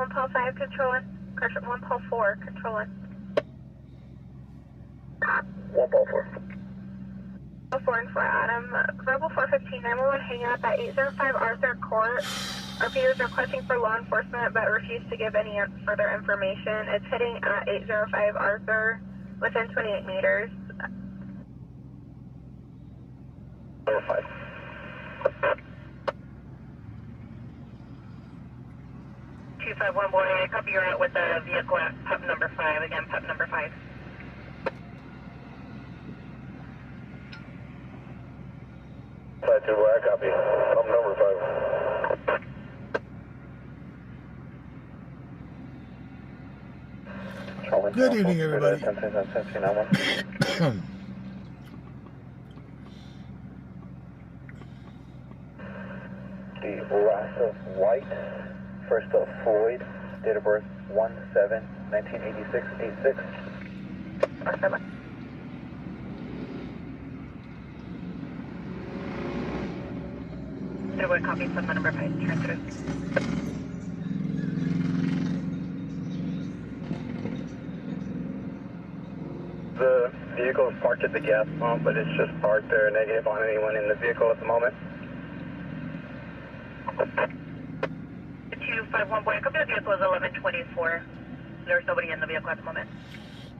1 Paul 5, controlling. Correction, 1 Paul 4, controlling. 1 Paul 4. 4 and 4, Adam. Verbal 415, 911 hanging up at 805 Arthur Court. RPO is requesting for law enforcement but refused to give any further information. It's hitting at 805 Arthur within 28 meters. Number 5. Two five one boy, I copy you're out with the vehicle at pub number 5. Again, pub number 5. 5-2 boy, I copy. Pump number 5. Good evening, everybody. The last of White, first of Floyd, date of birth 1/7/1986, 86. What copy from the number 5? Turn through. The vehicle is parked at the gas pump, but it's just parked there. Negative on anyone in the vehicle at the moment. 251 boy, copy the vehicle is 1124. There's nobody in the vehicle at the moment.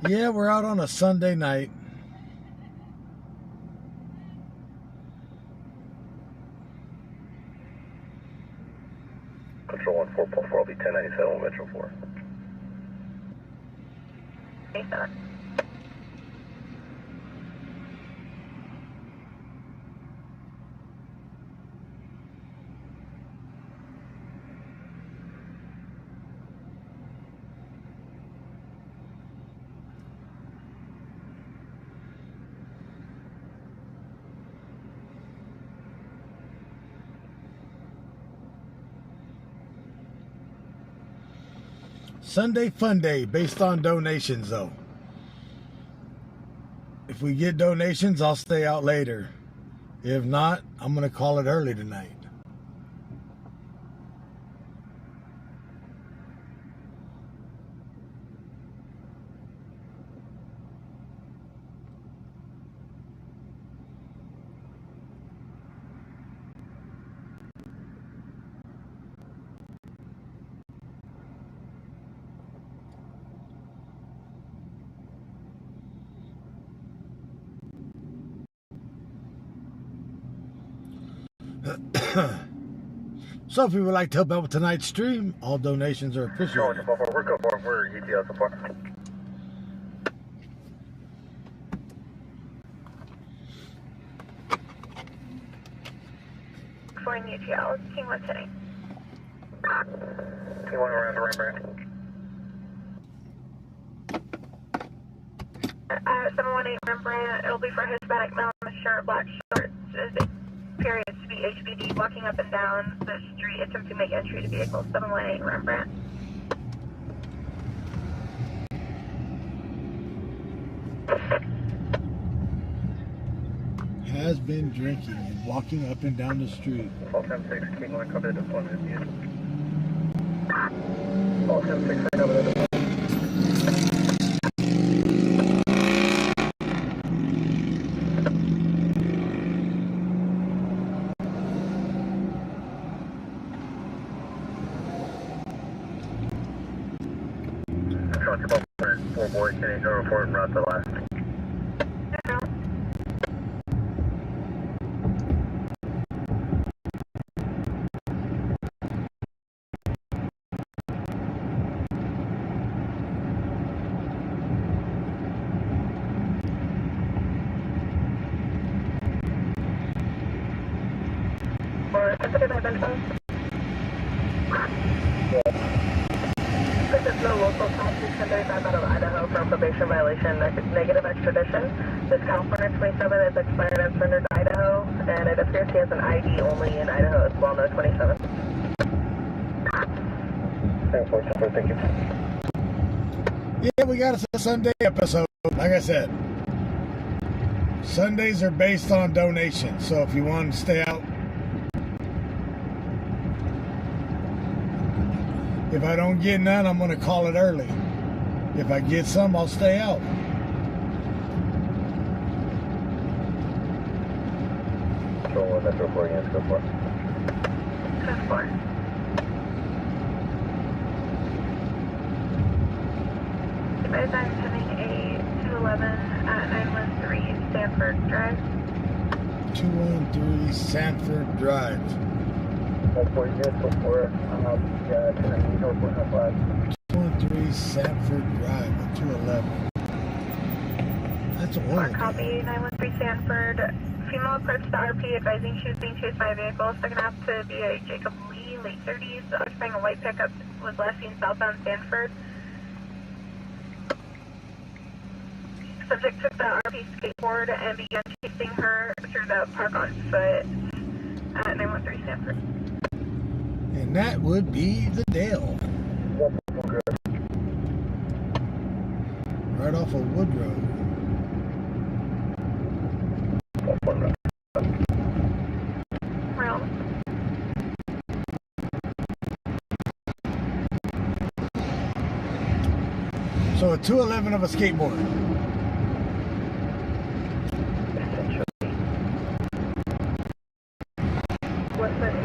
Yeah, we're out on a Sunday night. Control 1 4 Paul 4 will be 1097 Metro 4. 87. Sunday fun day based on donations, though. If we get donations, I'll stay out later. If not, I'm going to call it early tonight. So if you would like to help out with tonight's stream, all donations are appreciated. We're good for we're ETL support. For UTL, King 1 hitting. King 1 around to Rembrandt. 718 Rembrandt, it'll be for Hispanic male in a shirt, black shorts. Period to be HBD, walking up and down the street, attempting to make entry to vehicle 718 Rembrandt. Has been drinking and walking up and down the street. 1276, King 1, cover the deployment is used. 1276, cover the deployment. Four boy, can you go report and route the last? Or sensitive identified? This is no local cop 635 out of Idaho for a probation violation, negative extradition. This California 27 is expired and surrendered to Idaho, and it appears he has an ID only in Idaho as well, no 27. Thank you. Yeah, we got a Sunday episode. Like I said, Sundays are based on donations. So if you want to stay out, If I don't get none, I'm going to call it early. If I get some, I'll stay out. Control 1, Metro 4 units, go for it. Code 4. Advise I'm having a 211 at 913 Stanford Drive. 213 Sanford Drive. 4 units, go for it. Yeah, 213 Sanford Drive, 211. That's a one. Copy, 913 Stanford. Female approached the RP advising she was being chased by a vehicle. Second half to be a Jacob Lee, late 30s, occupying a white pickup, was last seen southbound Stanford. Subject took the RP skateboard and began chasing her through the park on foot at 913 Stanford. And that would be the Dale. Right off of Wood Road. Real. So a 211 of a skateboard. What's it?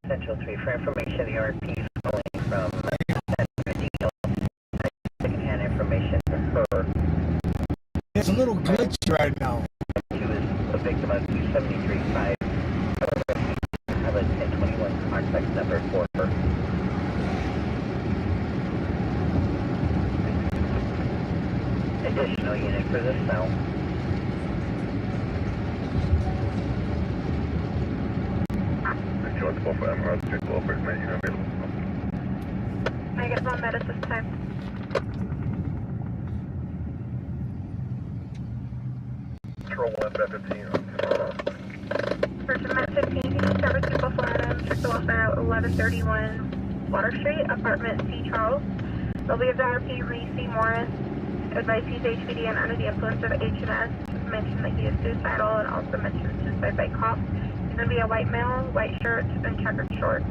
Central 3 for information, the RP is calling from second-hand information to her. It's a little glitchy right now. She was a victim of 273.5. Have a 1021 contact number for her. Additional unit for the south. George 4 for Emerald Street, Wilford, man, you available. Negative on med at this time. Control 1, Met 15. Person Met 15, can you service people for items? Check the welfare at 1131 Water Street, apartment C. Charles. They'll be of the RP Reese C. Morris. Advice he's HPD and under the influence of H&S. Mention that he is suicidal and also mentioned suicide by cop. He's going to be a white male, white shirt, and checkered shorts.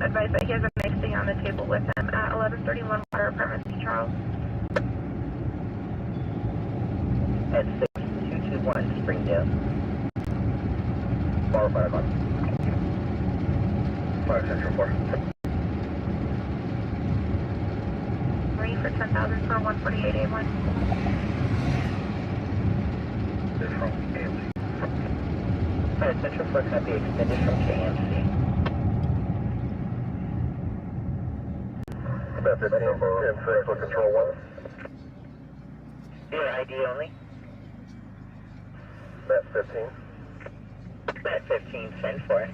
Advice that he has a knife sitting on the table with him at 1131 Water, apartment C. Charles. At 6221 Springdale. Bar 5 on. 5 Central 4. 3 for 10,000 for 148A1. This from AMC. Alright, Central 4 copy extended from KMC. Met 15, 10 for Control 1. Your ID only? Met 15. Met 15, send for it.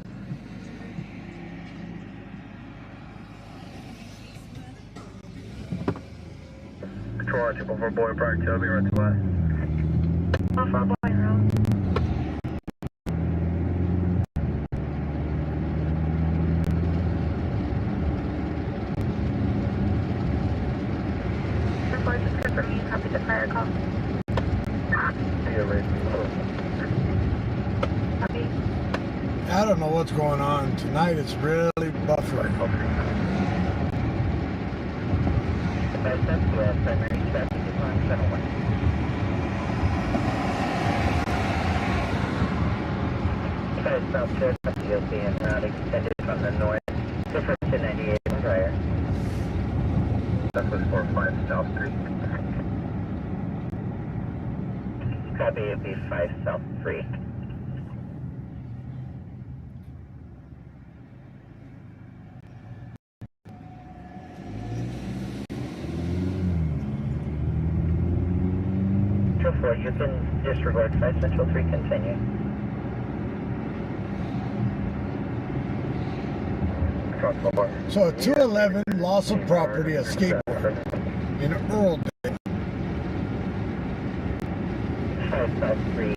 Control 1, 244 Boy Park, Toby, right to left. All for Boy Road. Report is good for me. Copy the fire call. Copy. I don't know what's going on. Tonight it's really buffering. Best up to our primary traffic is on 7-1. South Shore, DOC and route extended from the north to 298 and prior. That was 45 South Street. Copy, it'd be 5 South 3. Central 4, you can disregard 5 Central 3, continue. So a 211 loss of property, a skateboard in Earldale. 5 South 3,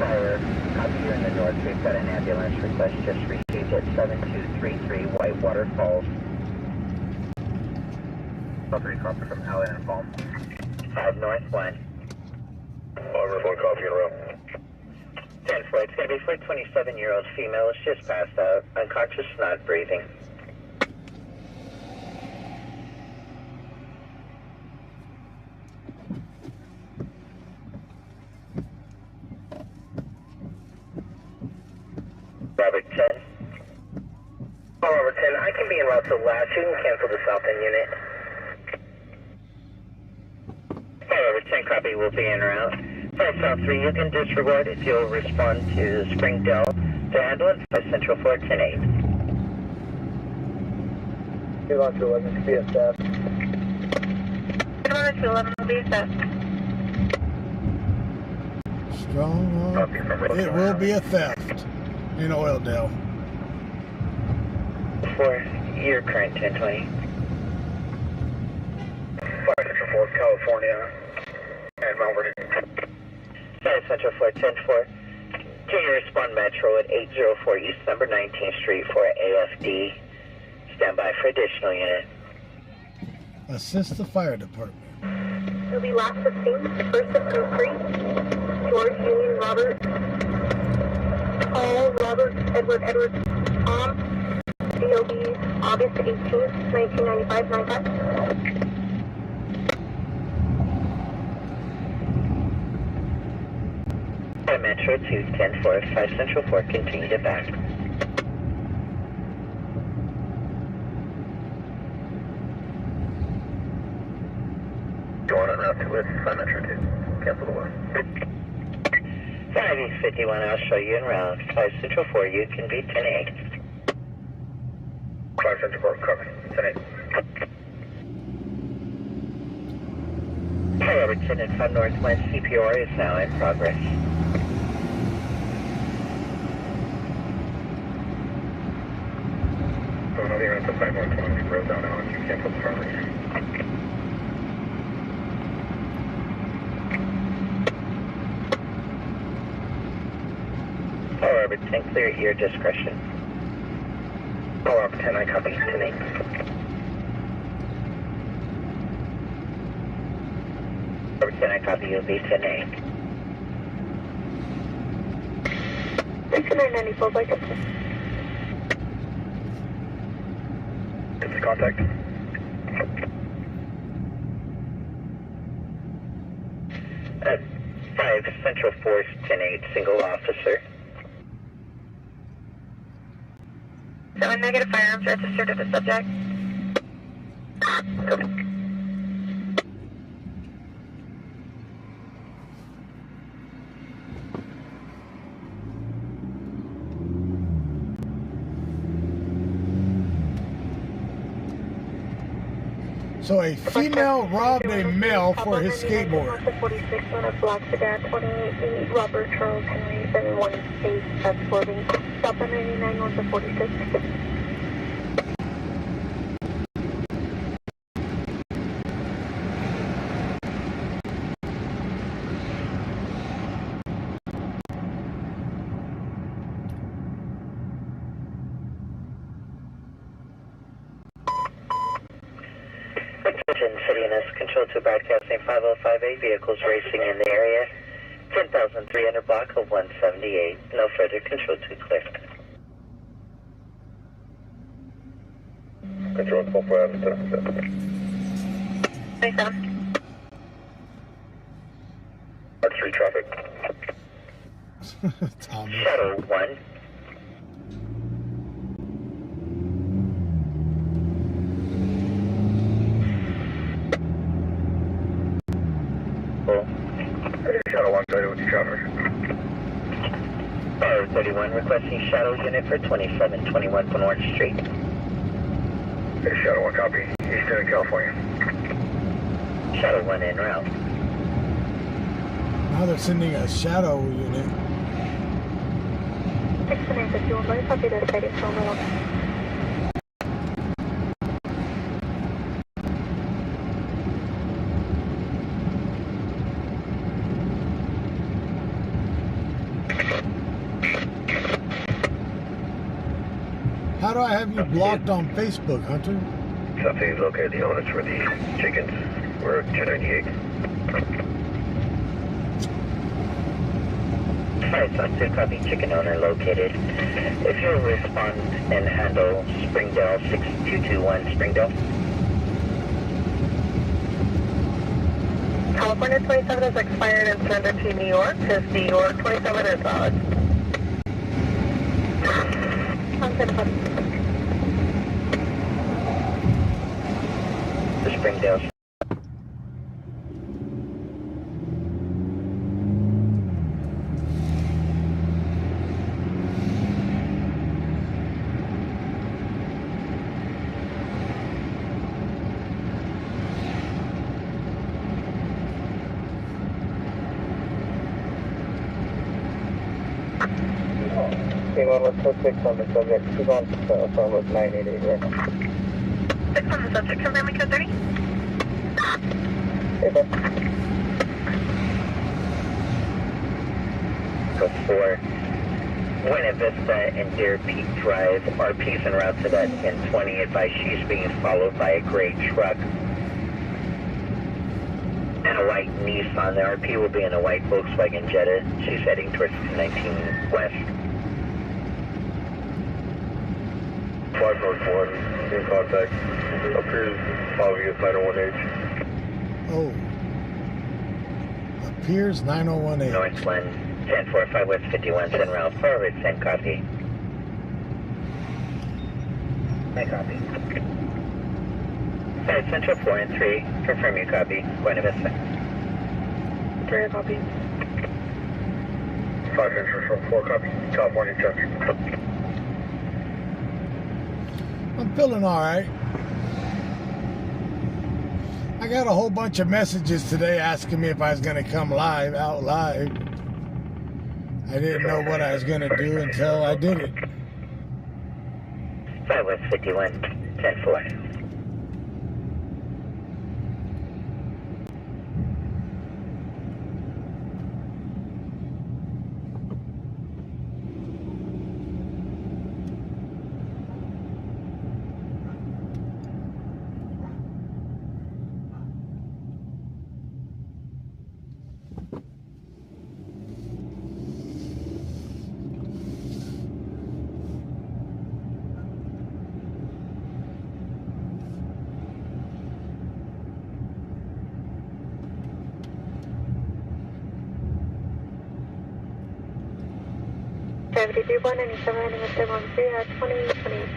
Fire, copy you in the north. We've got an ambulance request just received at 7233 Whitewater Falls. 3 copy from Allen and Palm. 5 North 1. Over 4 copy in a row. 10-4, it's going to be for a 27-year-old female. It's just passed out. Unconscious, not breathing. Robert 10. Oh, Robert 10, I can be en route to last. You can cancel the south end unit. Robert 10, copy, will be en route. 5 South 3, you can disregard if you'll respond to Springdale to handle it. 5 Central 4, 10-8. Get on to 11 to be assessed. Get on to 11 will be assessed. Strong arm. It will be a theft in Oildale. For your current 1020. 5 Central 4, California. And Melbourne. 5 Central 4, 10-4. Can you respond Metro at 804 East Number 19th Street for AFD? Stand by for additional unit. Assist the fire department. It'll be last 15, first of group 3. George, Union, Robert. Paul, Robert, Edward, Tom. DOB, August 18th, 1995, 95. Metro 2, 10-4, 5 Central 4, continue to back. Go on route to with 5 Metro 2. Cancel the west. 5 East 51, I'll show you en route. 5 Central 4, you can be 10-8. 5 Central 4, cover. 10-8. Hi, Robertson and 5 Northwest, CPR is now in progress. So another unit to 5120, road down now, and you cancel the front range. All Robertson, clear your discretion. Oh, up 10, I copy 10-8. Robertson, I copy you, be 10-8. 6994 Bakersfield. It's contact. Uh, 5 Central Force, 10-8, single officer. So a negative firearms registered to the subject. So a female robbed a male for his skateboard. 46 on a black sedan, 28 Robert Charles Henry 718 transporting South 99 north of 46. Cityness control to broadcasting 5058 vehicles racing in the area. 10,300 block of 178. No further control to clear. Control 12 27. Street traffic. Tommy. Shuttle 1. Shadow 1, go with the traffic. Fire 31 requesting shadow unit for 2721 North Street. Hey, Shadow 1, copy. Eastern California. Shadow 1 en route. Now they're sending a shadow unit. 6951, very copy the stadium from the Why do I have you blocked on Facebook, Hunter? Something located the owners for the chickens. We're at 1098. Alright, so 2 copy, chicken owner located. If you'll respond and handle Springdale 6221 Springdale. California 27 is expired and surrendered to New York. Is New York 27 is valid? The Springdale. Came on with 6 on the subject. He's on phone with 988 right now. 6 on the subject, confirming code 30. Hey, bud. Code 4. Buena Vista and Deer Peak Drive. RP's en route to that 1020. Advise she's being followed by a gray truck and a white Nissan. The RP will be in a white Volkswagen Jetta. She's heading towards 219 West. 5 North 1, in contact. Appears following us 901H. Oh. Appears 9018. Northland 1045 West 51, send route forward, send copy. I copy. Alright, Central 4 and 3, confirm your copy. Buena Vista. 3 copy. 5 Central 4 copy. California check. I'm feeling all right. I got a whole bunch of messages today asking me if I was going to come out live. I didn't know what I was going to do until I did it. 5 West 51, 10-4. Gravity 31 and 7 ending with 713 at 2026 minutes.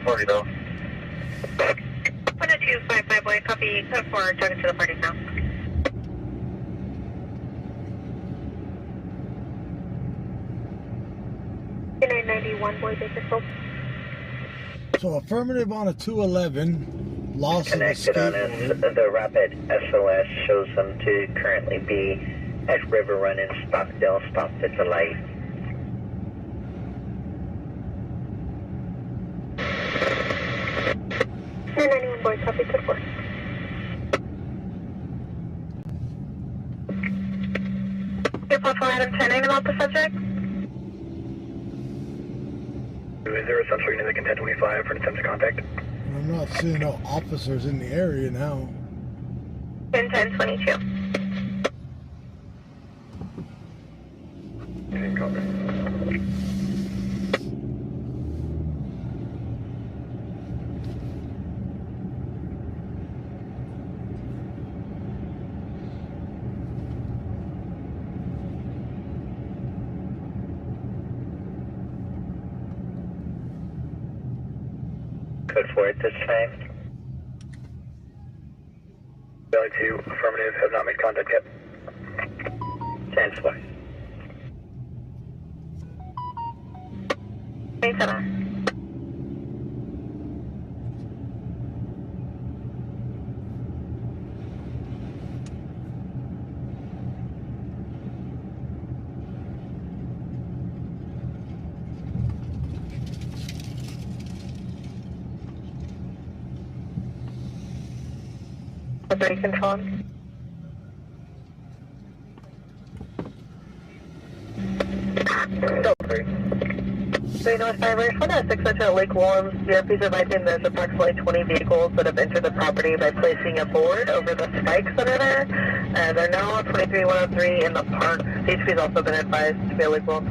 40 now. 10255 boy, copy, code 4, talking to the parties now. $991 boy, Bakersfield. So affirmative on a 211. Loss of Connected escape. on us. The rapid SOS shows them to currently be at River Run in Stockdale, stopped at the light. $991 boy, copy, code 4. Your platform Adam 10, anything about the subject? Is there a central unit that can 1025 for an attempt to contact? I'm not seeing no officers in the area now. 1022. Anything copy? Code 4 at this time. Valley 2, affirmative, have not made contact yet. 10-4. 27. Control. North Fiber, 602 at Lake Williams. CRP's advising there's approximately 20 vehicles that have entered the property by placing a board over the spikes under there. They're now 23103 in the park. CHP's also been advised to be at Lake Williams.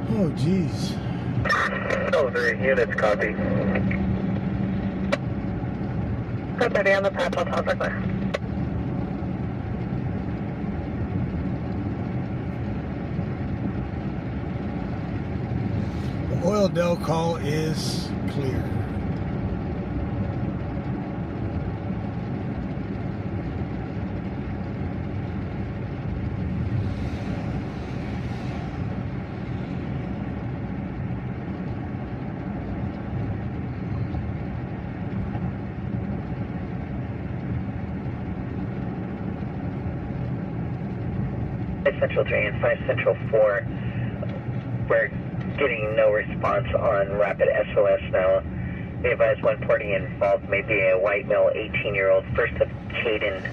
Oh, jeez. Oh, 3 units, copy. Code 30 on the path, I'll talk clear. The oil del call is clear. Central 3 and 5 Central 4. We're getting no response on rapid SOS now. We advise one party involved may be a white male 18-year-old, first of Caden,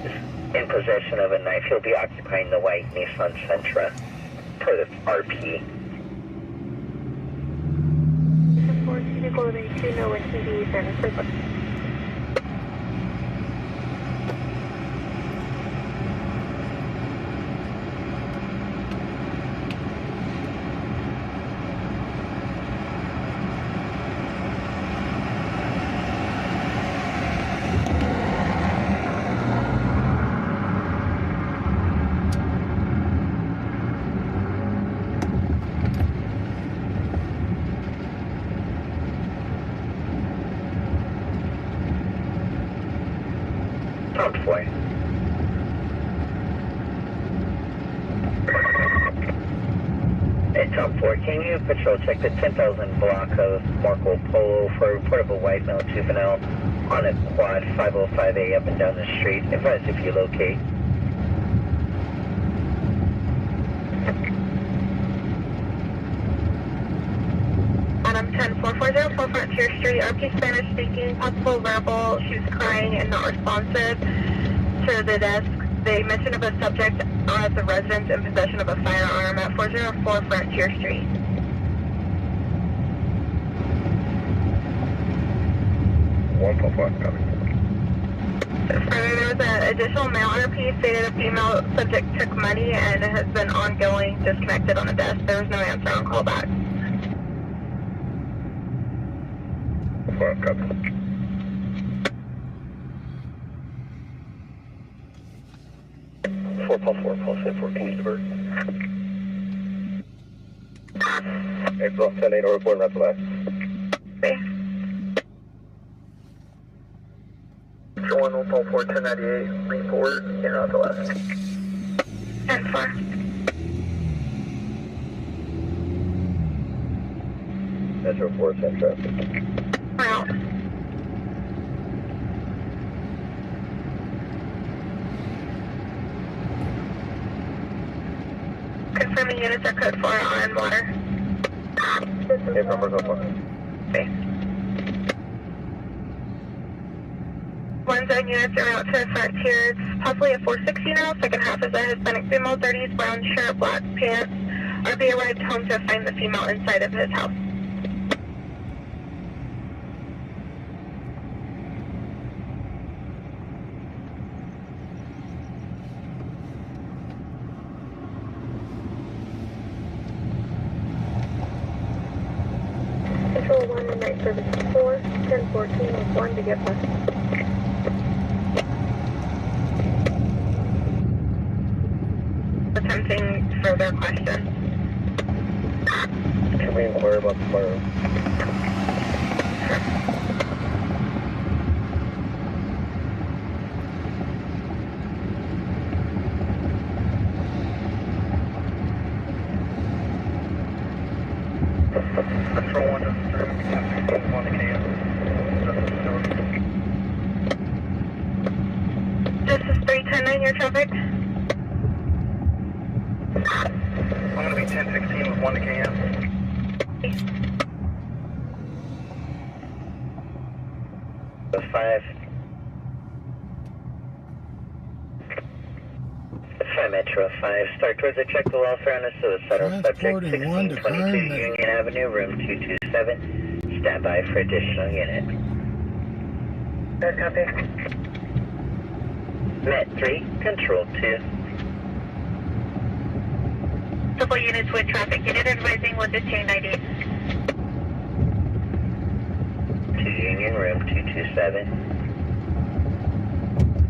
is in possession of a knife. He'll be occupying the white Nissan Sentra per the RP. Top 4. Hey, Top 4, can you patrol check the 10,000 block of Marco Polo for a report of a white male juvenile on a quad 505A up and down the street? Advise if you locate. Adam 10440 Frontier Street, RP Spanish speaking, possible verbal, she was crying and not responsive to the desk. They mentioned of a subject at the residence in possession of a firearm at 404 Frontier Street. Further, there was an additional mail RP stated a female subject took money and it has been ongoing, disconnected on the desk. There was no answer on callback. 4, copy. Pulse at 14 Divert. April 10-8, or report not the last. Okay. 1 Pulse 4, 1098, lean forward, in not the last. 10-4. Metro 4, send traffic. Route. Confirming units are code 4 on water. Okay, number go 4. Okay. 1 zone units are out to Frontier. It's possibly a 460 now. Second half is a Hispanic female, 30s, brown shirt, black pants. RB arrived home to find the female inside of his house. Control 1 and night service 4, 1014 with 1 to get left. Attempting further questions. Can we inquire about the fire? Control 1 to 1016, 1 to KM. Justice 310 your traffic. I'm going to be 1016 with 1 to KM. The 5. The 5 5 Metro 5, start towards a check the welfare on a suicidal subject, Transporting one to 1622 Kern. Union Avenue, room 227. Stand by for additional unit. Good copy. Met 3, control 2. Couple units with traffic. Unit advising 11590. 2 Union, room 227.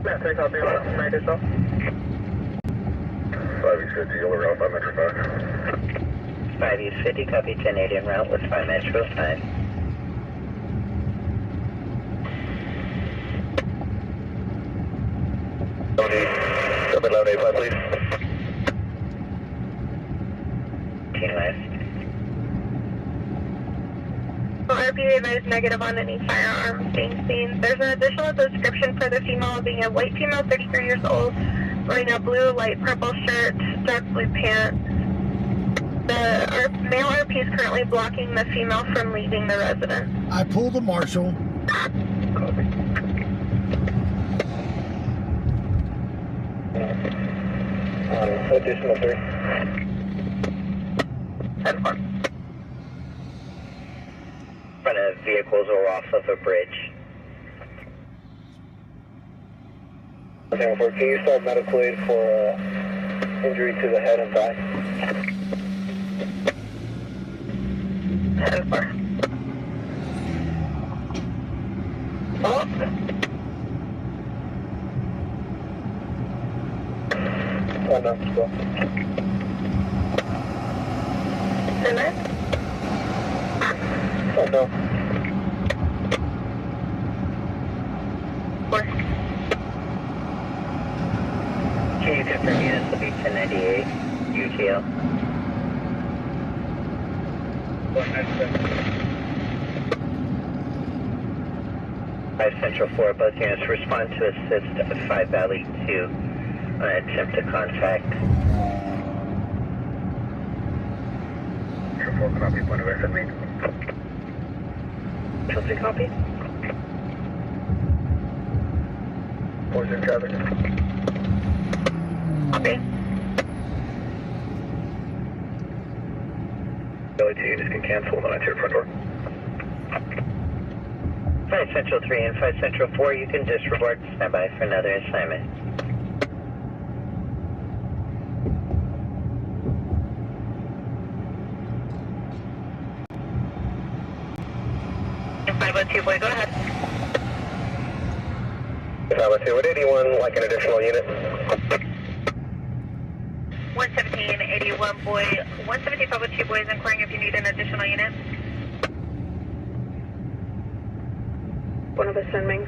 Matt 3, copy. Right yourself. 5 East 50, yellow route 5 Metro 5. 5 East 50, copy 1080 en route with 5 Metro 5. Open loud 85, please. 18 West. RPA advised negative on any firearms being seen. There's an additional description for the female being a white female, 63 years old, wearing a blue, light purple shirt, dark blue pants. The male RP is currently blocking the female from leaving the residence. I pulled a marshal. Copy. Additional 3. 10-4. Front of vehicles or off of a bridge. Okay, can you start medical aid for injury to the head and thigh? 10-4. Oh. Oh, no, go. 10-9. Oh, no. 4. Can you confirm units will be 1098 UTL? 5 Central 4, both units respond to assist at 5 Valley 2 on attempt to contact. Central 4, copy, point of exit meet. Chelsea, copy? 4's in traffic. Copy. Valley 2 units can cancel when I your front door. 5 Central 3 and 5 Central 4, you can disregard. Stand by for another assignment. And 502, boy, go ahead. 502, would anyone like an additional unit? 11781 boy, 117 502 boy is inquiring if you need an additional unit. One of us sending.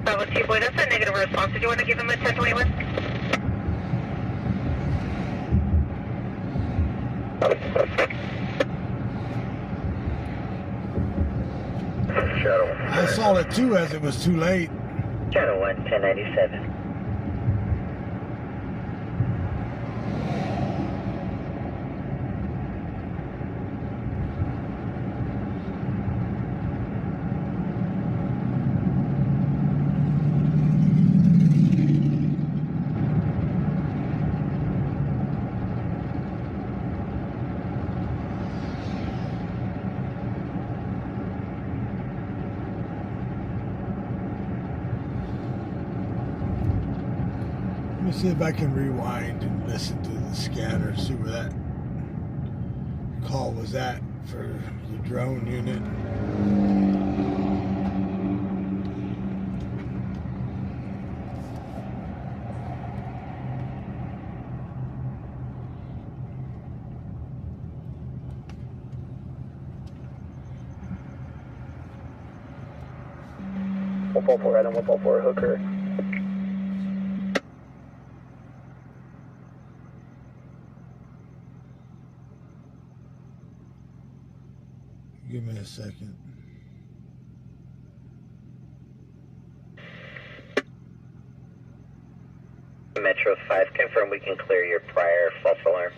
502 boy, that's a negative response. Did you want to give him a 1021? Shadow. I saw it too as it was too late. Channel 1, 1097. Let me see if I can rewind and listen to the scanner, see where that call was at for the drone unit. We'll pull for Adam, we'll pull for a hooker. Give me a second. Metro 5, confirm we can clear your prior false alarm.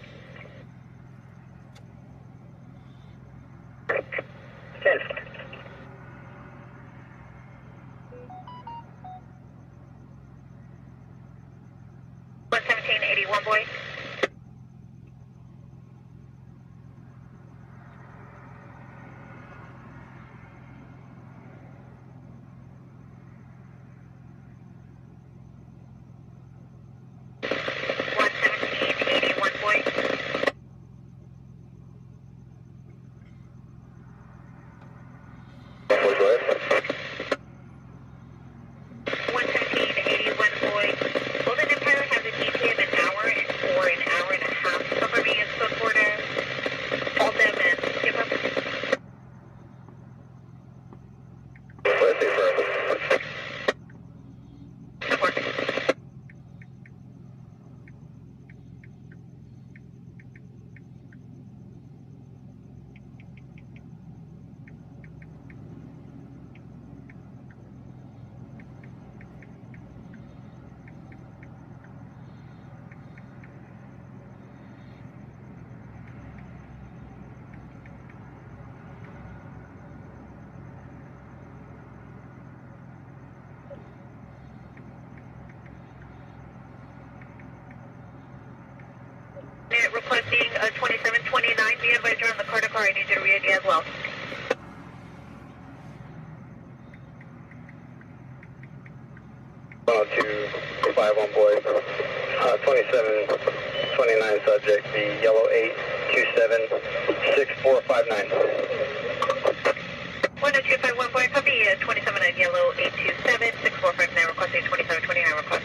10. 81, boy. Requesting 2729, be advised you're on the car to car, I need you to re-ID as well. Oh, 251 boy, 2729 subject, the yellow 8276459. 10251 boy, copy 279 yellow 8276459, requesting 2729 request.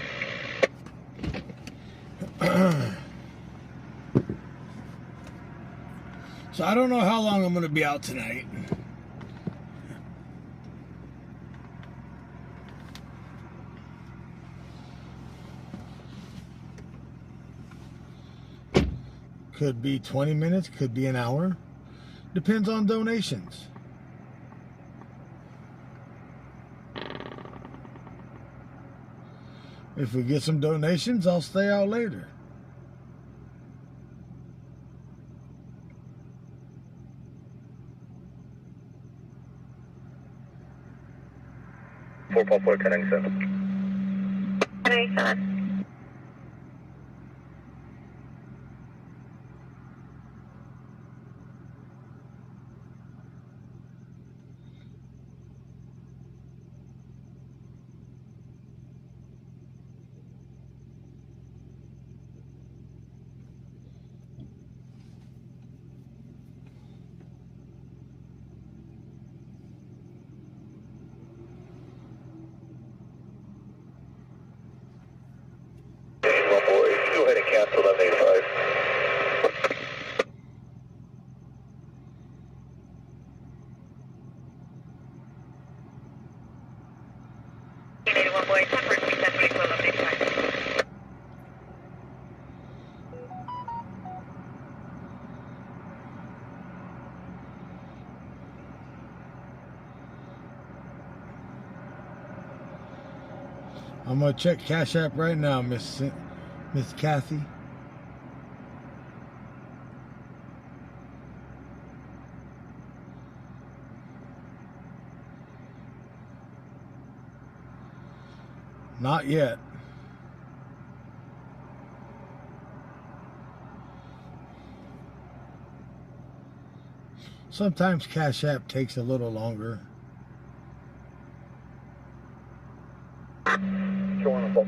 So I don't know how long I'm going to be out tonight. Could be 20 minutes, could be an hour. Depends on donations. If we get some donations, I'll stay out later. Four, 1097. 1087. Go ahead and cancel 1185. Boy, 10 for 1185. I'm going to check Cash App right now, Miss Kathy. Not yet. Sometimes Cash App takes a little longer.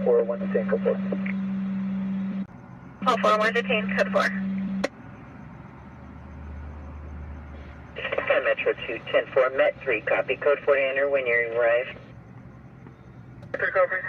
41 detain code 4. 41 detain code 4. Metro 210-4, Met 3, copy. Code 4 to enter when you arrive. Over.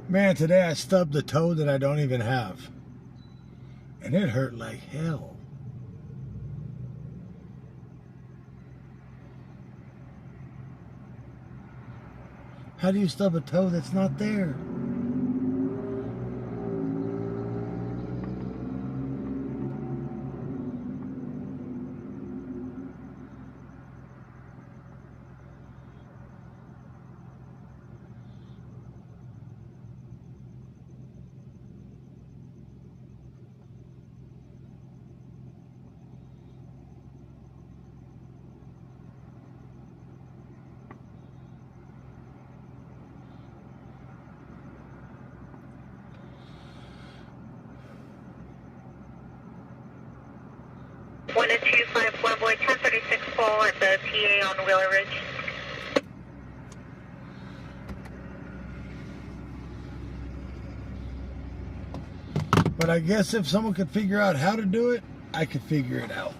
Man, today I stubbed a toe that I don't even have. And it hurt like hell. How do you stub a toe that's not there? 1251 boy, 1036 full at the TA on Wheeler Ridge. But I guess if someone could figure out how to do it, I could figure it out.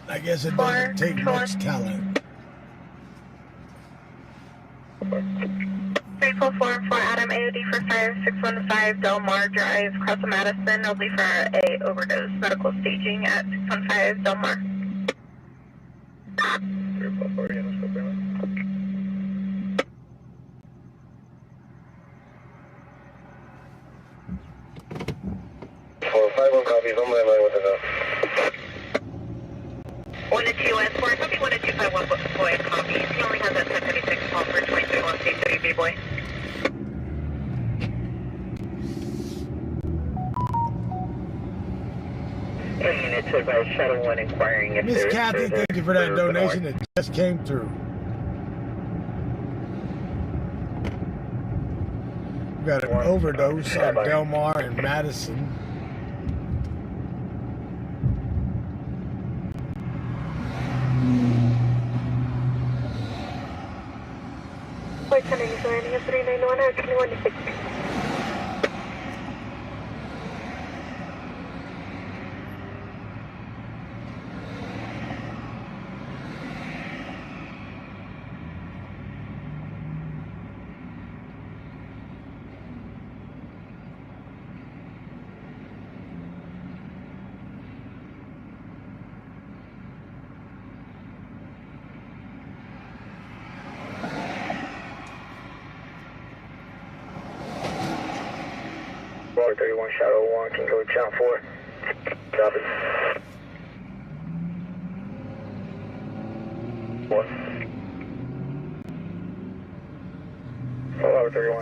I guess it doesn't take much talent. 3444 Adam, AOD for 5615 Del Mar Drive, across of Madison. I'll be for a overdose medical staging at 615 Del Mar. 3444, yeah, let's go for it. 451 copies, on my line with the 1 to 2 S four, copy 1 to 251 boy, copy. He only has that 1036 call for 23 C3B boy. And it's about Shuttle 1 inquiring if Miss Kathy, thank you for that donation that just came through. We got an overdose on Del Mar and Madison. Flight 1099, 391 or 21 to 60. Water 31 Shadow 1, can go channel 4. Copy. 1. Water 31,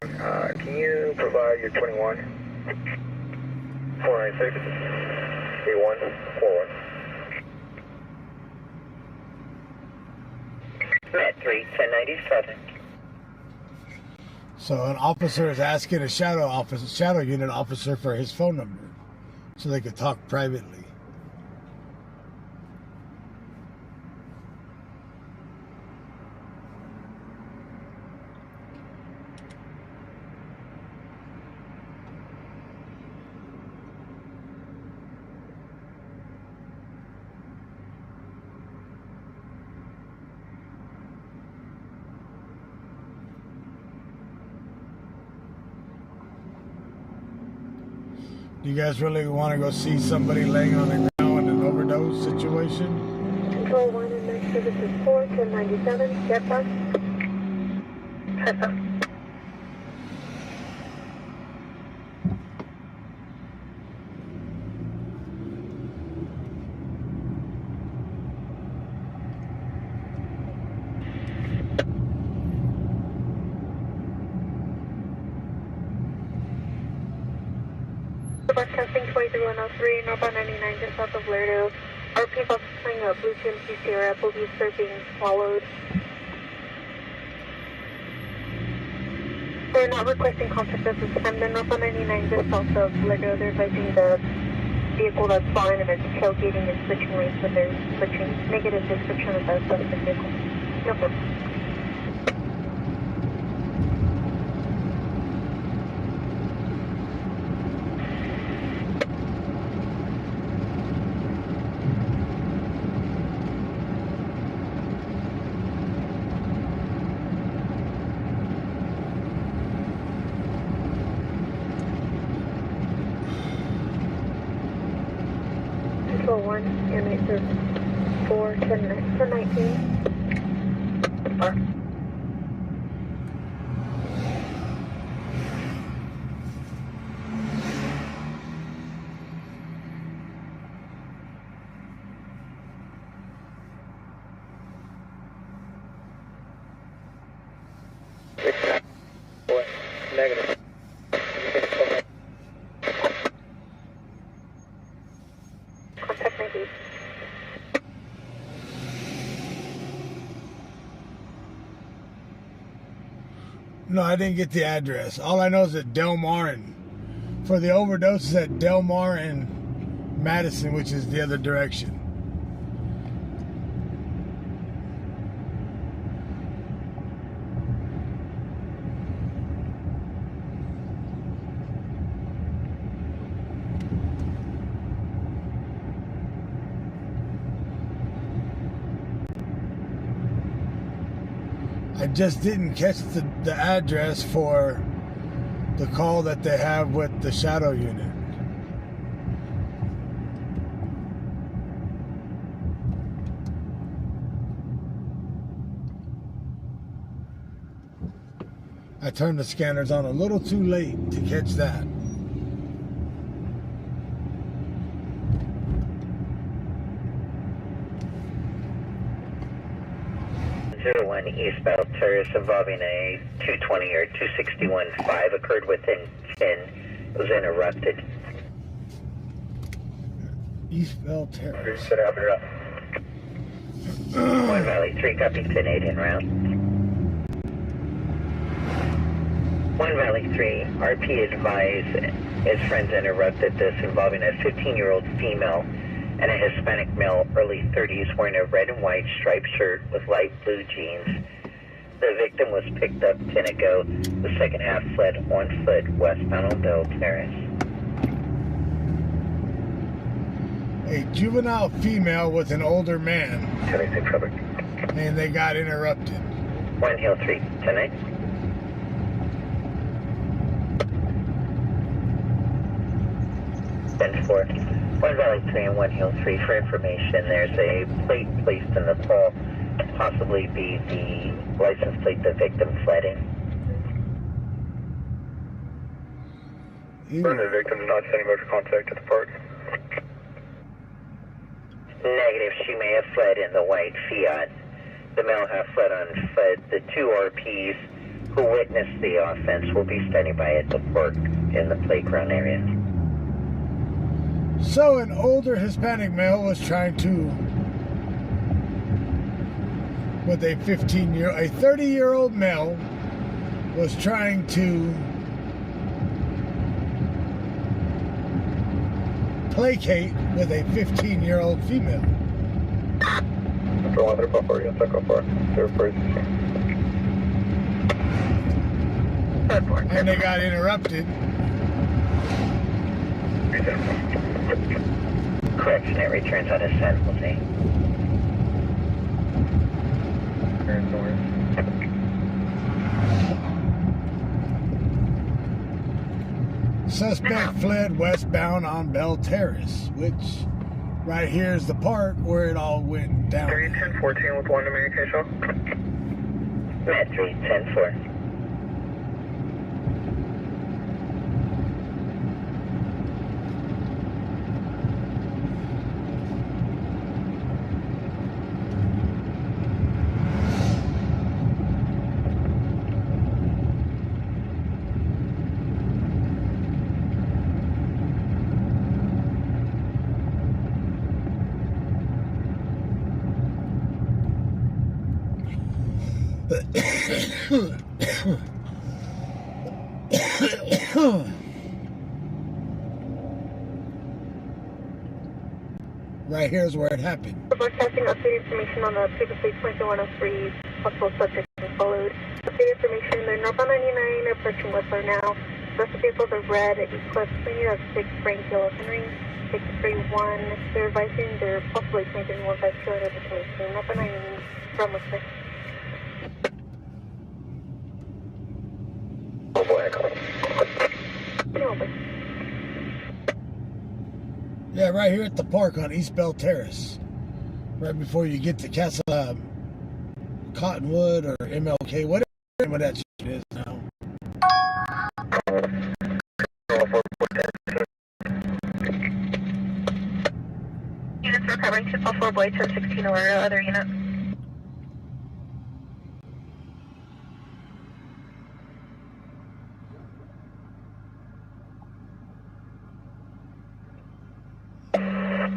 can you provide your 21? 496 3141. Met 3, 1097. So an officer is asking a shadow unit officer for his phone number so they could talk privately. Do you guys really want to go see somebody laying on the ground in an overdose situation? Control 1 and next service is 4, 1097, jet bus. Bus testing 23103, northbound 99, just south of Laredo. RP bus playing a Blue GMC Sierra, police are being followed. They're not requesting contact at this time. They're northbound 99, just south of Laredo. They're advising the vehicle that's following them is tailgating and switching lanes, but they're switching. Negative description of the suspect vehicle. No problem. Control 1, unit service 4, 1019. Negative. Contact 98. No, I didn't get the address. All I know is that Del Mar and for the overdose is at Del Mar and Madison, which is the other direction. I just didn't catch the address for the call that they have with the shadow unit. I turned the scanners on a little too late to catch that. 01 eastbound Terrace involving a 220 or 261.5 occurred within 10. It was interrupted. Eastbound Terrace. Sit out here. 1 Valley 3, copy 10-8 en route. 1 Valley 3, RP advised his friends interrupted this involving a 15-year-old female and a Hispanic male, early 30s, wearing a red and white striped shirt with light blue jeans. The victim was picked up 10 ago. The second half fled on foot westbound on Bell Terrace. A juvenile female with an older man, 10-8 traffic. and they got interrupted. 1 Hill 3, 10-8. Four. 1 Valley 3 and 1 Hill 3 for information. There's a plate placed in the pole, possibly be the license plate the victim fled in. The victim did not send any motor contact at the park. Negative, she may have fled in the white Fiat. The male have fled on foot. The two RPs who witnessed the offense will be standing by at the park in the playground area. So an older Hispanic male was trying to, with a 30-year-old male was trying to placate with a 15-year-old female. And they got interrupted. Correction, it returns out of San Jose. Suspect fled westbound on Bell Terrace, which right here is the park where it all went down. 310-14 with 1 communication. Met 310-4. Right here is where it happened. We're testing updated information on the previously 2103 possible subject followed. Updated information, they're northbound 99, approaching Whistler now. Rest of vehicles are red, Eclipse, linear of 6 Springfield, Henry, 631. They're advising they're possibly 2315 under the information. Northbound 99 from Whistler. Oh boy, I call. Yeah, right here at the park on East Bell Terrace. Right before you get to Castle Cottonwood or MLK, whatever the name of that shit is now. Units recovering 244 Boy 1016 or other unit.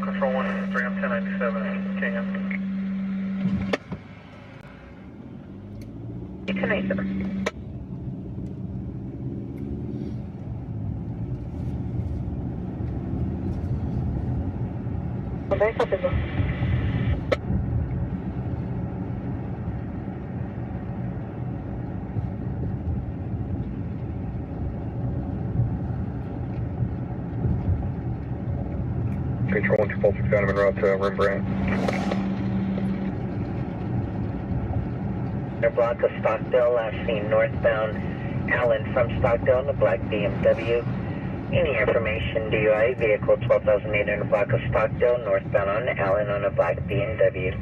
Control 1, 3 on 1097, King. 1097. very copy, bro. Control 126 Adam and route to Rembrandt. Block of Stockdale, last seen northbound Allen from Stockdale in a black BMW. Any information, DUI, vehicle 12,800 block of Stockdale, northbound on Allen on a black BMW.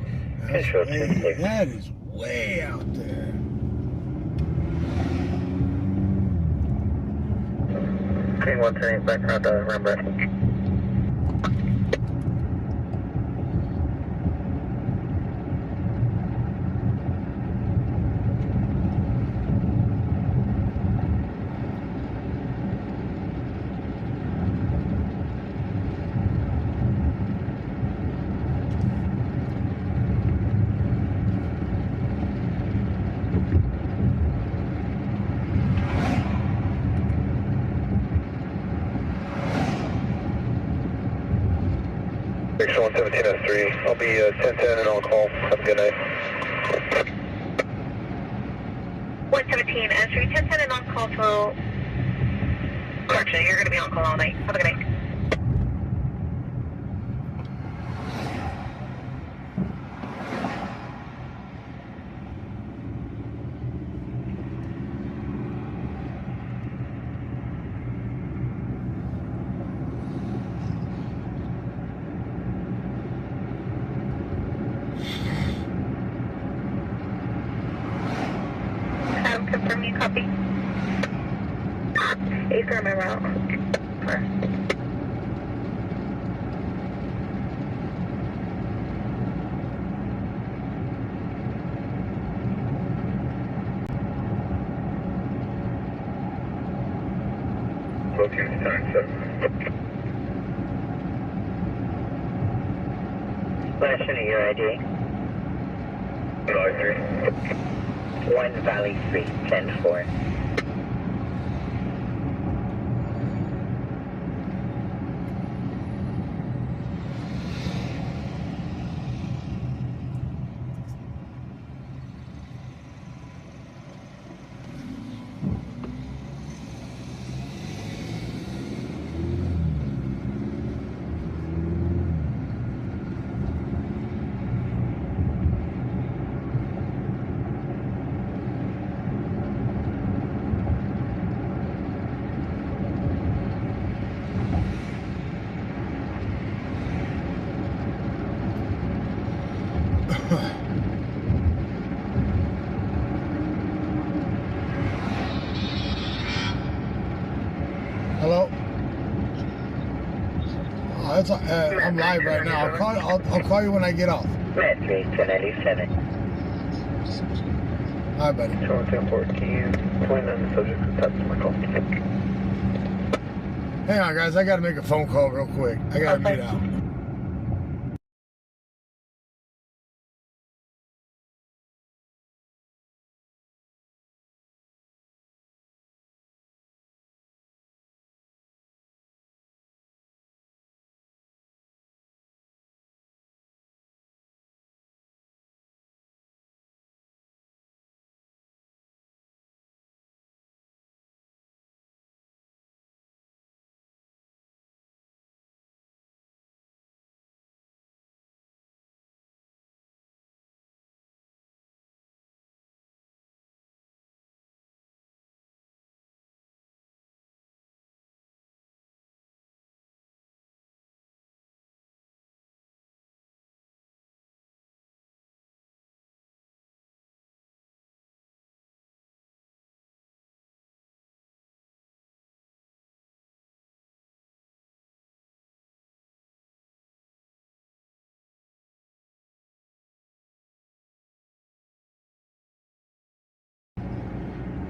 Control 26. That is way out there. Train 138 back route to Rembrandt. Bakersfield 117S3. I'll be 1010 and I'll call. Have a good night. 117 S3, 1010 and on call till... Correction, you're going to be on call all night. Have a good night. Confirm you copy. 8 for my route. Location time 7. Last one of your ID. July 3. 1 Valley Street, 10-4. Hello? Oh, I'm live right now. I'll call you when I get off. Metro 1097. All right, buddy. Control 10-4, can you point on the subject to touch my call? Hang on, guys. I got to make a phone call real quick. I got to meet out.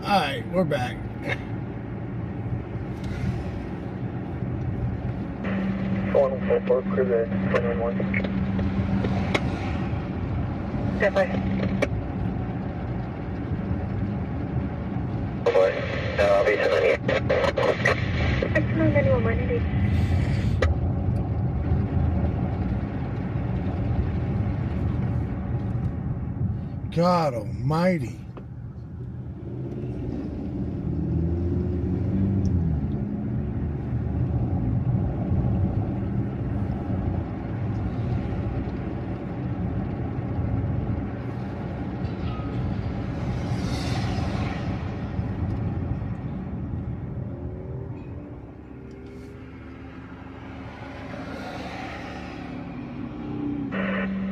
All right, we're back. Phone 4 cruise at 111. Step by. Boy, I'll be tonight. 6991, God almighty.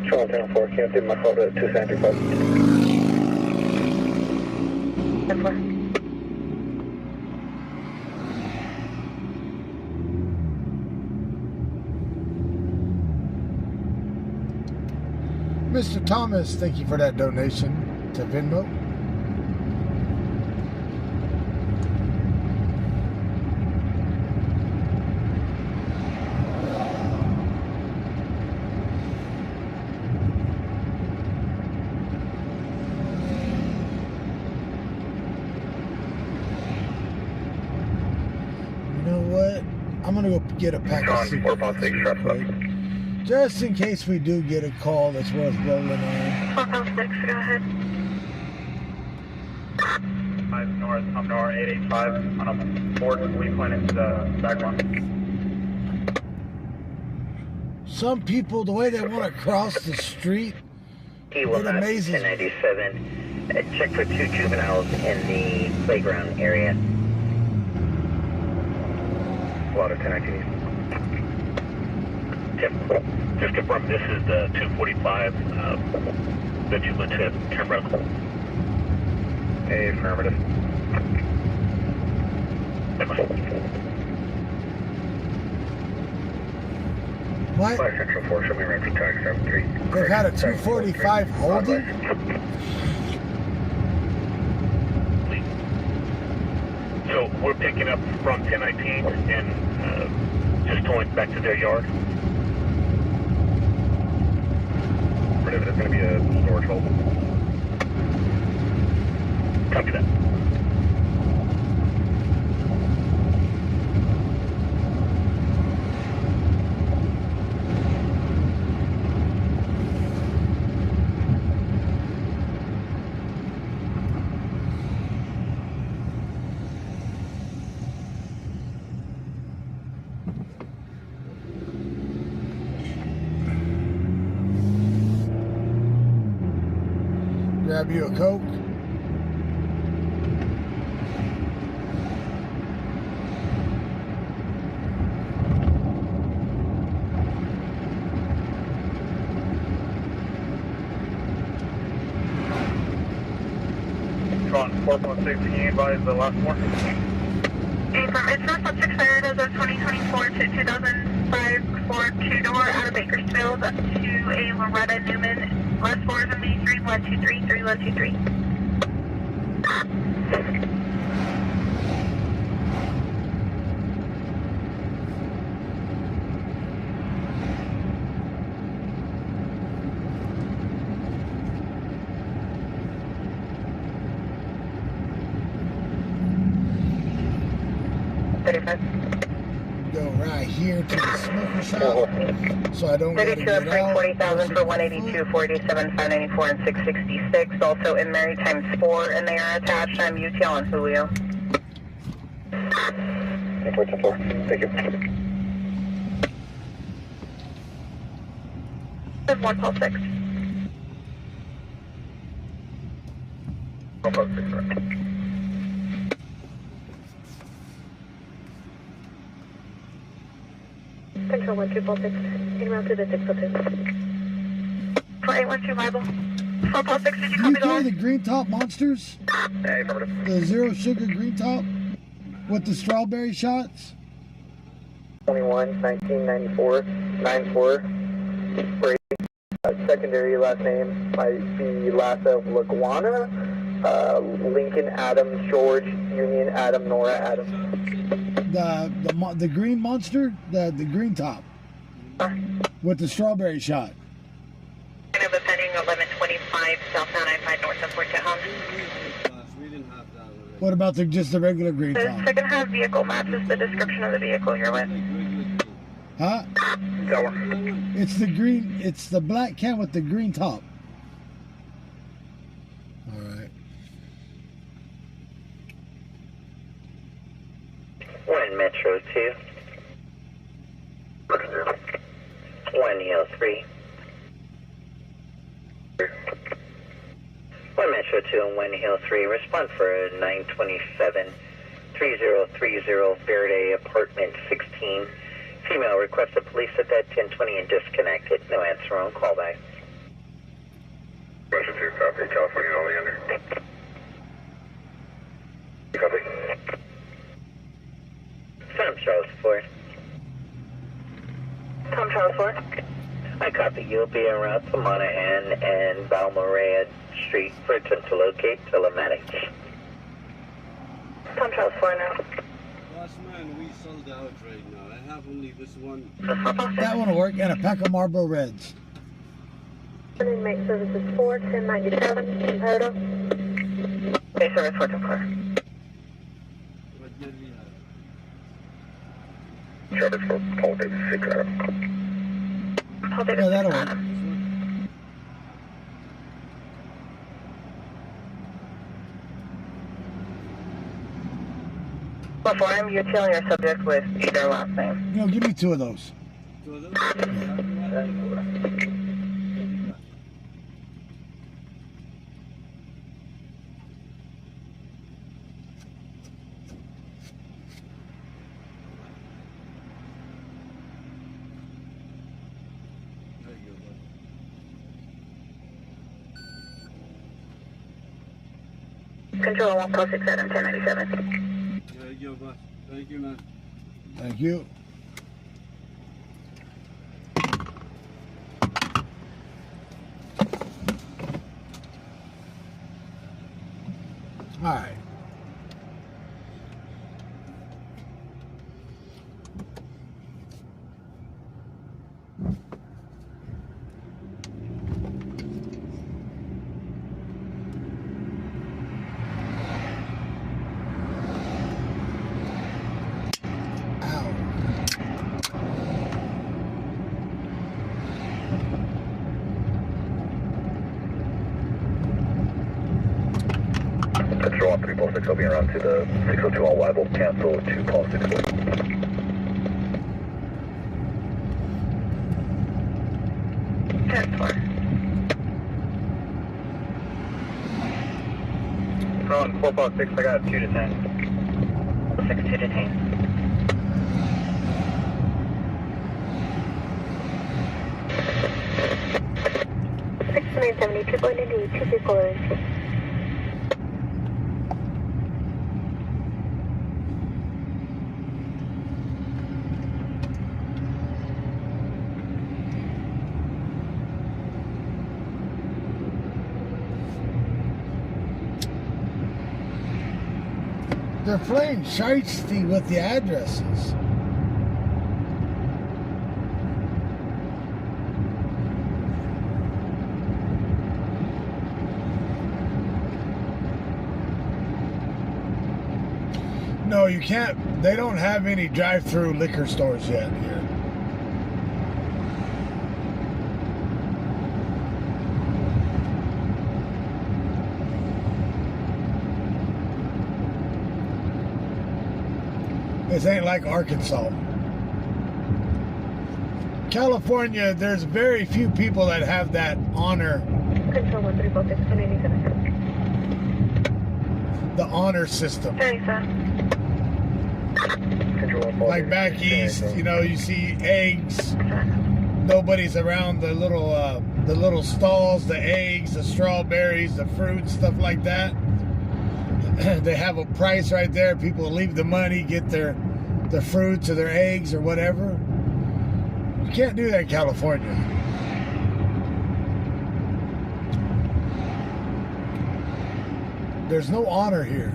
Channel 10-4, can't do my photo at 275. 10-4. Mr. Thomas, thank you for that donation to Venmo. I'm gonna go get a pack of cigarettes just in case we do get a call that's worth rolling on. 406, go ahead. I'm north 885 on a board we went into the background. Some people, the way they want to cross the street, it amazes me. 1097. Check for 2 juveniles in the playground area. Water 1019. Just confirm this is the 245 vigilant tip. Camera. Affirmative. What? 5 Central 4, show me range of tag 73. They've had a 245 holding? So we're picking up from 1019 and just towing back to their yard. It's going to be a storage hold. Copy that. Grab you a Coke. Tron 416, can you advise the last one? It's North 6 as of 2024 to 2005 for 2-door out of Bakersfield to a Loretta Newman. Last 4 is going to be 3123, 3123. Go right here to the smoker shop, so I don't get to get out. 40,000 for 182, 47, 594, and 666. Also in Mary times 4, and they are attached. I'm UTL and Julio. 4 thank you. There's 126. 156, right. Control 1246, en route to the 602. 4812 Bible. 446, did you Do you copy the carry line? the green top monsters? Hey, affirmative. The zero sugar green top with the strawberry shots? 21, 1994, 94, Brady. Secondary last name might be last of Laguana, Lincoln Adams, George, Union Adam, Nora Adams. The green monster, the green top with the strawberry shot. Kind of offending 1125 South 995 north of Fort Tejon. What about just the regular green The top? second half vehicle matches the description of the vehicle you're with. Huh? That one. It's the green. It's the black can with the green top. 1 Metro 2. 1 Hill 3. 1 Metro 2 and 1 Hill 3. Respond for 927 3030 Faraday Apartment 16. Female requested police at that 1020 and disconnected. No answer on callback. Metro 2, copy. California only under. Copy. Tom Charles 4. Tom Charles 4. I copy. You'll be en route to Monahan and Balmorea Street for attempt to locate telematics. Tom Charles 4 now. Last man, we sold out right now. I have only this one. That one will work, and a pack of Marlboro Reds. Make services 4, 1097, Idaho. Bay service 424. What did we have? Travis for Paul Davis 6 Adam. Paul Davis Yeah, that'll 6 work. Adam. Before I'm utilizing your subject with either last name. You know, give me 2 of those. Two of them? There you go, bud. Control 146 Adam 1097. There you go, bud. Thank you, man. Thank you. All right. Control on 346, I'll be around to the 602 on Weibel, cancel 2 call 64. On 456, I got 2 to 10. 62 detained. 6970, triple identity, 2 vehicles. They're playing shiesty with the addresses. No, you can't. They don't have any drive-through liquor stores yet here. This ain't like Arkansas. California, there's very few people that have that honor. Control 134, 697. The honor system. 37. Like back east, you know, you see eggs. Nobody's around the little stalls, the eggs, the strawberries, the fruit, stuff like that. They have a price right there. People leave the money, get their fruits or their eggs or whatever. You can't do that in California. There's no honor here.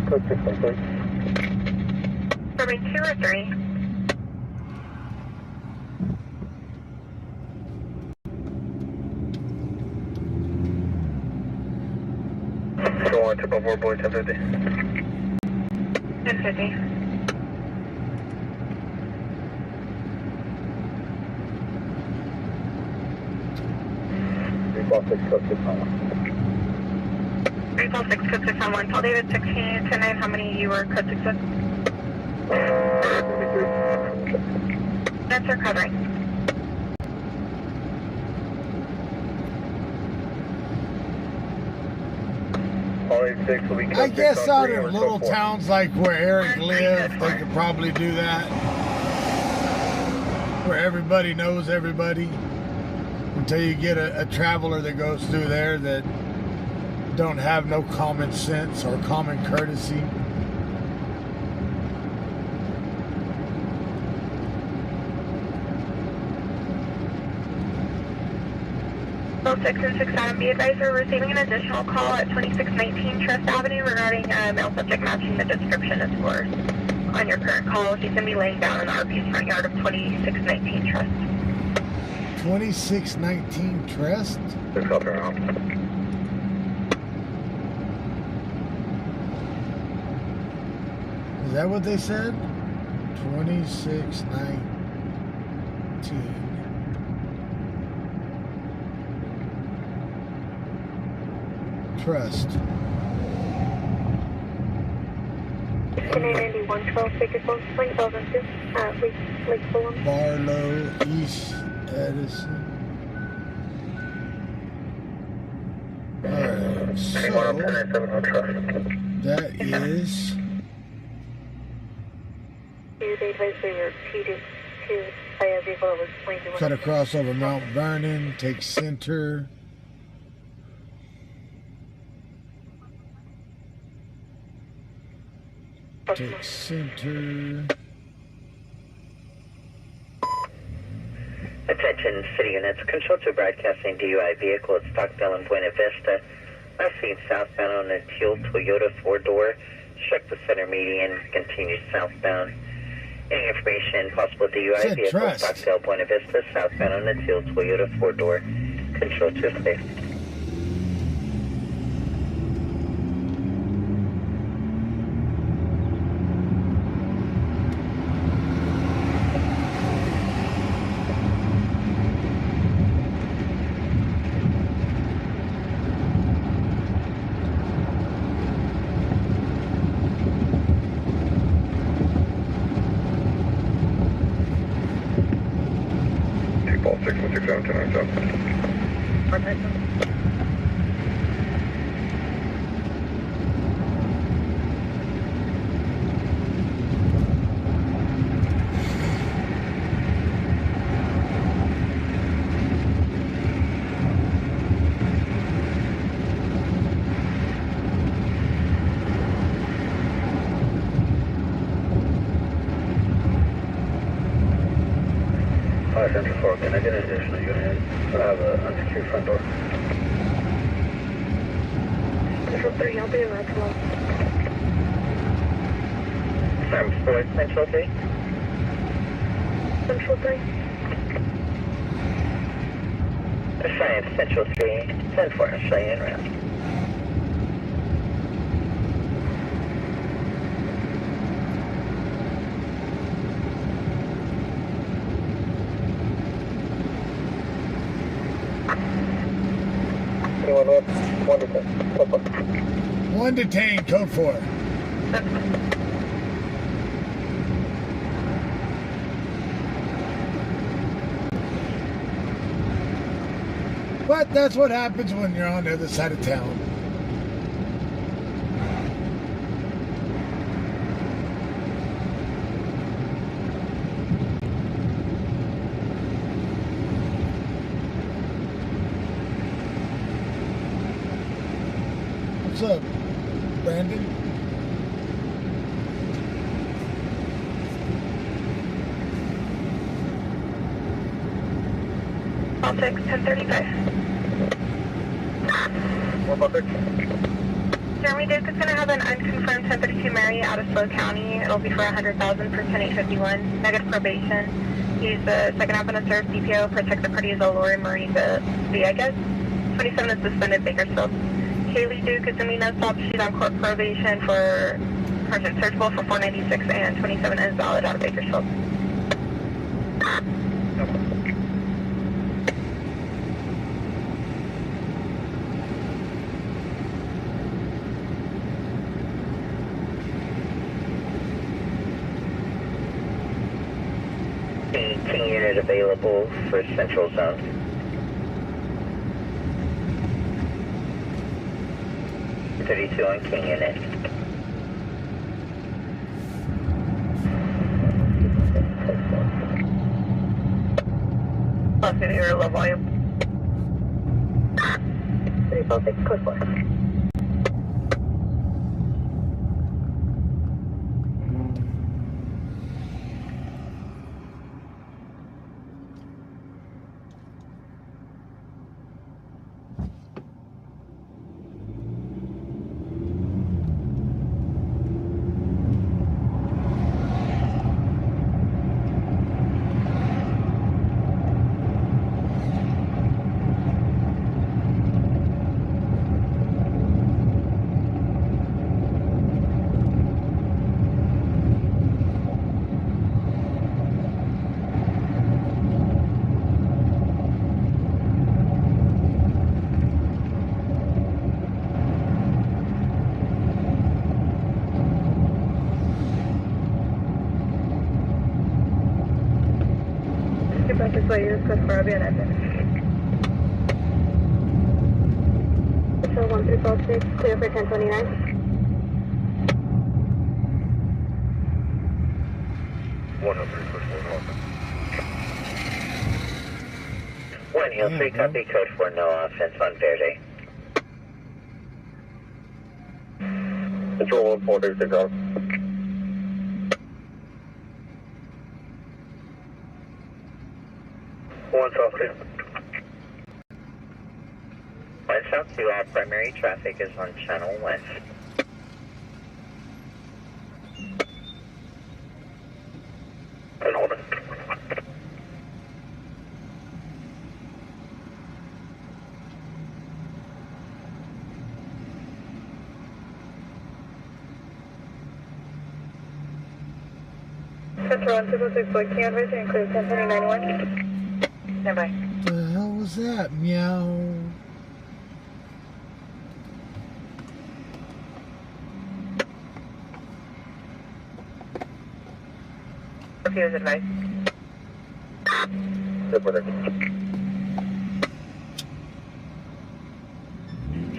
Code 613. Serving 2 or 3. Go on, tip up 4 boy, 1050. 1050. 346 code 611. 346 code 611. Paul David 16 to 9. How many you were code 66? That's recovering. I guess out in little towns like where Eric lived, they could probably do that. Where everybody knows everybody. Until you get a traveler that goes through there that don't have no common sense or common courtesy. Well, 6 and 6 Adam, be advised we're receiving an additional call at 2619 Trust Avenue regarding a male subject matching the description as for on your current call. He's going to be laying down in the RP's front yard of 2619 Trust. 2619 Trust? Just help her out. Is that what they said? 2619. Trust. 112 Bakersfield, 2002, Lake Fulham. Barlow, East Edison. Alright, so that is cut across over Mount Vernon, take center. Take center. Attention city units, control to broadcasting DUI vehicle at Stockdale and Buena Vista. Last seen southbound on a teal Toyota 4-door. Struck the center median, continues southbound. Any information, possible DUI vehicle at Stockdale, Buena Vista, southbound on a teal Toyota 4-door. Control to clear. Central 4, can I get an additional unit? I have an unsecured front door. Central 3, I'll be around tomorrow. Farm Sports, Central 3. Central 3. Science, Central 3, 10-4, Cheyenne round. One detained, code 4. But that's what happens when you're on the other side of town. What's up, Brandon? All 6, 1035. Jeremy Duke is going to have an unconfirmed 1032 Mary out of Slow County. It'll be for $100,000 for 10851. Negative probation. He's the second up in a served DPO. Protect the parties of Lori Marie Villegas. 27 is suspended Bakersfield. Kaylee Duke is going to be no stop. She's on court probation for person searchable for 496 and 27 is valid out of Bakersfield. available for Central Zone. .32 on King Unit. I'm going to hear a low volume. 346, code 4. This way, use code 4, I'll be on admin. So 1346, clear for 1029. One Hill 3, copy code 4, no offense on Verde. Control reporters to go. One South 2. One South 2, all primary traffic is on Channel 1. And hold it. Central 1206, Boy, can advise you include 1029-1. Stand by. What the hell was that? Meow. Refuse advice.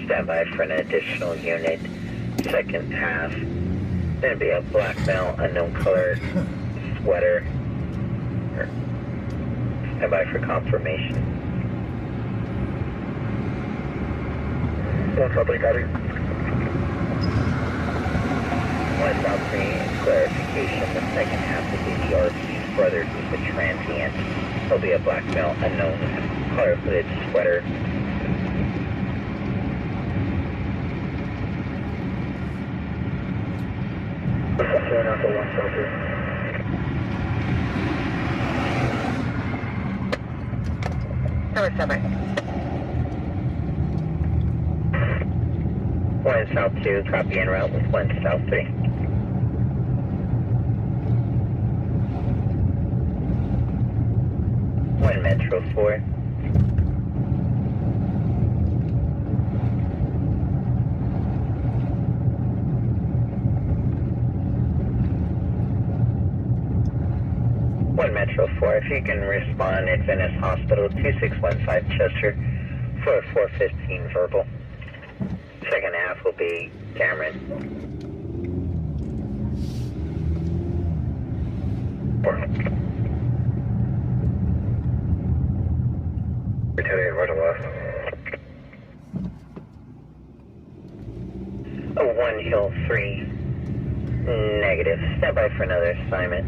Stand by for an additional unit. Second half. Gonna be a black male, unknown color sweater. Stand by for confirmation. One South 3, copy. One South 3, clarification. The second half will be the RP's brother who's a transient. He'll be a black male, unknown color hooded sweater. Going out to 1 South 3. Number 7. 1 South 2, copy en route with 1 South 3. One Metro 4. One Metro 4, if you can respond at Venice Hospital, 2615 Chester, for 415 verbal. Second half will be Cameron. Returning right and left. 1 Hill 3, negative. Stand by for another assignment.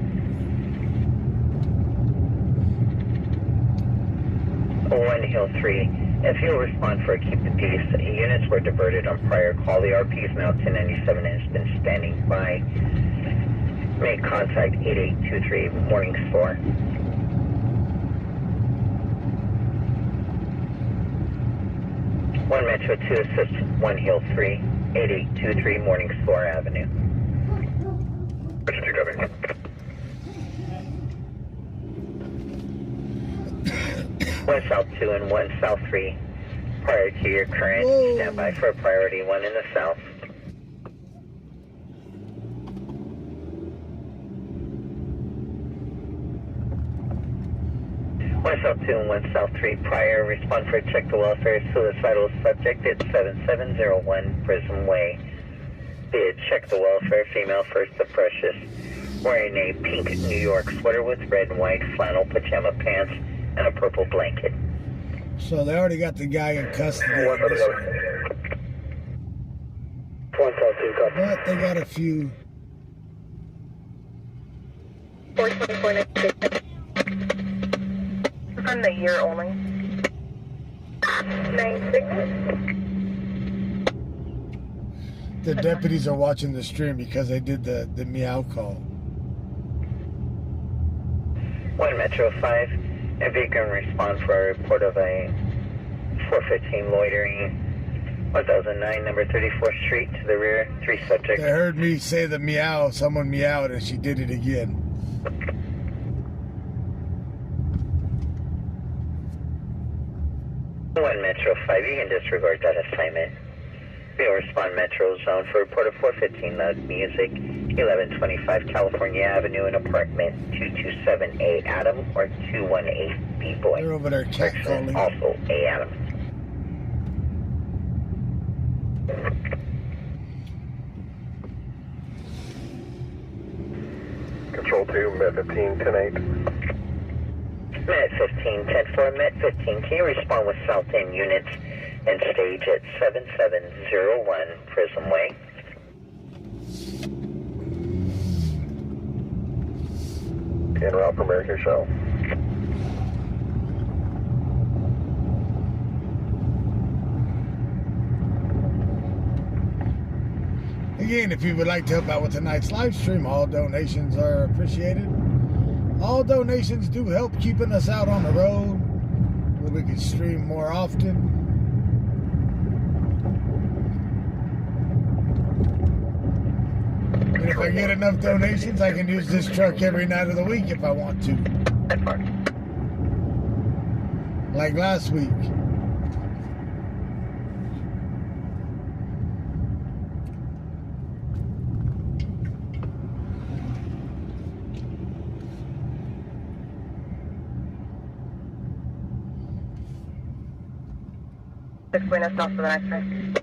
1 Hill 3, if you'll respond for a keep the peace, units were diverted on prior call. The RP's now 1097 has been standing by. Make contact 8823 Morning Store. One Metro 2 assist 1 Hill 3, 8823 Morning Store Avenue. Metro 2, copy. One South 2 and 1 South 3. Prior to your current, stand by for a priority 1 in the south. 1 South 2 and 1 South 3 prior. Respond for check the welfare. Suicidal subject at 7701 Prism Way. Did check the welfare. Female, first the precious. Wearing a pink New York sweater with red and white flannel pajama pants and a purple blanket. So they already got the guy in custody. One South 2, copy. But they got a few. 424 from the year only. 96. The deputies are watching the stream because they did the meow call. 1 Metro 5, if you can respond for a report of a 415 loitering, 1009, number 34th Street, to the rear, 3 subjects. They heard me say the meow, someone meowed, and she did it again. One Metro 5, you can disregard that assignment. We'll respond Metro Zone for report of 415 loud music, 1125 California Avenue, and apartment 227A Adam or 218B Boy. They're over there catcalling. Also A Adam. Control 2, Met 15, 10-8. Met 15, 10-4, Met 15, can you respond with South End units and stage at 7701 Prism Way? En route for American Shell. Again, if you would like to help out with tonight's live stream, all donations are appreciated. All donations do help keeping us out on the road where we can stream more often. And if I get enough donations, I can use this truck every night of the week if I want to. Like last week. Bring us off for the next time.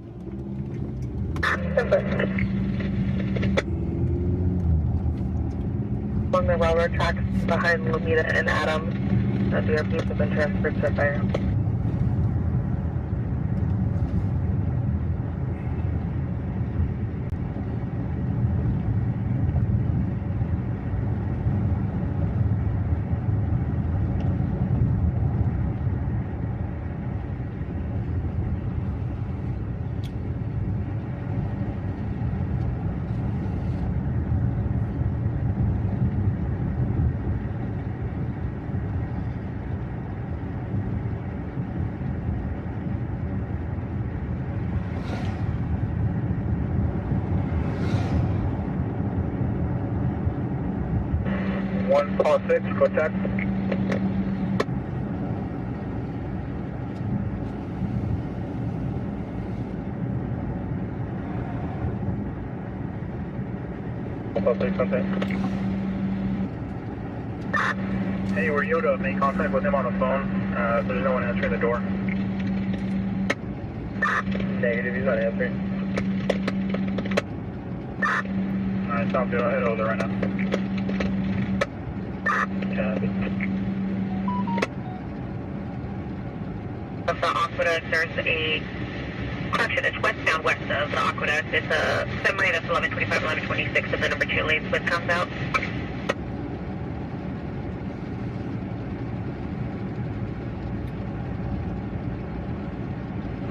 Along the railroad tracks behind Lomita and Adams, the DRPs have been transferred to fire. One call 6, contact. Call 6, contact. Hey, were you able to make contact with him on the phone? There's no one answering the door. Negative, he's not answering. Alright, sounds good. I'll head over there right now. Of the Aqueduct, there's a correction. It's westbound west of the Aqueduct. It's a semi that's 1125, 1126, and the number 2 lane split comes out.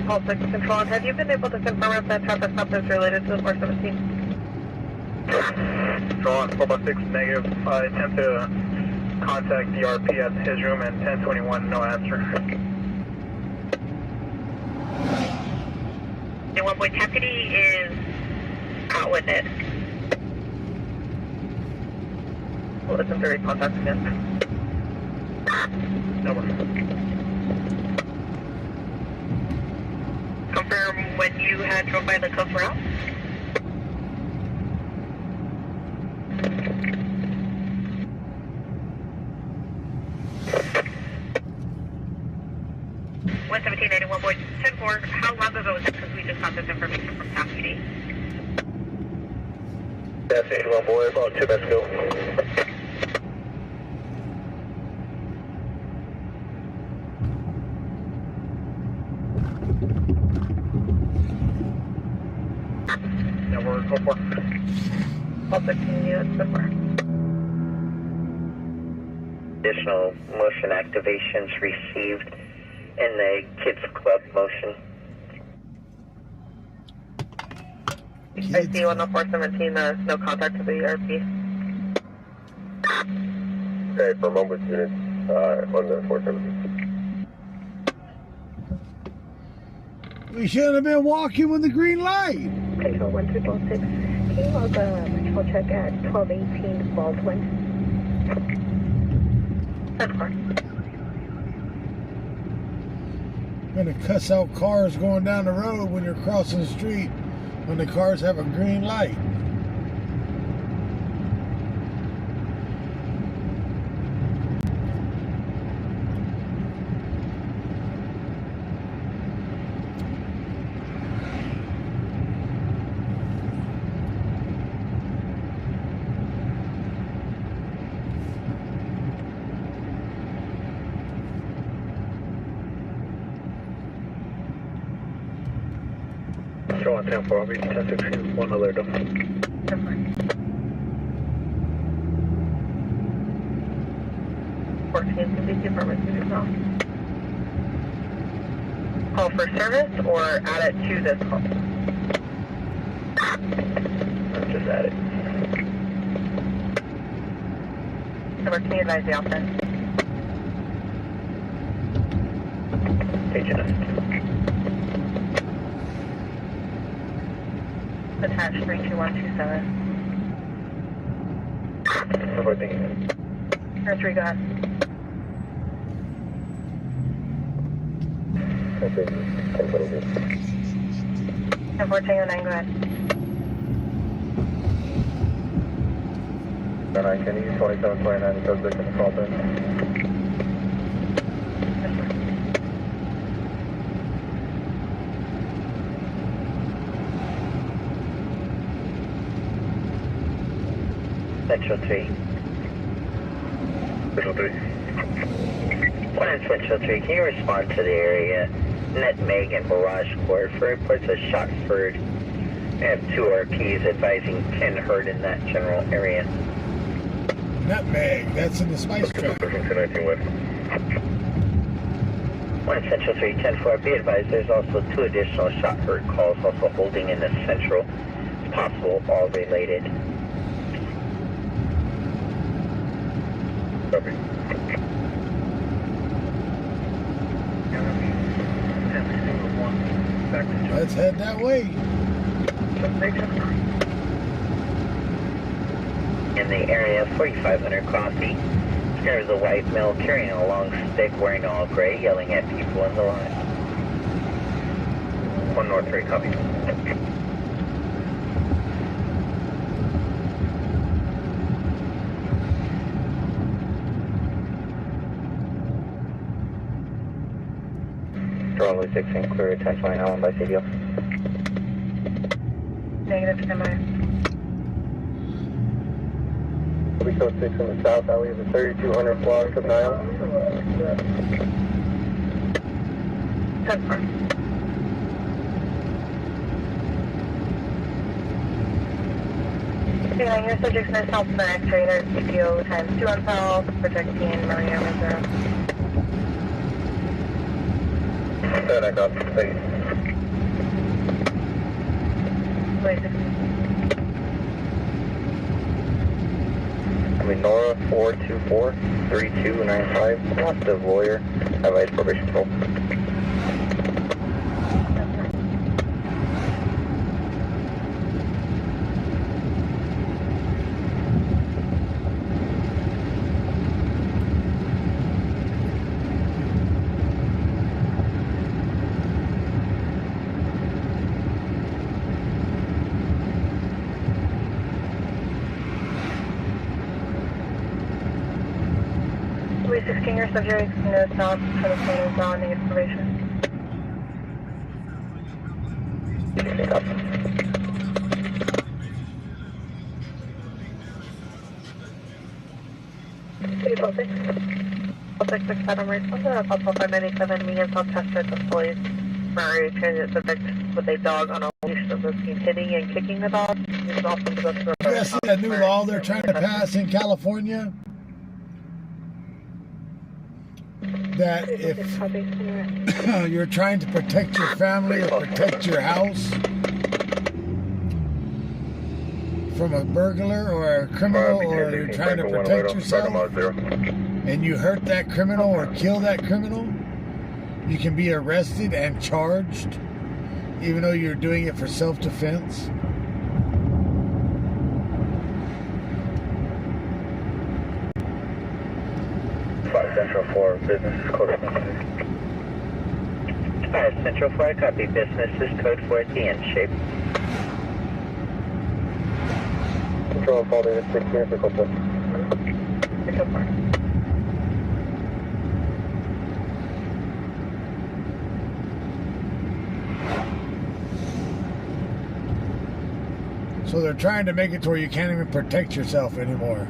Pulse 6 control, have you been able to confirm if that traffic stop is related to the 417? Control on 4x6 negative. I attempt to contact DRP at his room and 1021, no answer. The 1 point deputy is out with it. We'll listen to contact again. No more. Confirm when you had drove by the coast route. 10-4, how long ago was it? Because we just got this information from staff PD. That's 81 boy, about 2 minutes ago. Number 4. All 15 units so far. Additional motion activations received in the Kids Club motion. I see 10417, no contact to the ERP. Okay, for moment units, on the 417. We shouldn't have been walking with the green light. Okay, so 1306. Can you log a ritual check at 1218 Baldwin? 10-4. Gonna cuss out cars going down the road when you're crossing the street when the cars have a green light. Show on 10-4, I'll be 10-16, 1 alert. 14, can be affirmative as well. Call for service or add it to this call? Just add it. Number, can you advise the offense? Agent. Attached 32127. Everything. Air 3, go ahead. Okay. 10-4, Tango 9, go ahead. 9, can you use 2729 because they're going to call in? Central 3. Central 3. 1 in Central 3, can you respond to the area? Nutmeg and Barrage Court for reports of shot heard. I have 2 RPs advising 10 heard in that general area. Nutmeg, that's in the spice truck. 1319 West. 1 in Central 3, 10-4, be advised there's also 2 additional shot heard calls also holding in the Central. It's possible, all related. Copy. Let's head that way. In the area, 4500 coffee. There's a white male carrying a long stick wearing all gray, yelling at people in the line. 1 North 3, copy. Charlie 16, clear attention line Allen by CDO. Negative, stand by. We code 6 in the south alley of the 3200 block of Nile. 10-4. Okay, your subject's in the south Max Trader, CPO times 2 on south, projecting Maria Reserve. Then I got the space. Nora 424-3295, lost of lawyer, advice probation patrol. Louis 16, your subject, no stop, 20 is on negative probation. I'll take 6 Adam response to Papa 597 medium on tested displays for a transit subject with a dog on a leash that was seen hitting and kicking the dog. This is also the best. You guys see that new law they're trying to pass in California? That if you're trying to protect your family or protect your house from a burglar or a criminal, or you're trying to protect yourself and you hurt that criminal or kill that criminal, you can be arrested and charged even though you're doing it for self-defense. Central 4, business is code 5 Central 4, copy. Business is code 4 at the end shape. Control, fall David 6, vehicle 4. Central 4. So they're trying to make it to where you can't even protect yourself anymore.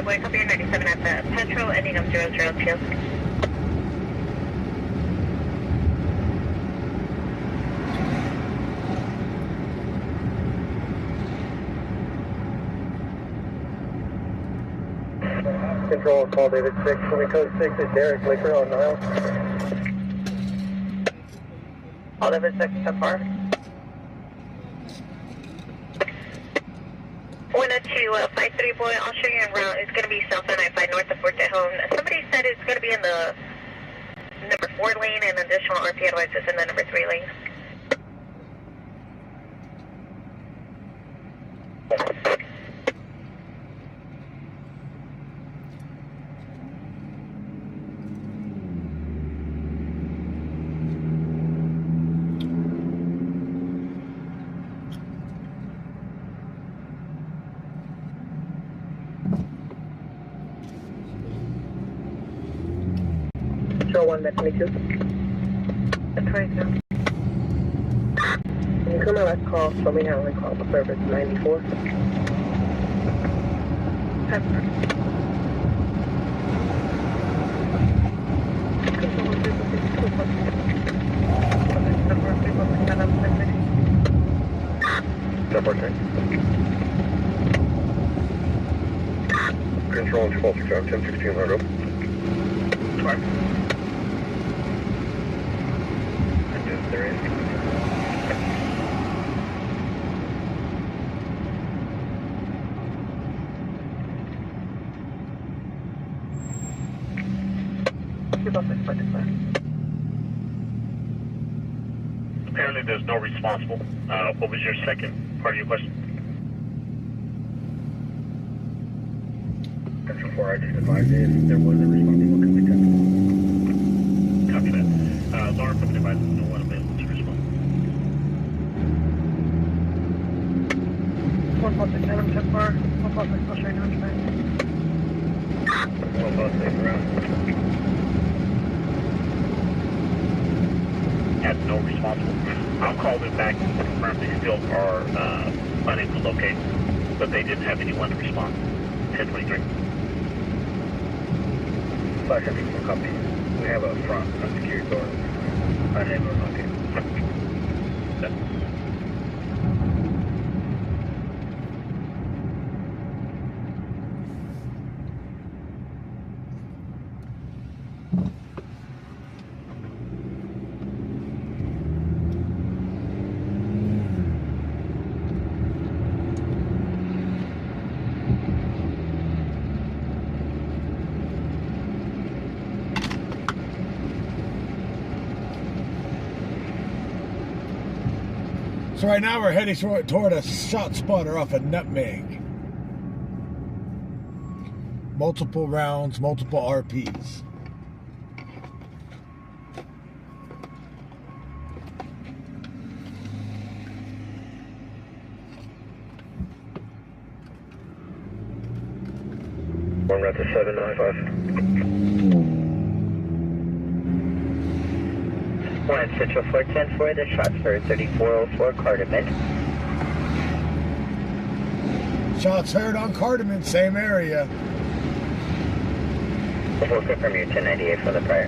Wake up here 97 at the Petro, ending up 002. Control, call David 6, can we code 6 at Derek Liquor on Nile? All David 6, so far. 10253 boy, I'll show you en route. It's going to be south on I-5 north of Fort Tejon. Somebody said it's going to be in the number 4 lane and additional RP otherwise it's in the number 3 lane. Control 1, Met 22. That's 22. Can you come out last call, show me how we call for service 94? Control and 12 6 1016 Largo. There is. Apparently there's no responsible. What was your second part of your question? Central 4, I just advised if there was a responsible, can we Copy that. Laura from the device, no one available to respond. 146, Adam, so far. 146, I'll show you how to try. 146 around. Had no responsible. I'll call them back to confirm they still are unable to locate, but they didn't have anyone to respond. 1023. Flash and people copy. We have a front unsecured door. Unable to locate. So right now we're heading toward a shot spotter off of Nutmeg. Multiple rounds, multiple RPs. One route to 795. One Central 410 for the shots for 3404 Cardamom. Shots heard on Cardamom, same area. We'll confirm your 1098 from the prior.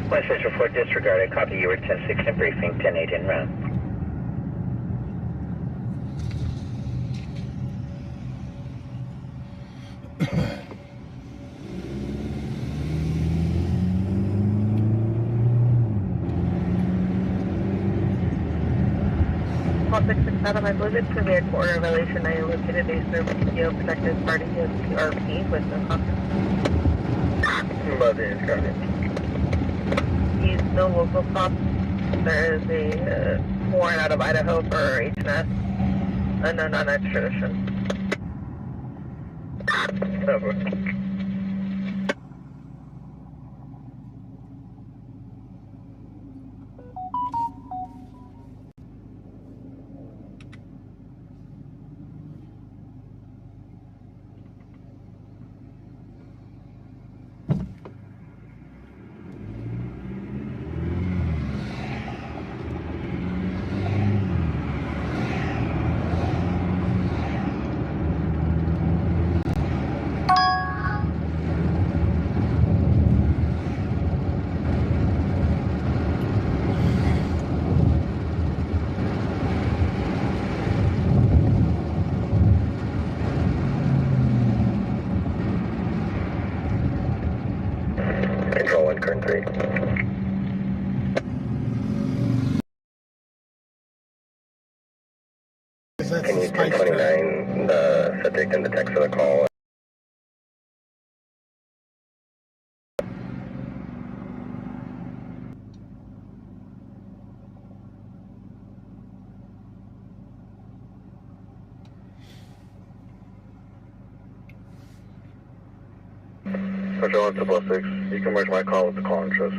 One Central 4 disregarded. Copy, you were 10-6 in briefing, 10-8 en route. Adam, I believe it's Premier Quarter Relation. I located a service PO protected party of PRP with no contact. He's no local cop. There is a warrant out of Idaho for H&S, unknown on extradition. Over. Control 1, current 3. Can you 1029 the subject and the text for the call? Special 1 to +6. You can merge my call with the call interest.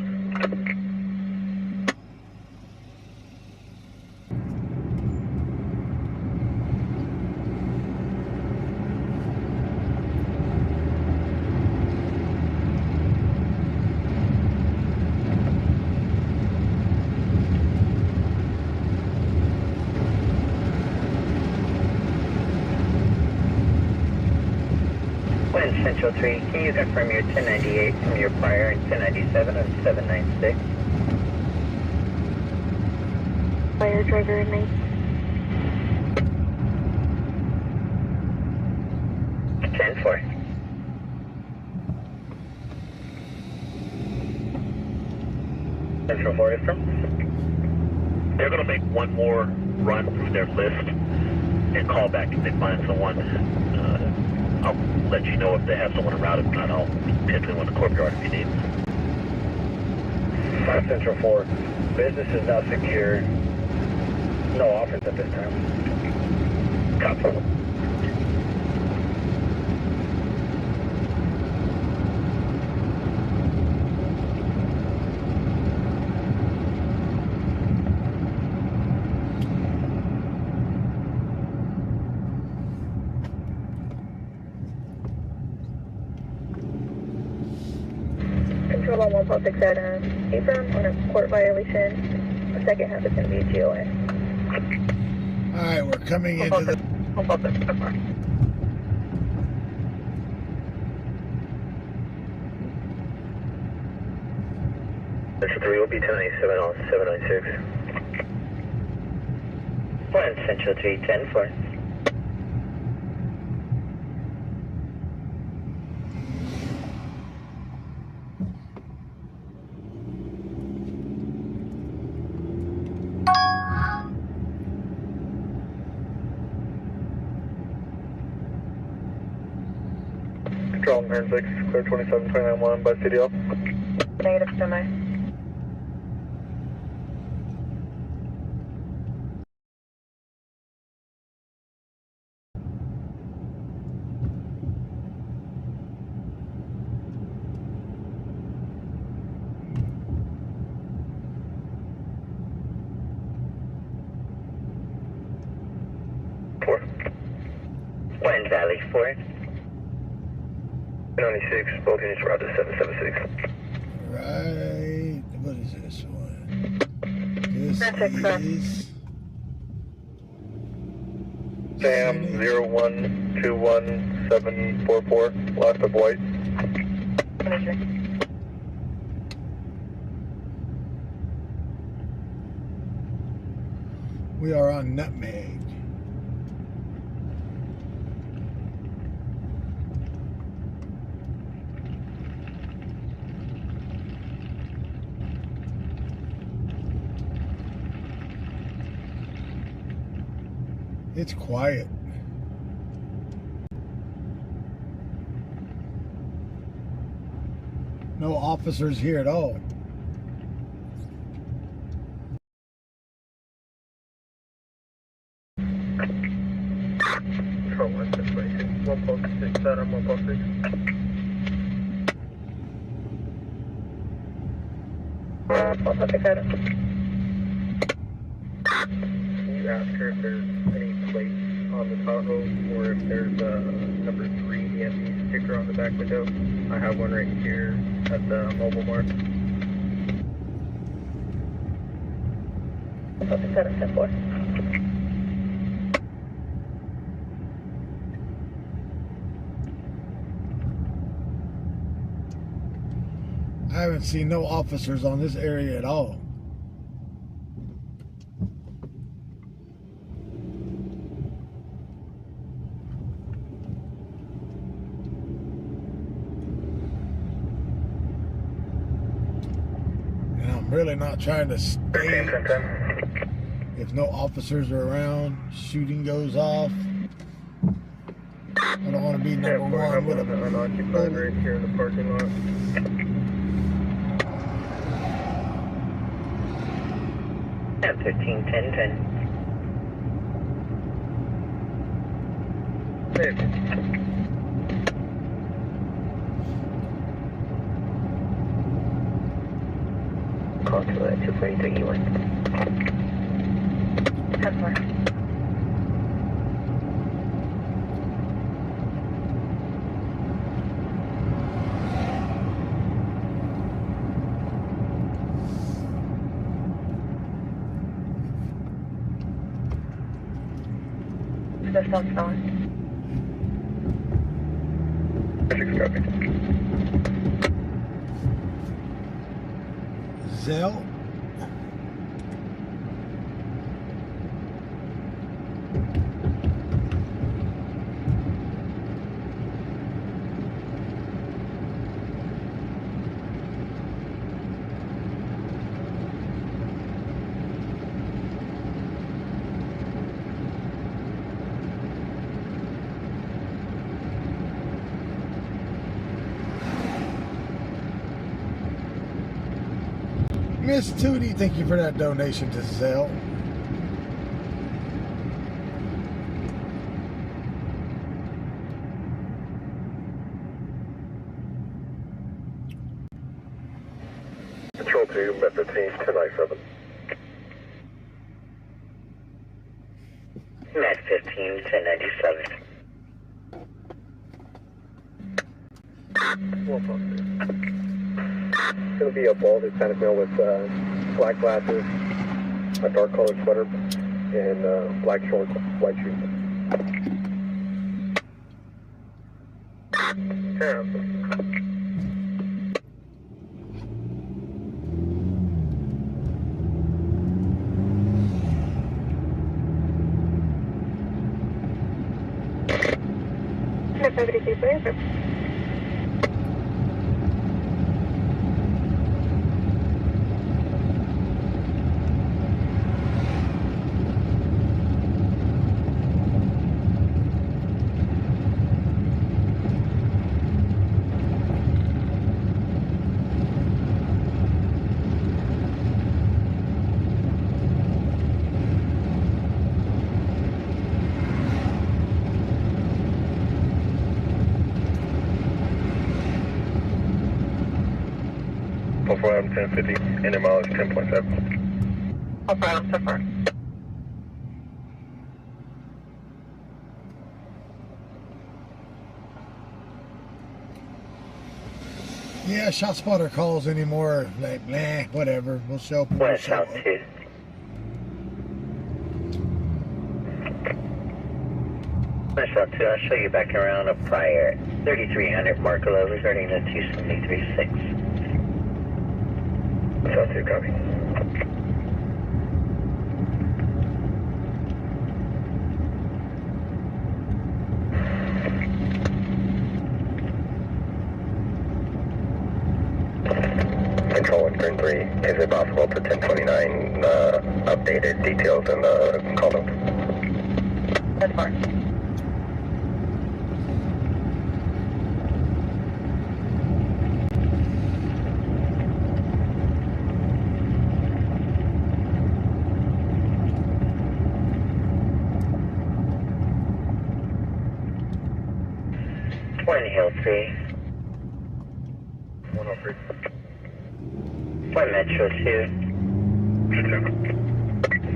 Central 3, can you confirm your 1098 from your prior and 1097 on 796? Fire driver and me. Ten four. Central 4 is from? They're going to make one more run through their list and call back if they find someone. I'll let you know if they have someone around. If not, I'll pin to one in the courtyard if you need. 5 Central 4. Business is now secured. No offers at this time. Copy. Control on 1.6 at Abram on a court violation. The second half is going to be a GOA. Alright, we're coming into the... Central 3 will be 1097 on 796. 1 Central 3, 10 4. 106, clear 27-29-1 by CDL. Negative semi. Wind Valley 4. 96, both units route to 776. Right. What is this one? This That's correct. is Sam 0121744, last of white. We are on Nutmeg. It's quiet. No officers here at all. Control 1, situation. 146, Adam 146. Can you ask her if there's any plates on the Tahoe or if there's a number 3 EMV sticker on the back window? I have one right here at the mobile mark. 774. I haven't seen no officers on this area at all. And I'm really not trying to stay. If no officers are around, shooting goes off. I don't want to be number one with a unoccupied right here in the parking lot. At 15-10-10. Call to 243 10-4. System's going. 6 copy. Zell. Miss Tootie, thank you for that donation to Zell. Control 2, Met 15, 1097. Met 15, 1097. It's going to be a bald Hispanic male with black glasses, a dark colored sweater, and black shorts, white shoes. Terrible. 1050, engine mileage 10.7. No problem, so far. Yeah, shot spotter calls anymore. Like, nah, whatever. We'll show up. West South 2. West South 2, I'll show you back around a prior 3300 Markalo regarding the 2736. South 2, copy. Control 133, is it possible to 1029 updated details in the call notes? That's fine. One Hill 3. 103. One Metro 2.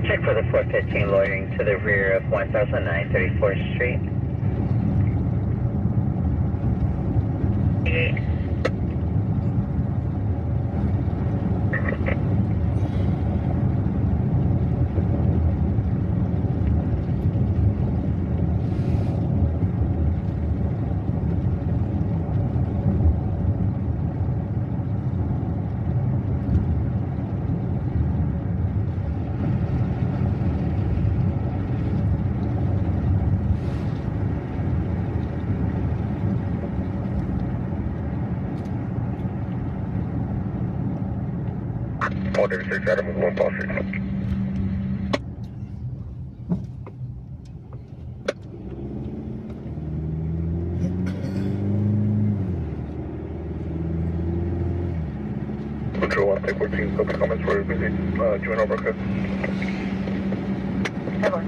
Check for the 415 loitering to the rear of 1009 34th Street. 8. Order 6 Adam with 1 Paul Street. Control 1, take 14, public comments for busy, join over, okay? Everyone.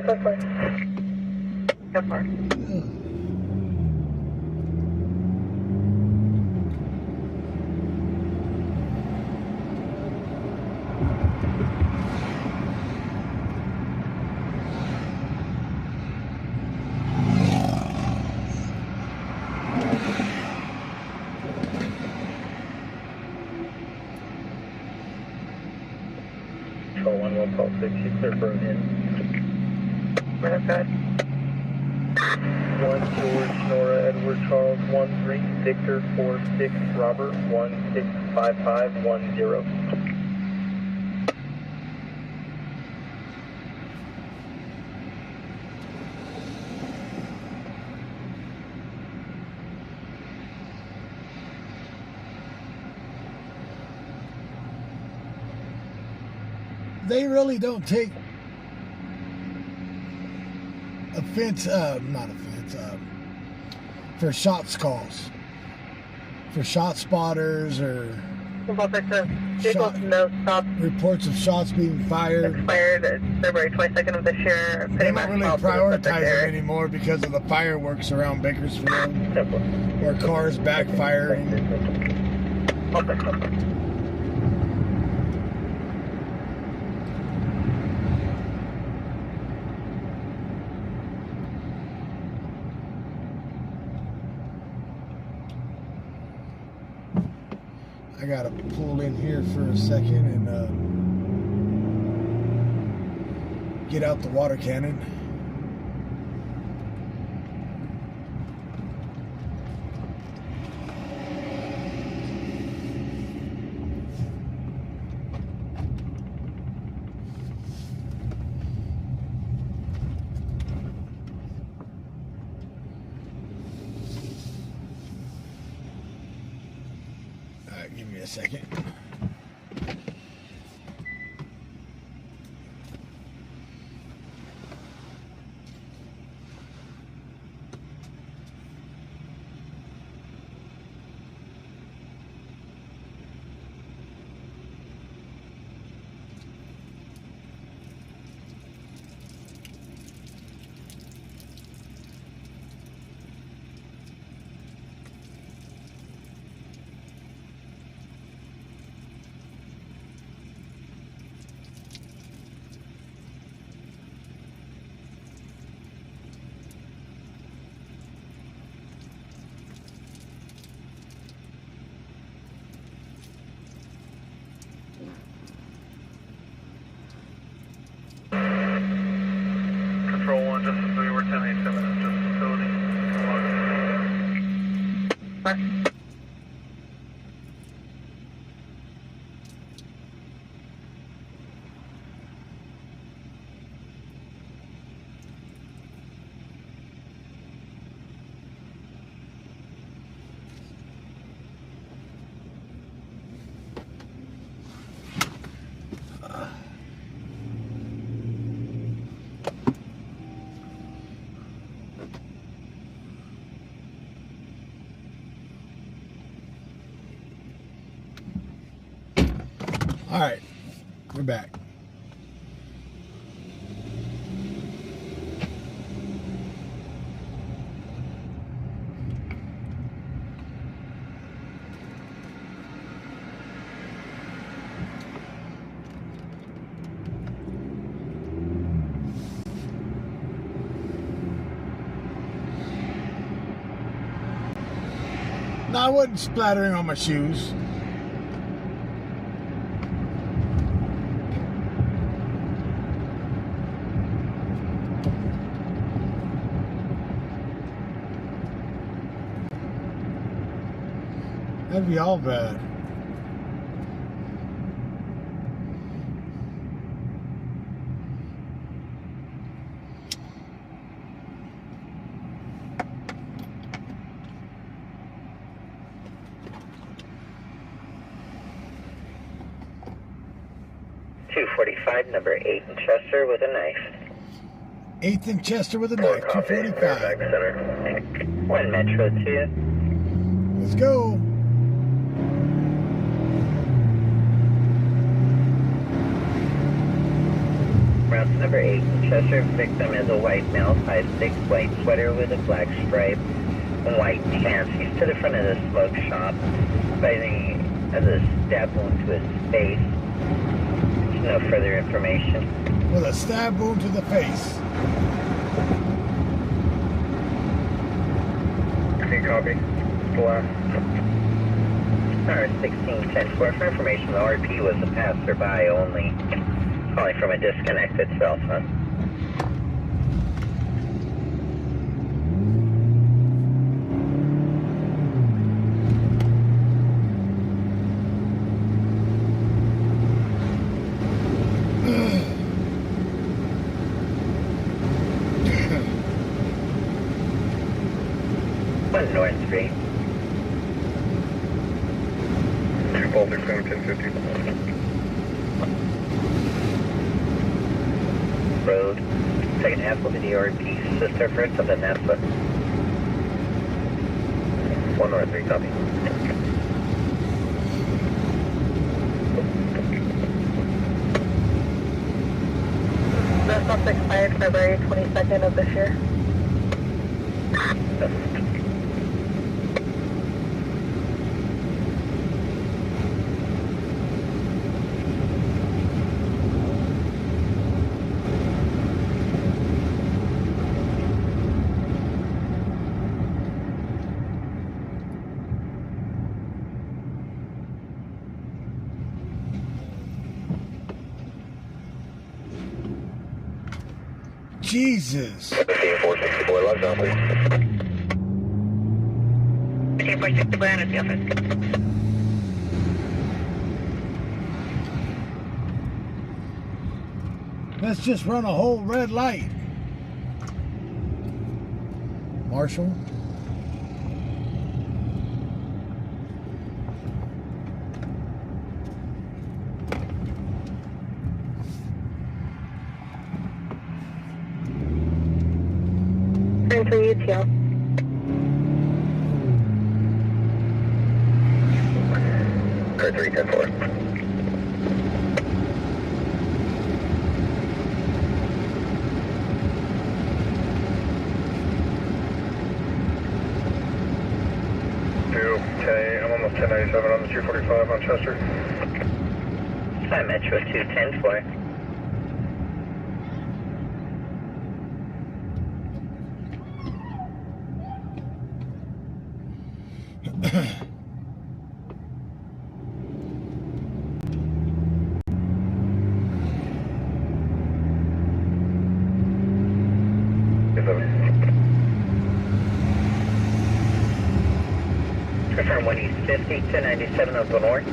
So far. Control 1 Paul 6, you clear for an in. We're good. 1 George, Nora, Edward, Charles, 13, Victor, 46, Robert, 165510. They really don't take offense, not offense, for shots calls, for shot spotters or Vehicles no stop reports of shots being fired. expired February 22nd of this year. They Pretty don't much really all prioritize specific them there. anymore because of the fireworks around Bakersfield, or cars backfiring. I gotta pull in here for a second and get out the water cannon. Give me a second. 101, just 3, we're 1087 is just facility. All right, we're back. No, I wasn't splattering on my shoes. That'd be all bad. .245, number 8 in Chester with a knife. 8th and Chester with a knife, 245. Center. 1 Metro 2. Let's go. Route number 8 in Chester. Victim is a white male, size 6, white sweater with a black stripe and white pants. He's to the front of the smoke shop, fighting as a stab wound to his face. No further information. With a stab wound to the face. Can you copy? The last. Star 1610 for information, the RP was a passerby only, calling from a disconnected cell phone. North Street. Baltic 1050. Road. Second half will be the RP sister first of the Napa. 1 North 3, copy. The stop expired February 22nd of this year. Jesus. 464, log down, please. 464, at the office. Let's just run a whole red light. Marshall. Turn 3 UTL. Car 310-4. Okay, I'm almost 1097 on the 245 on Chester. 5 Metro 210-4. Confirm 1 East 50 to 97 of the north.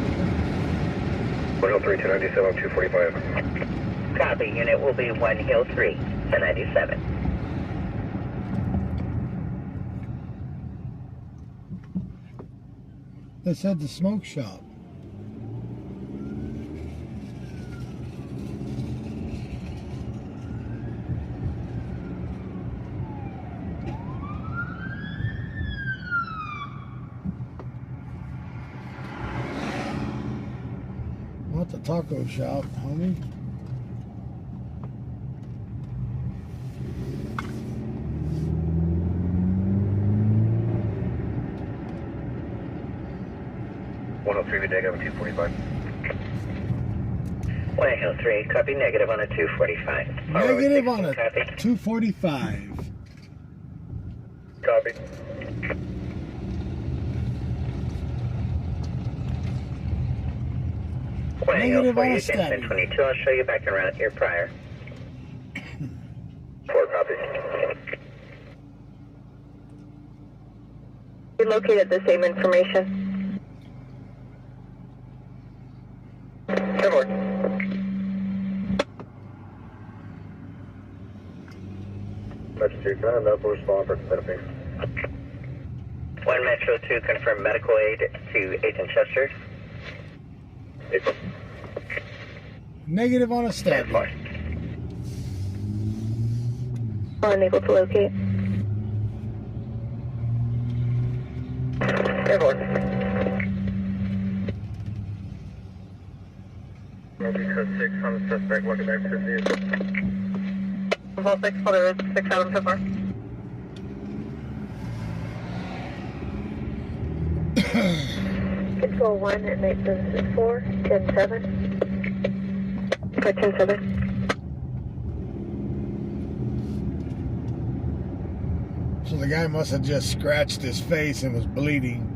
103 to 97, 245. Copy, unit will be 1 Hill 3 to 97. They said the smoke shop. Not the taco shop, homie. Negative 245. 1 Hill 3, copy, negative on a 245. Negative on a copy. 245. Copy. Negative on a against static. 22, I'll show you back around here prior. 4 copy. We located the same information. 10 more. Metro 2, can I have medical response for Philippines? 1 Metro 2, confirm medical aid to Agent Chester. April. Negative on a static. 10-4. Unable to locate. 10-4. Because 6 on the suspect, looking back to the vehicle. Level 6, there is 6 out of 10 more. Control 1 at 8764, 10-7. For 10-7. So the guy must have just scratched his face and was bleeding.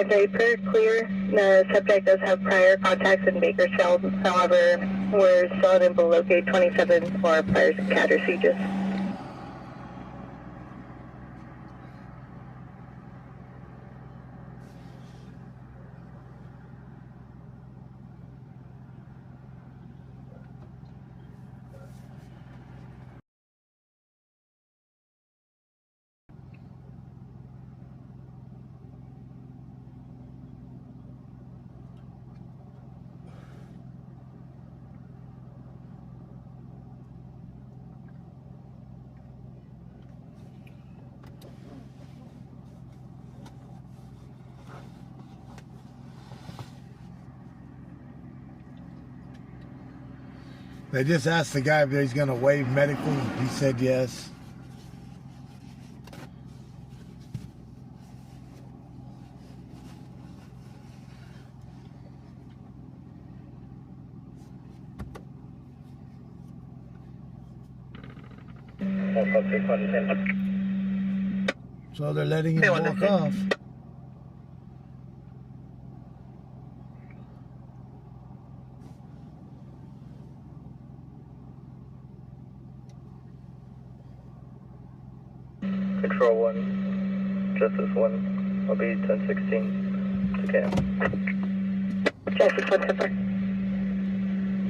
Very clear. The subject does have prior contacts in Bakersfield. However, we're still unable to locate 27 or prior counter sieges. They just asked the guy if he's going to waive medical. He said yes. So they're letting him walk off. Control 1, Justice 1, I'll be 1016 to CAM. Justice 1 Temper.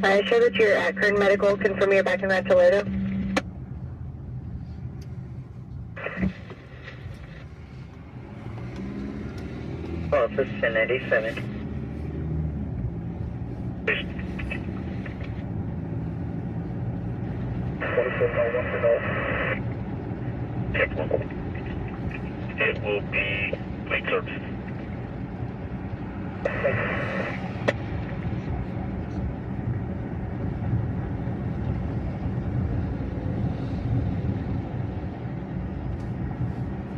I show that you're at Kern Medical. Confirm you're back in that Toledo. Office 1097. It will be late service.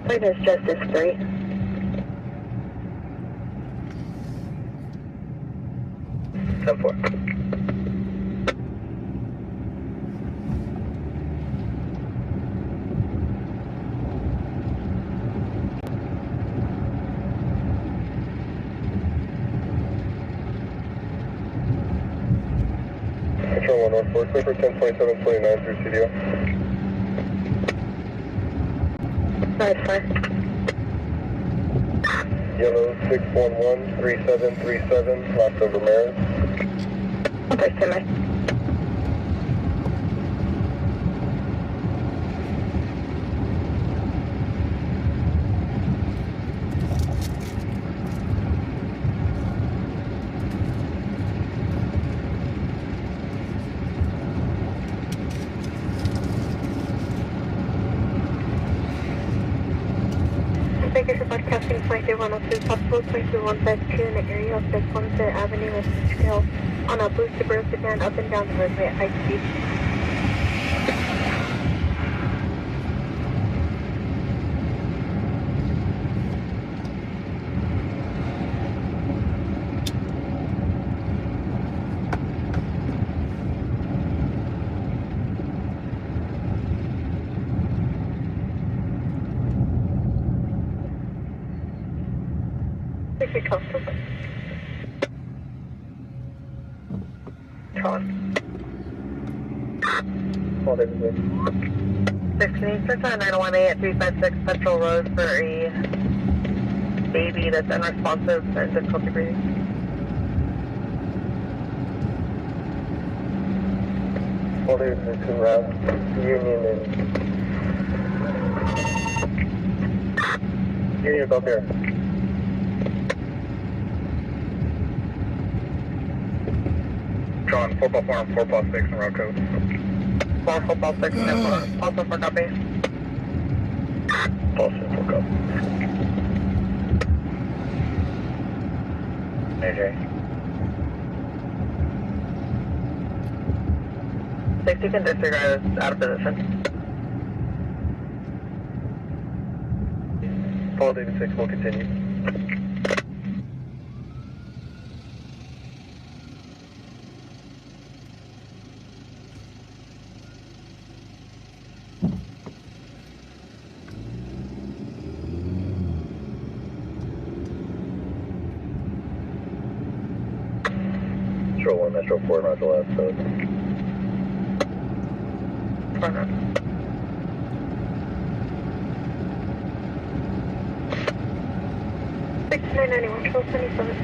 Witness Justice 3. Ten four. Control 114, clear for 102729 through CDO. That's fine. Yellow 6113737, last over Ramirez. Okay, semi. Bakersfield broadcasting flight 102, possible 22152 in the area of the Sunset Avenue and Hill on a boost to burst again up and down the roadway at high speed. If you're comfortable. Tron. All day today. 16 6 918 at 356 Central Road for a baby that's unresponsive and difficulty breathing. All day today to Union and Union about there. John, 4x4 and 4x6 in route code. 4 football 6 and 4. Also for copy. Also for copy. AJ. 60 can disregard is out of position. Paul David 6 will continue. Metro 1, Metro 4, not the last code. 6991, 1277.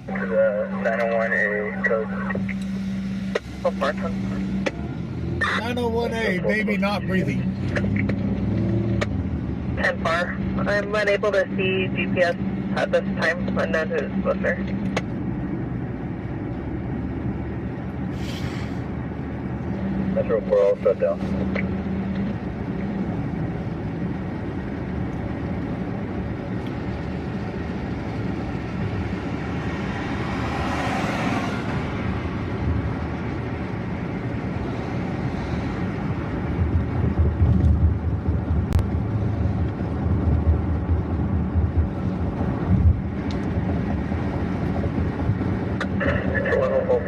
To the 901A code. 901A, baby not breathing. 10 far. I'm unable to see GPS at this time, unknown who's listener. Metro 4 all shut down.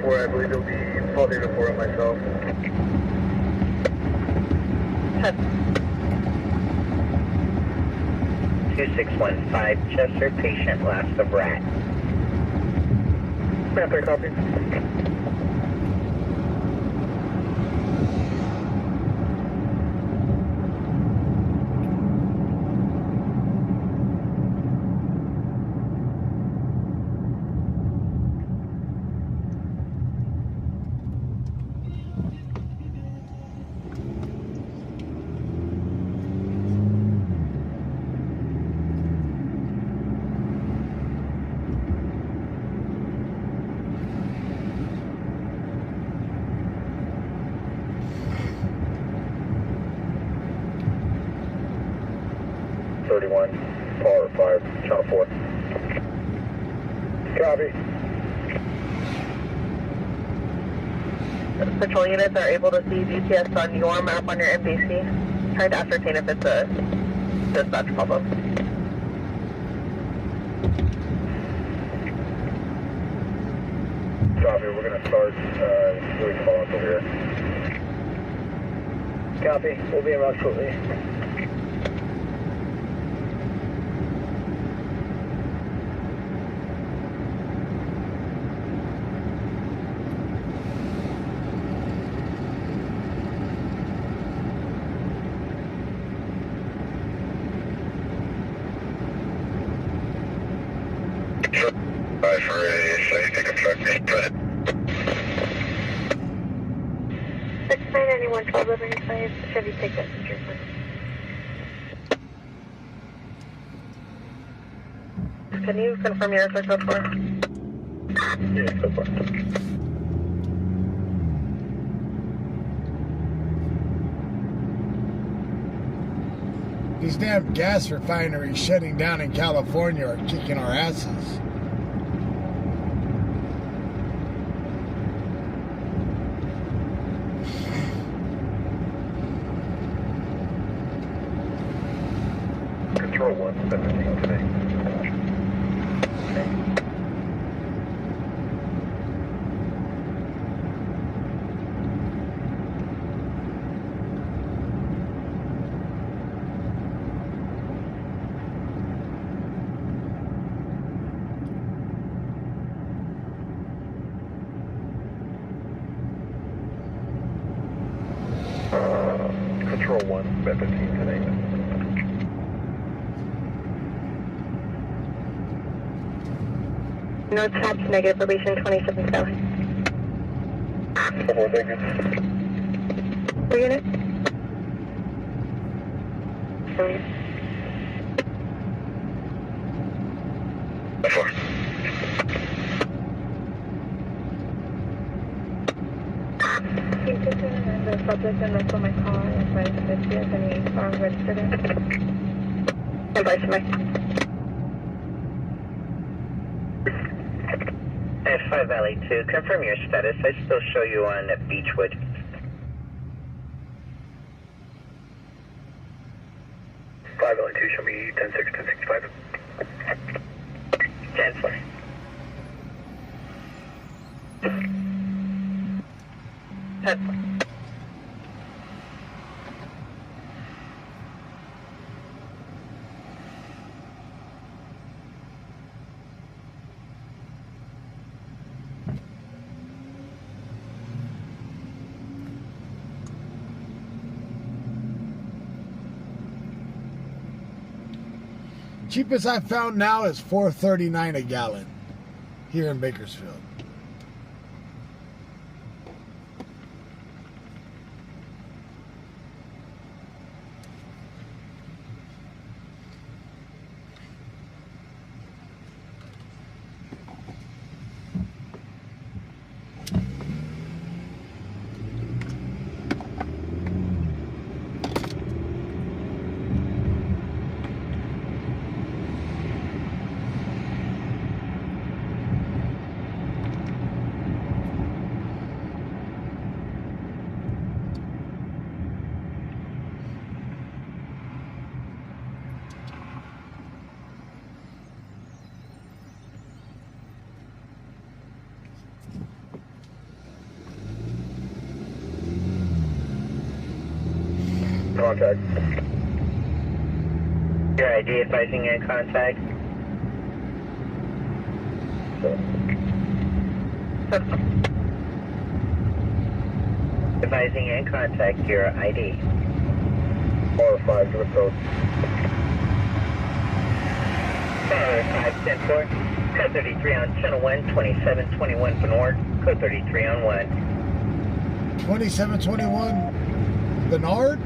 I believe it'll be Paul David 4 and myself. 2615 Chester, patient last of rat. Panther, copy. patrol units are able to see GPS on your map on your MDC. Trying to ascertain if it's a dispatch pop-up. Copy, we're going to start doing call-outs over here. Copy, we'll be around shortly. Bye for a safe pickup truck. Go ahead. 6991 1275 Chevy pickup. Can you confirm your answer code for? Yeah, so far. These damn gas refineries shutting down in California are kicking our asses. Control 1, 17 today. Control 1, 15 today. No taps, negative probation 27 Sally. Over, thank you. Per unit? Sorry. Before. Keep this in the subject and that's on my car and my GPS any firearms registered in. Advice to me. At 5 Valley 2, confirm your status. I still show you on Beechwood. Valley 2, show me 10-6, 10-65. 10-4. Cheapest I found now is $4.39 a gallon here in Bakersfield. Contact. Your ID advising in contact. Advising in contact your ID. R5, give a code. 510-4. Code 33 on channel 1, 2721 Bernard. Code 33 on 1. 2721 Bernard?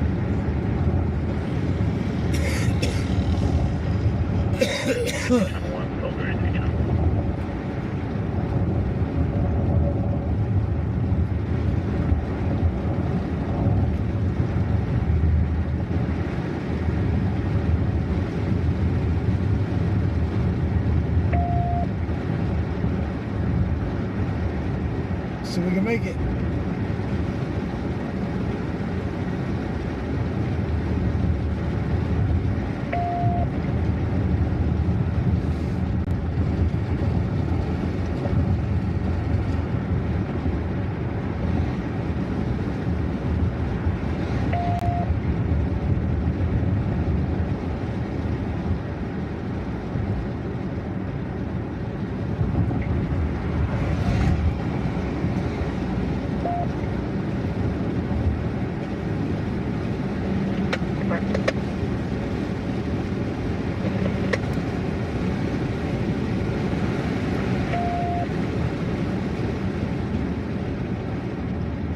So we can make it.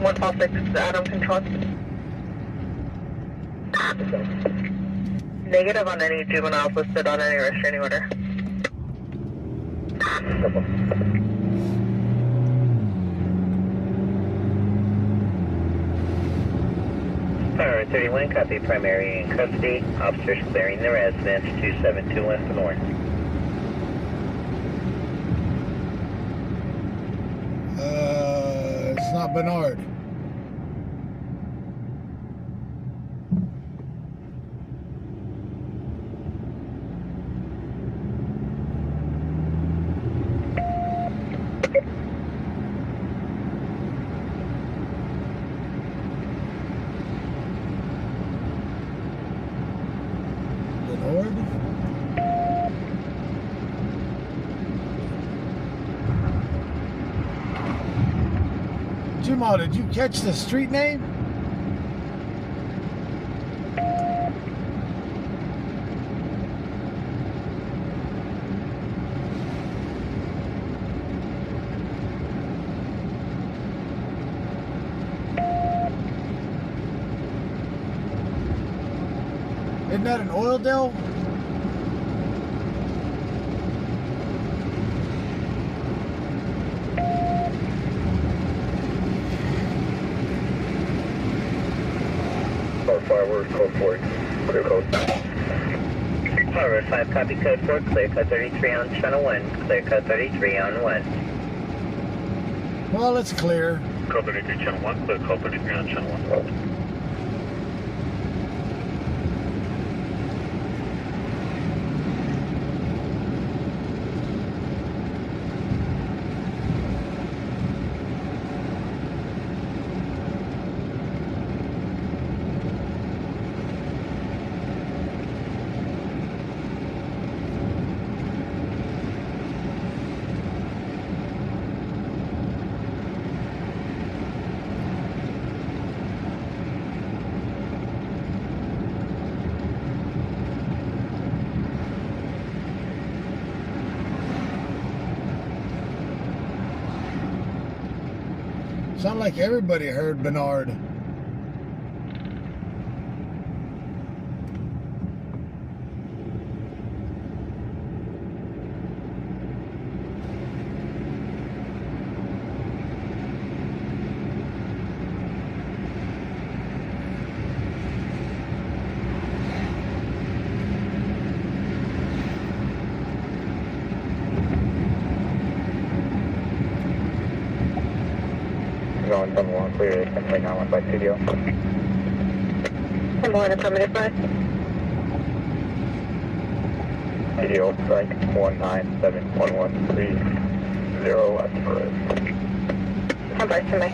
146, Adam control. Negative on any juveniles listed on any restraining order. Power 31, copy primary in custody. Officers clearing the residence 2721 for north. It's not Bernard. Jimo, did you catch the street name? Isn't that an oil deal? Fireworks, code 4, clear code. Forward 5, copy code 4, clear code 33 on channel 1, clear code 33 on 1. Well, it's clear. Code 33 channel 1, clear code 33 on channel 1. Sound like everybody heard Bernard. Going 7-1, clear 10.91 by studio. 10-1, affirmative, bye. Studio, strike 1971130 at the first. Stand by, stand by.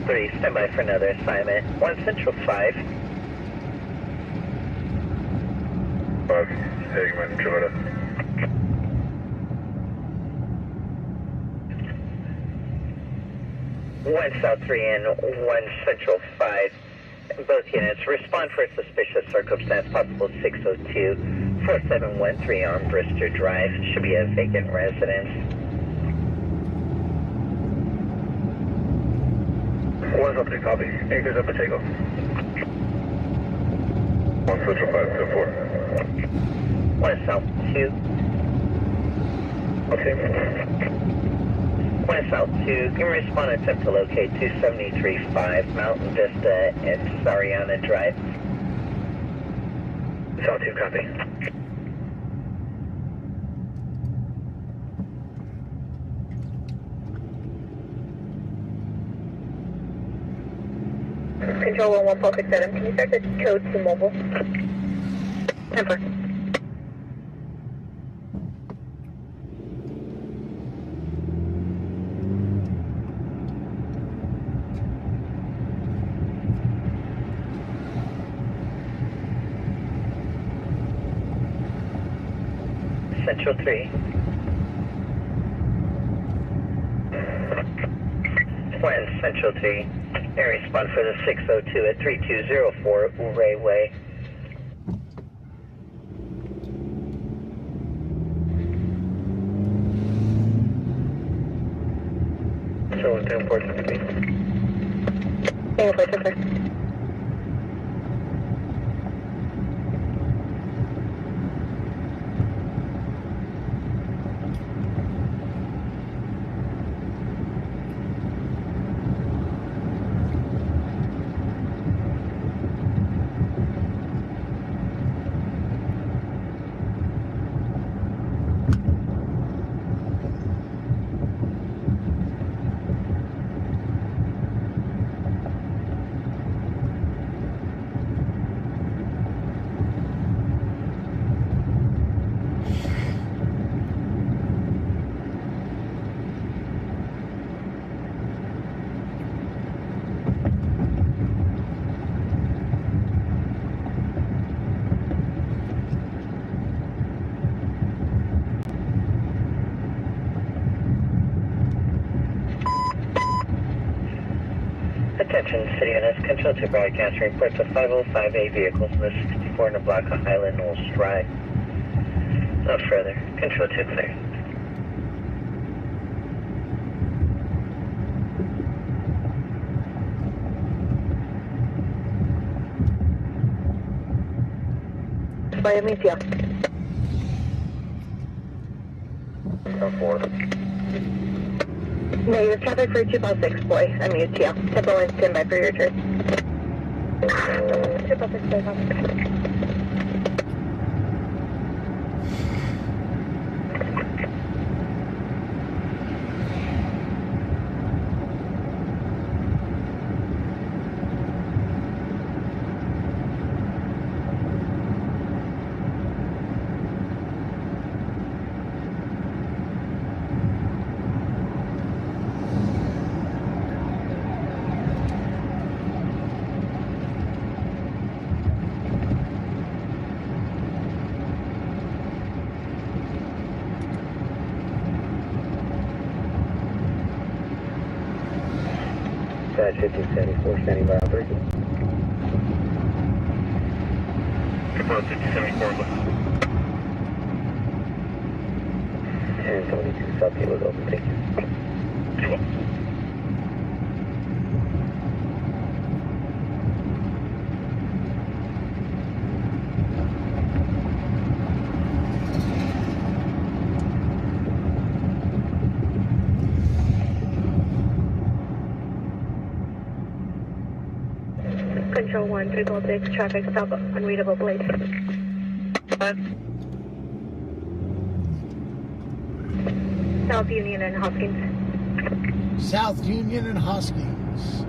3, stand by for another assignment. 1 Central 5. 5, Hagman, Jordan. 1 South 3 and 1 Central 5. Both units respond for a suspicious circumstance, possible 602 4713 on Brister Drive. Should be a vacant residence. 1 South 3, copy. Anchors up Pacheco. 1 Central 5, 10-4. 1 South 2. Okay. 1 South 2, can respond attempt to locate 273.5 Mountain Vista and Sariana Drive. South 2, copy. Control 11467, can you start the code to mobile? Temper. Central 3. 1 Central 3. And respond for the 602 at 3204 Uray Way. still in 10-4 to me. Thank you, sir. Attention, City units, Control 2 broadcast reports of 505A vehicles in the 64 in a block of Highland Knolls Drive. No further. Control 2 clear. Vaya misia. 10-4. Negative traffic for 256, boy. I'm UTL. Tempo and stand by for your turn. 256, boy, copy. Dispatch 5074 standing by operation. Confirm 5074. And 72 South Gate was open, thank you. You're welcome. Control 1, 306, traffic stop, unreadable blade. South Union and Hoskins. South Union and Hoskins.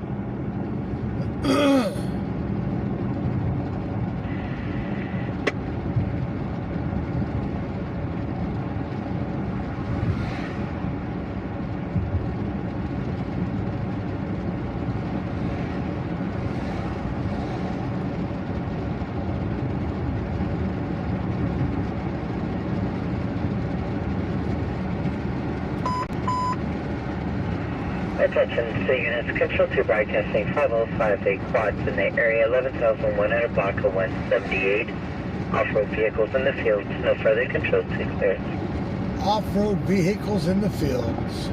Attention, City units, Control 2 broadcasting 505A quads in the area, 11,100 block of 178. Off-road vehicles in the fields, no further. Control 2 clearance. Off-road vehicles in the fields.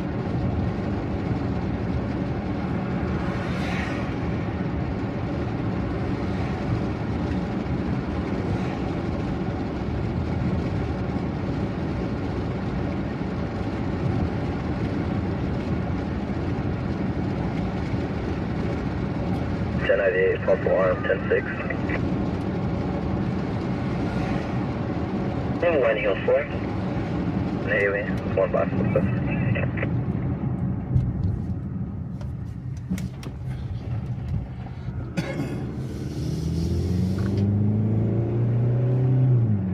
False alarm 10-6. And 1 heel 4. Anyway, 1 box with us.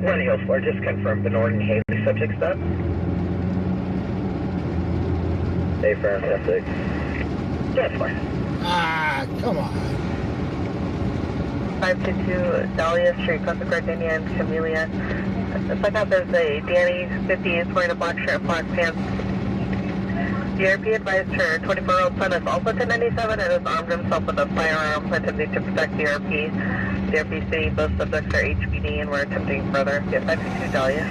One heel 4, just confirm Bernard and Haley subject stop. Stay firm 10-6. Yes, fine. Ah, come on. 522 Dahlia Street, Costa Gardenia and Camellia. It's like out there's a Danny 50 is wearing a black shirt and black pants. DRP advised her 24-year-old son is also 1097 and has armed himself with a firearm attempting to protect DRP. DRP stating both subjects are HPD and we're attempting further. Yeah, 522 Dahlia.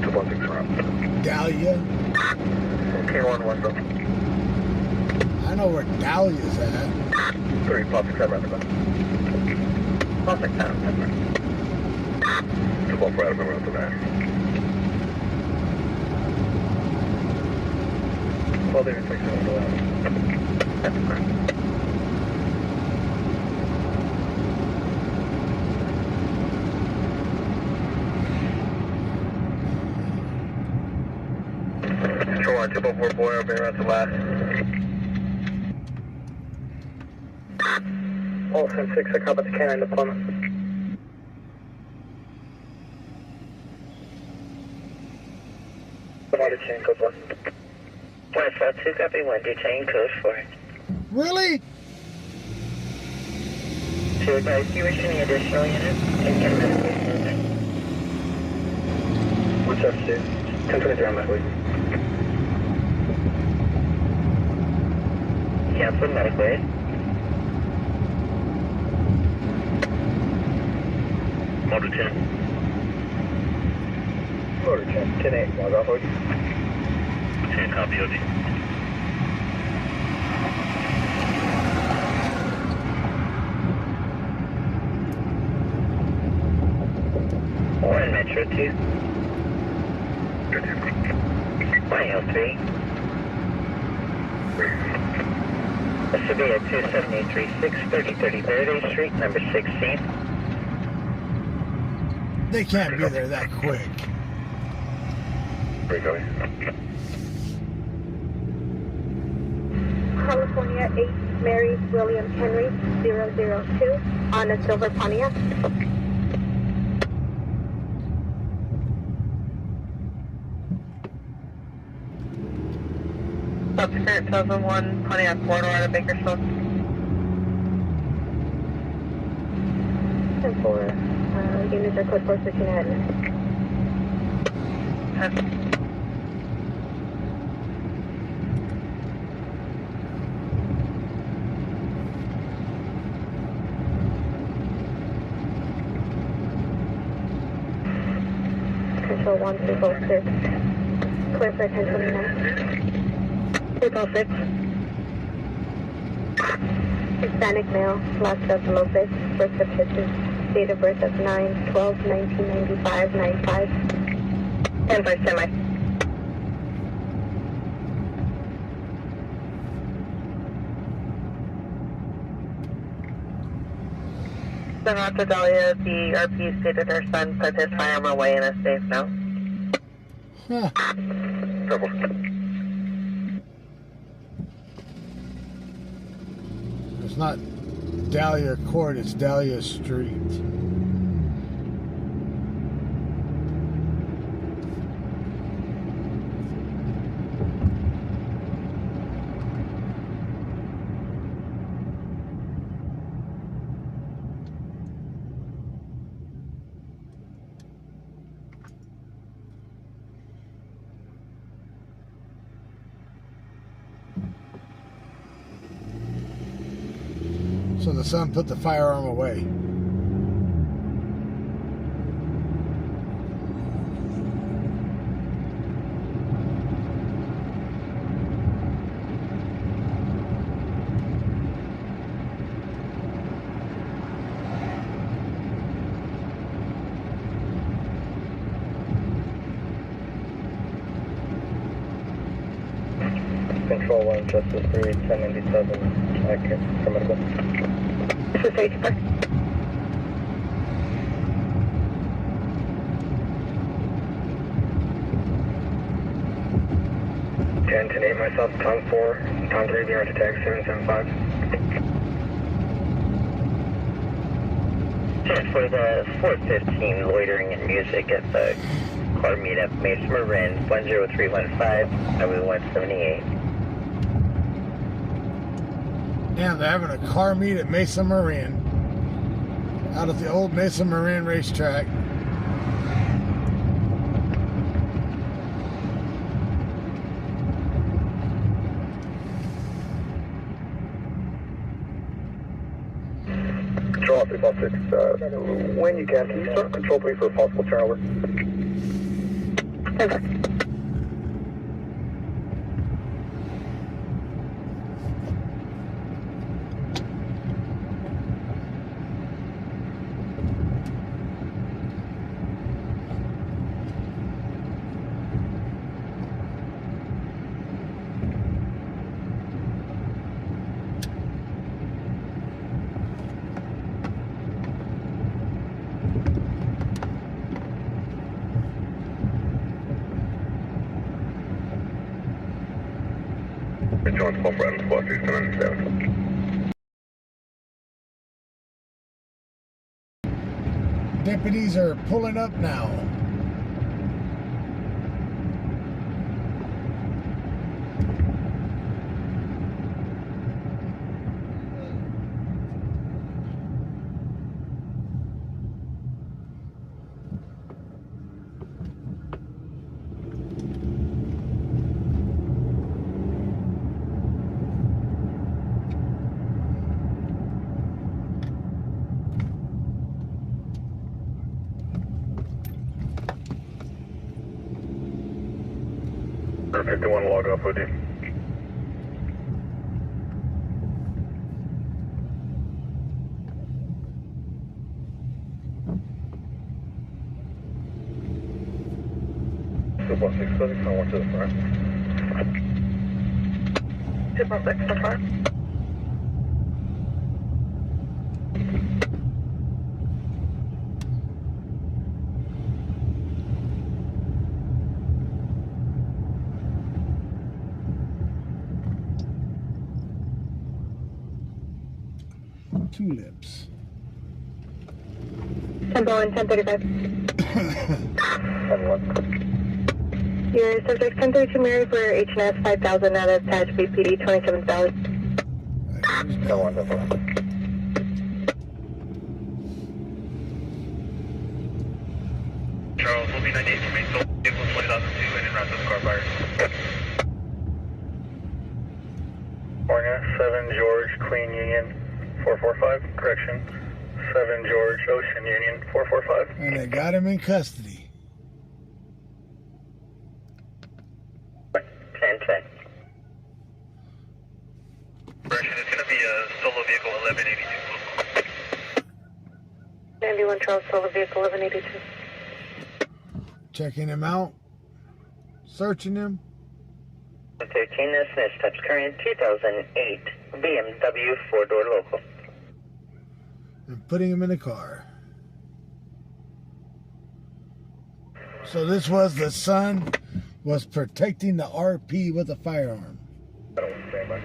216 round. Dahlia. Okay, 1-1, bro. know where Dahlia's at. 3, Plastic Time, roundabout. Plastic Time, 12 for Adam, around the back. Well, there's 6 on the left. that's fine. Control 1, 204 boy, I'll be around the last. All 10-6, I copy the canine deployment. Water chain, code 1. 152, copy 1, detain code 4. Really? 2 advise, do you wish any additional units? And can investigation. What's up, Stu? 1023 on my way. Cancel medical aid. Motor 10. Motor 10, 10-8, log off, OD. 10 copy OD. One Metro 2. 103. This should be at 27836 3030 Verde Street, number 16. They can't be there that quick. Where are you going? California 8, Mary William Henry 002 on a silver Pontiac. Upskirt 2001 Pontiac corridor out of Bakersfield. 10-4, units are code 4 switching ahead. Control 1, 306. Clear for 1029. 306. Hispanic male, last of Lopez, first of kisses, date of birth of 9/12/1995, 95. 10 by semi. Then after Dahlia, the RP stated her son put his firearm away in a safe now. Huh. Purple. It's not Dahlia Court, it's Dahlia Street. So the son put the firearm away. Control 1, Justice 3, 1097, accurate, formidable. This is H-Bar. 10-8, myself, Tom 4, Tom 3, be to tag 775. For the 415 loitering and music at the car meetup, Mesa Marin 10315, Highway 178. Damn, they're having a car meet at Mesa Marin. Out at the old Mesa Marin racetrack. Control 356, when you can you start control 3 for a possible turnover? It's on 12 for Adams, 467. Deputies are pulling up now. Or 51 log off with you. Football 6 clinic, I want to the front. Football 6 to the front. Tulips. Tempo and 1035. Your subject 1032 Mary for H&S 5000 out of Patch BPD 27,000. Charles, will be 98 to main soul, vehicle 2002 and in route to the car fire. Morning, 7 George, Queen Union, 445, correction. 7 George, Ocean Union, 445. And they got him in custody. 10-10. Correction, it's going to be a solo vehicle 1182. 91 Charles, solo vehicle 1182. Checking him out. Searching him. 13, this is touch current 2008 BMW 4-door local. And putting him in the car. So this was the son was protecting the RP with a firearm. I don't want to stand by.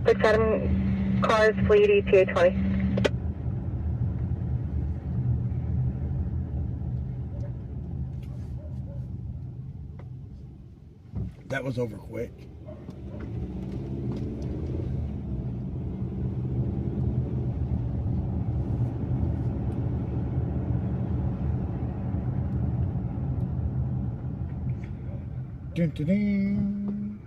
Six Adam cars, fleet ETA 20. That was over quick. Dun, dun, dun.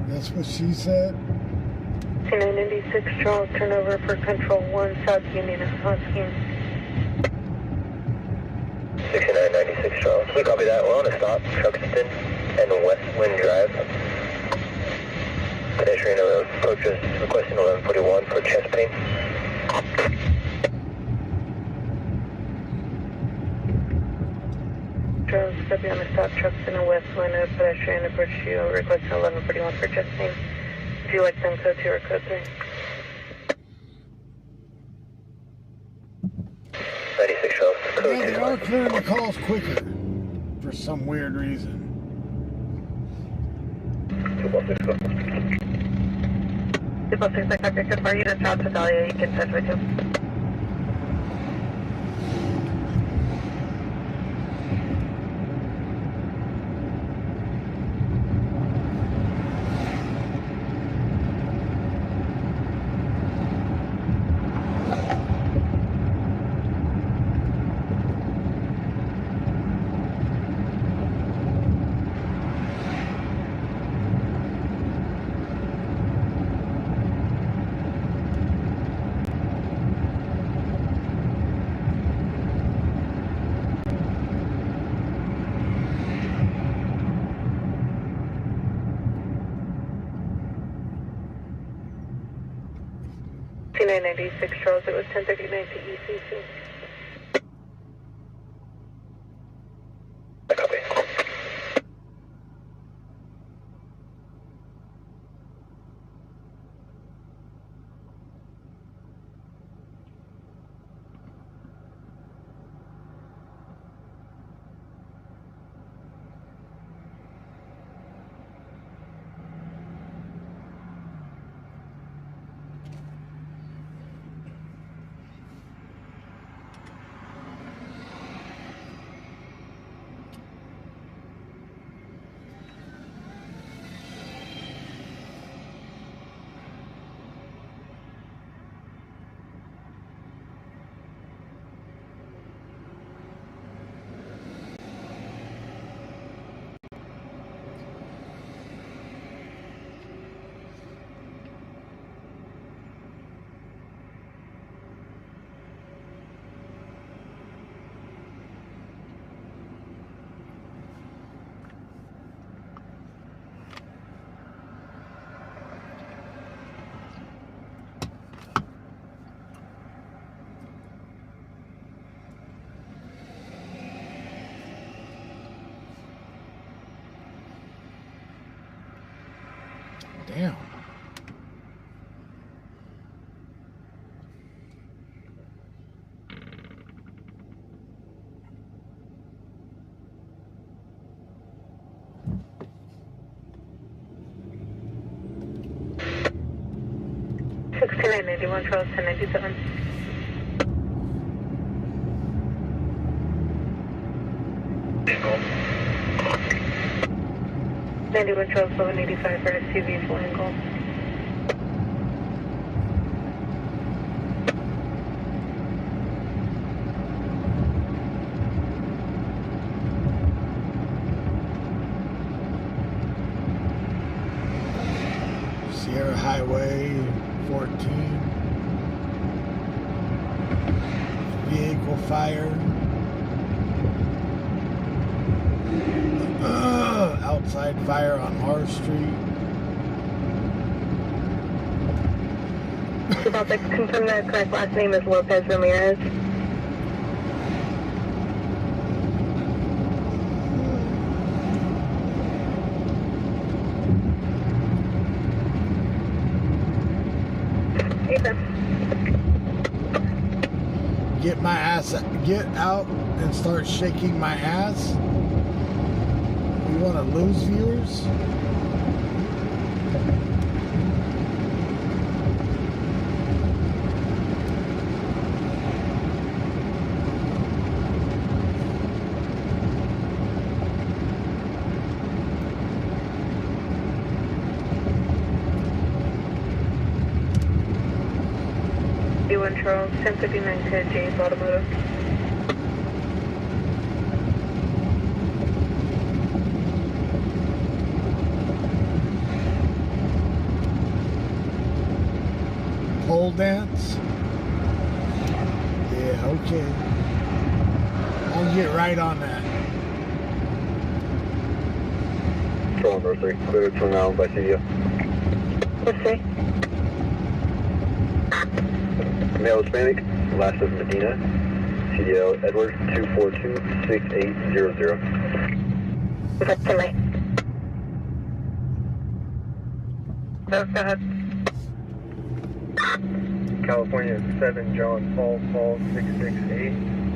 That's what she said. 996 Charles, turnover for Control 1, South Union, Hoskin. 6996 Charles, we copy that. We're on a stop, Truxton and Westwind Drive. Pedestrian approaches requesting 1141 for chest pain. Charles, copy on the stop, Truxton and Westwind, a pedestrian approach you, requesting 1141 for chest pain. Would you like them code 2 or code 3? 96 Charles, code Yeah, they 2. are clearing the calls quicker for some weird reason. 246, I copy code 4 units out to Dahlia, you can touch with 2. 996 Charles, it was 1039 to ECC. Copy. Damn. Sixty-nine 91 Charles 1097. Vehicle. 91 Charles 1185 for SUV full angle. Sierra Highway 14. Vehicle fire. Outside fire on R Street. About to confirm that correct last name is Lopez Ramirez. Get out and start shaking my ass. We want to lose viewers. D1 Charles 1059 to James Automotive. Pole dance? Yeah, okay. I'll get right on that. Control number 3, clear to now by CDO. Let's see. Male Hispanic, last is Medina, CDL Edward 2426800. That's to me. Go ahead. California 7 John Paul 668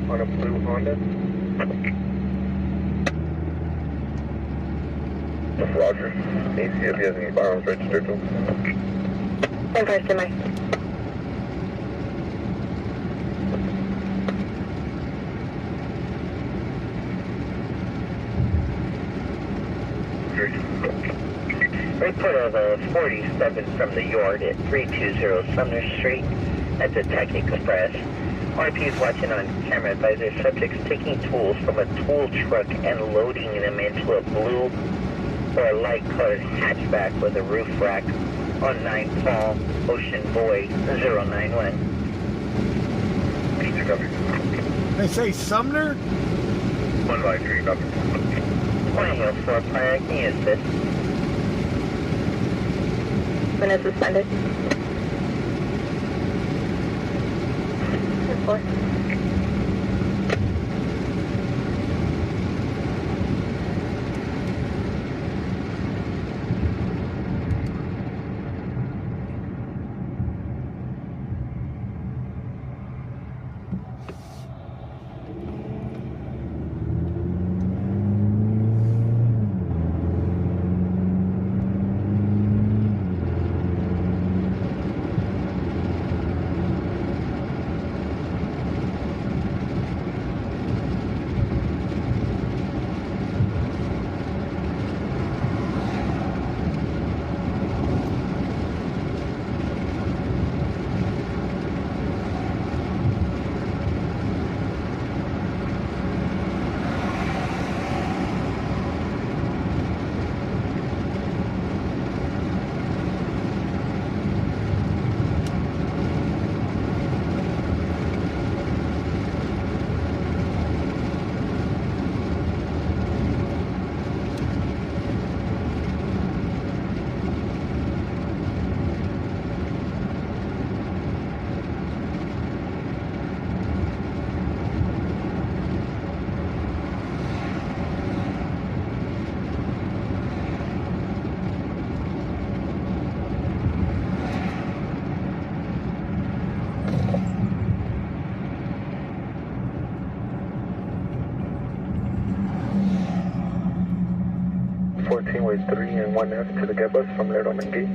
on a blue Honda. Roger. Need to see if he has any firearms registered to him. And first to me. Report of a 47 from the yard at 320 Sumner Street at the Tech Express. RP is watching on camera advisor subjects taking tools from a tool truck and loading them into a blue or a light-colored hatchback with a roof rack on 9 Paul Ocean Boy 091. They say Sumner? 153, copy. Point Hill 4 Prior, can you assist? When it's suspended. 4. Way 3 and 1F to the get bus from Laredo Main Gate.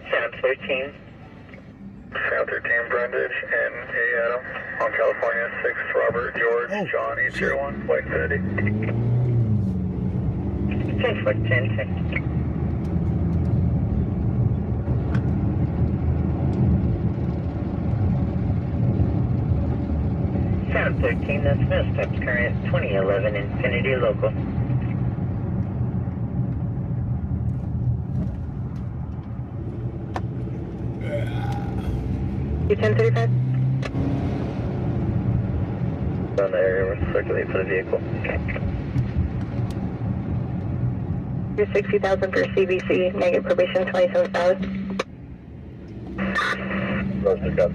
Sound 13. Sound 13, Brundage, and hey Adam, on California 6, Robert, George, John, 801, Flight Infinity. 10 foot 10. Sound 13, that's no steps current 2011 Infinity Local. You 1035? On the area, we'll circulate for the vehicle. You're 60,000 per CBC, negative probation 27,000. Rose pick up.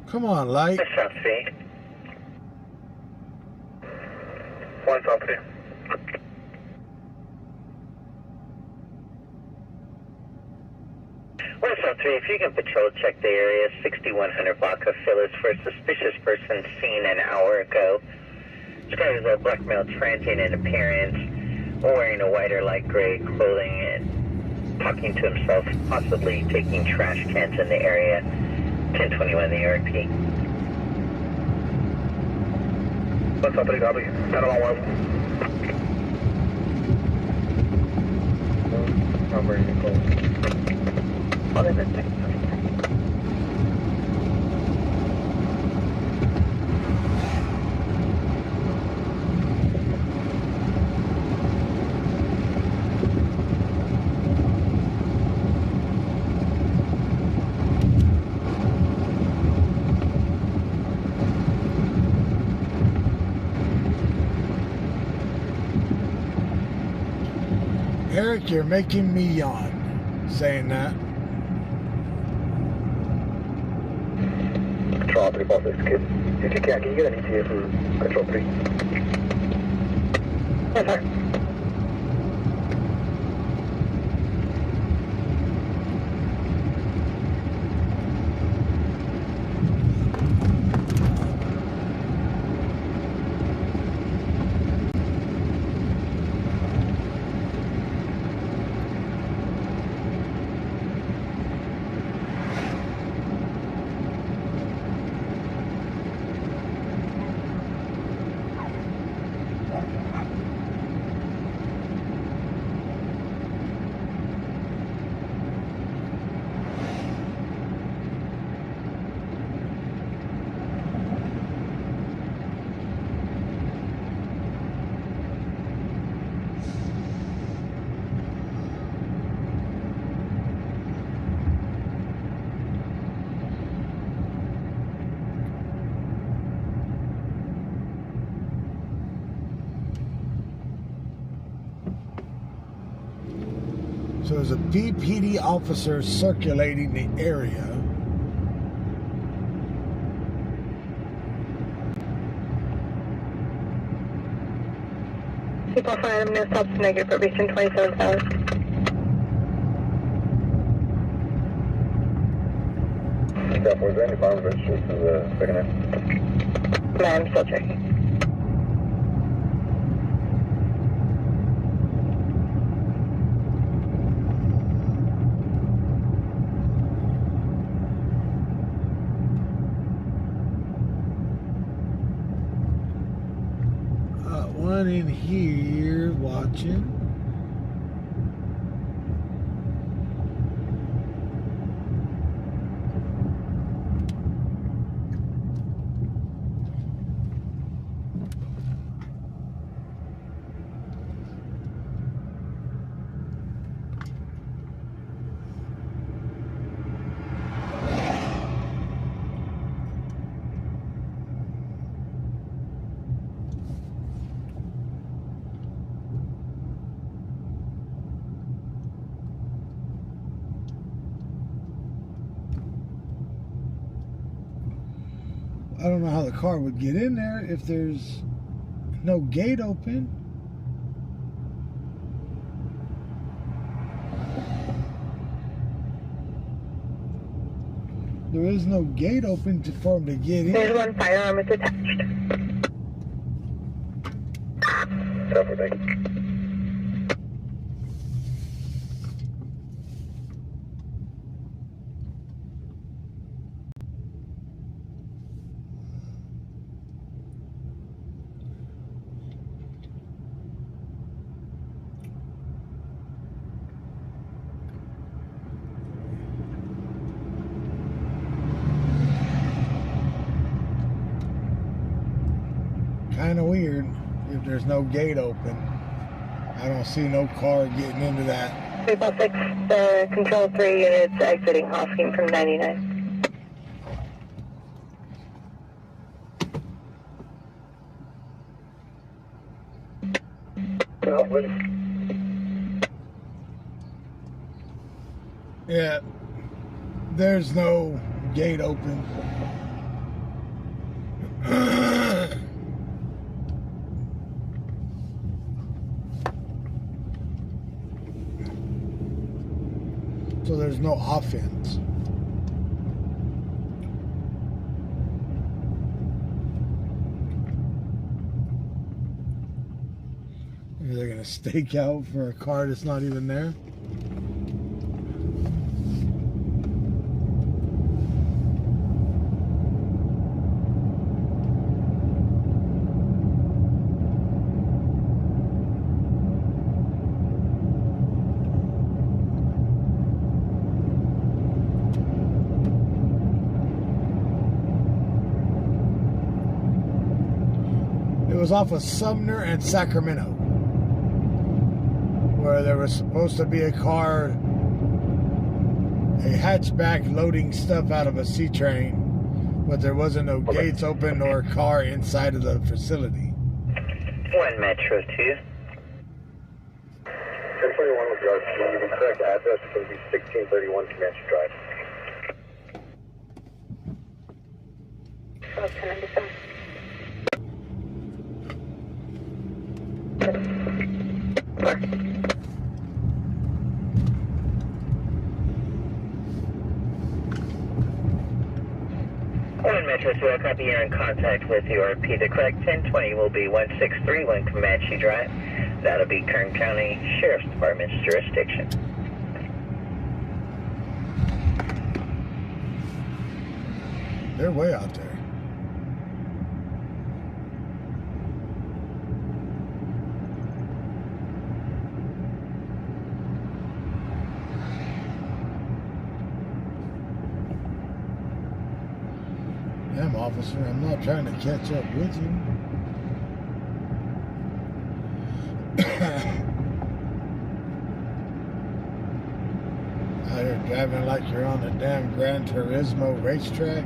Come on, Light. South 3. 1 South 3. Well, South 3, if you can patrol check the area, 6100 block of Phyllis for a suspicious person seen an hour ago. This guy was a black male, transient in appearance, wearing a white or light gray clothing and talking to himself, possibly taking trash cans in the area. 1021 the ARP. 1 South 3, copy. Panama level. I'm ready to call. Hold on a second. Eric, you're making me yawn saying that. Control 346, kid. If you can you get an ETA for Control 3? Yes, sir. So there's a BPD officer circulating the area. People for item no stops negative probation 27,000. Step, was there any bomb registers to the second half? No, I'm still checking. One in here watching. I don't know how the car would get in there if there's no gate open. There is no gate open for him to get in. There's one firearm is attached. Copy, thank you. Kind of weird if there's no gate open. I don't see no car getting into that. 346, control 3 units exiting Hosking from 99. Yeah, there's no gate open. So there's no offense. Maybe they're gonna stake out for a car that's not even there. It was off of Sumner and Sacramento, where there was supposed to be a car, a hatchback loading stuff out of a C-train, but there wasn't no gates open nor a car inside of the facility. 1 Metro 2. 1021 with regards to the correct address is going to be 1631 Comanche Drive. Metro 2, I'll copy. You're in contact with your P. The correct 1020 will be 1631 Comanche Drive. That'll be Kern County Sheriff's Department's jurisdiction. They're way out there. Damn, officer, I'm not trying to catch up with you. Out here driving like you're on a damn Gran Turismo racetrack.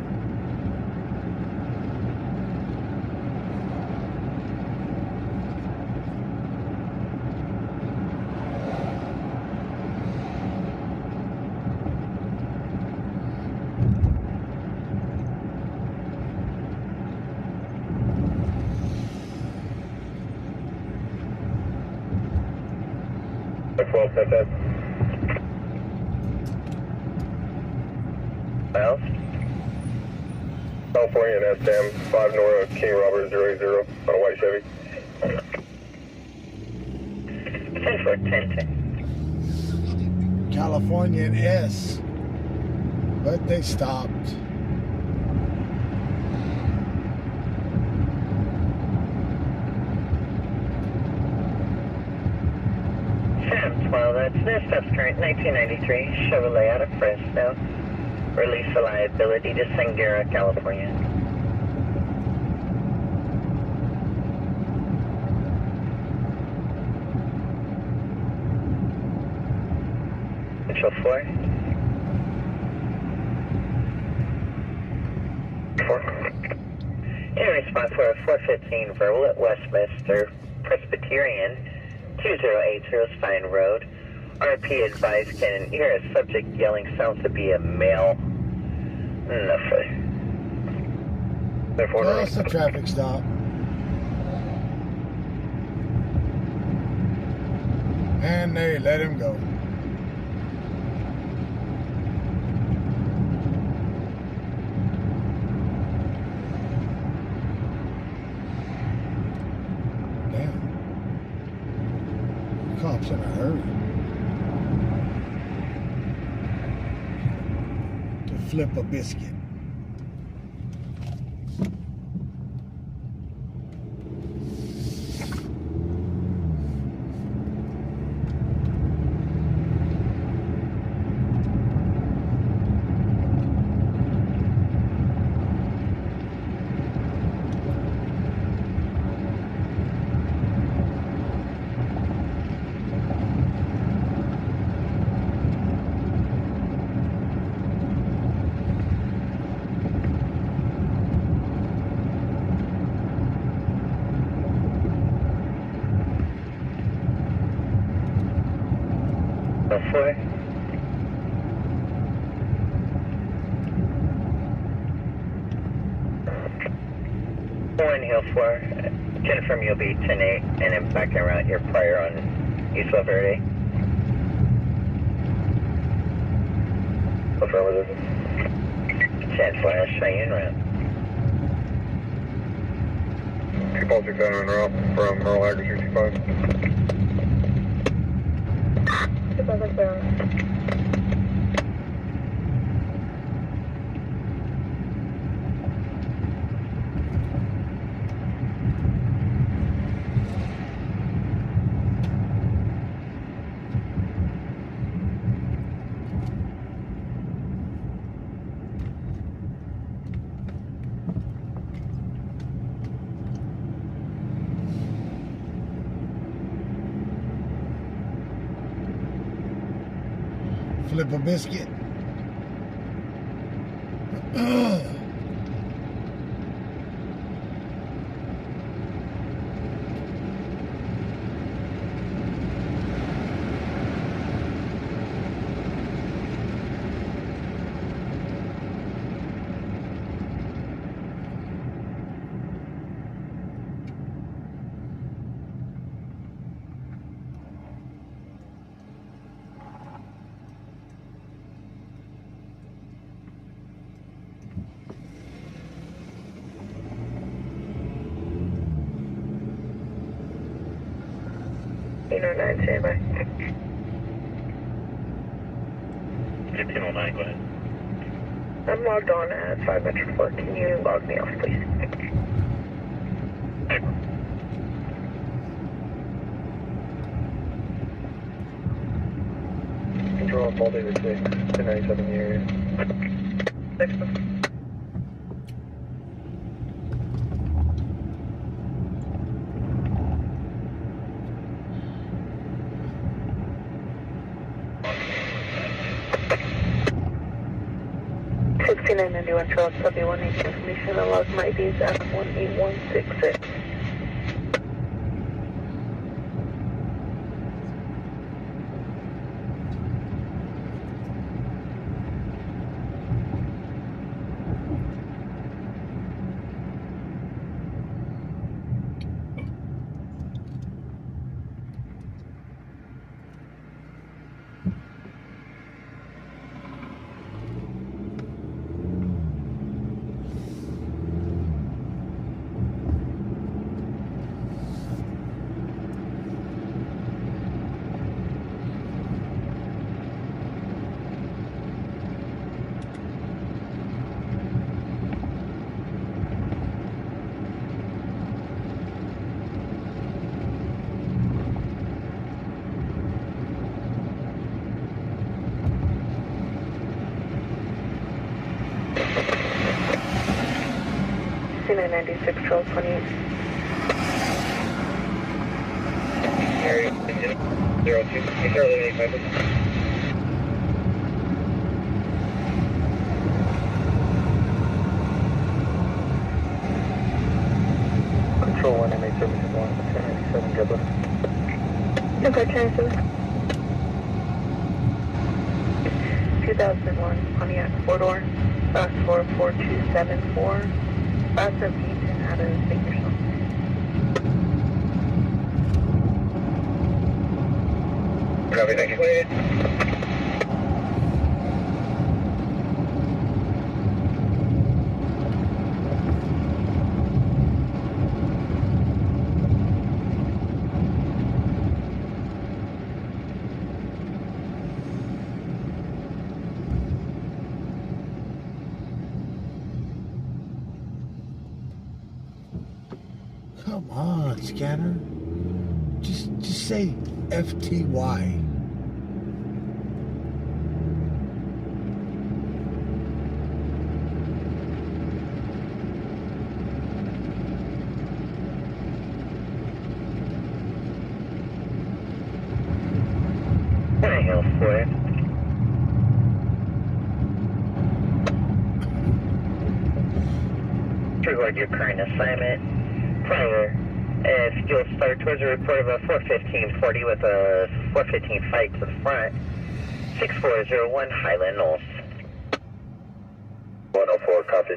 Miles? California and SM 5 Nora King Robert 00 on a white Chevy. 10-10. California and S. But they stopped. Well, that's this stuff's current 1993 Chevrolet out of Fresno. Release the liability to Sangera, California. Control 4. 4. In response for a 415 verbal at Westminster Presbyterian 2080 Stein Road. RP advised can hear a subject yelling sounds to be a male. Nothing. Well, it's a traffic stop. And they let him go. Damn. Cops in a hurry. Flip a biscuit. One Hill 4, confirm you'll be 10-8 and then backing around your prior on East La Verde. Affirmative. 10 flash, Cheyenne route. 256 en route from Merle Agri 65. 257. Flip a biscuit. 1509, stand by. 1509, go ahead. I'm logged on at 5 Metro 4. Can you log me off, please? Control off all day with 6, 1097 in the area. 6. $69.91 Charles W18 information. The log might be exact 18166. $69.96 Charles 28. Area 02. Hey, Charlie, 85. Control 1, MA services 1, 1097, Dublin. Okay, 1097. 2001 Pontiac 4-door, last 44274, last of Eaton out of Bakersfield. Copy, thank you. Come on, scanner. Just say FTY. Hill 4. Regard your current assignment. Prior, if you'll start towards a report of a 41540 with a 415 fight to the front, 6401 Highland Knolls. 104, copy.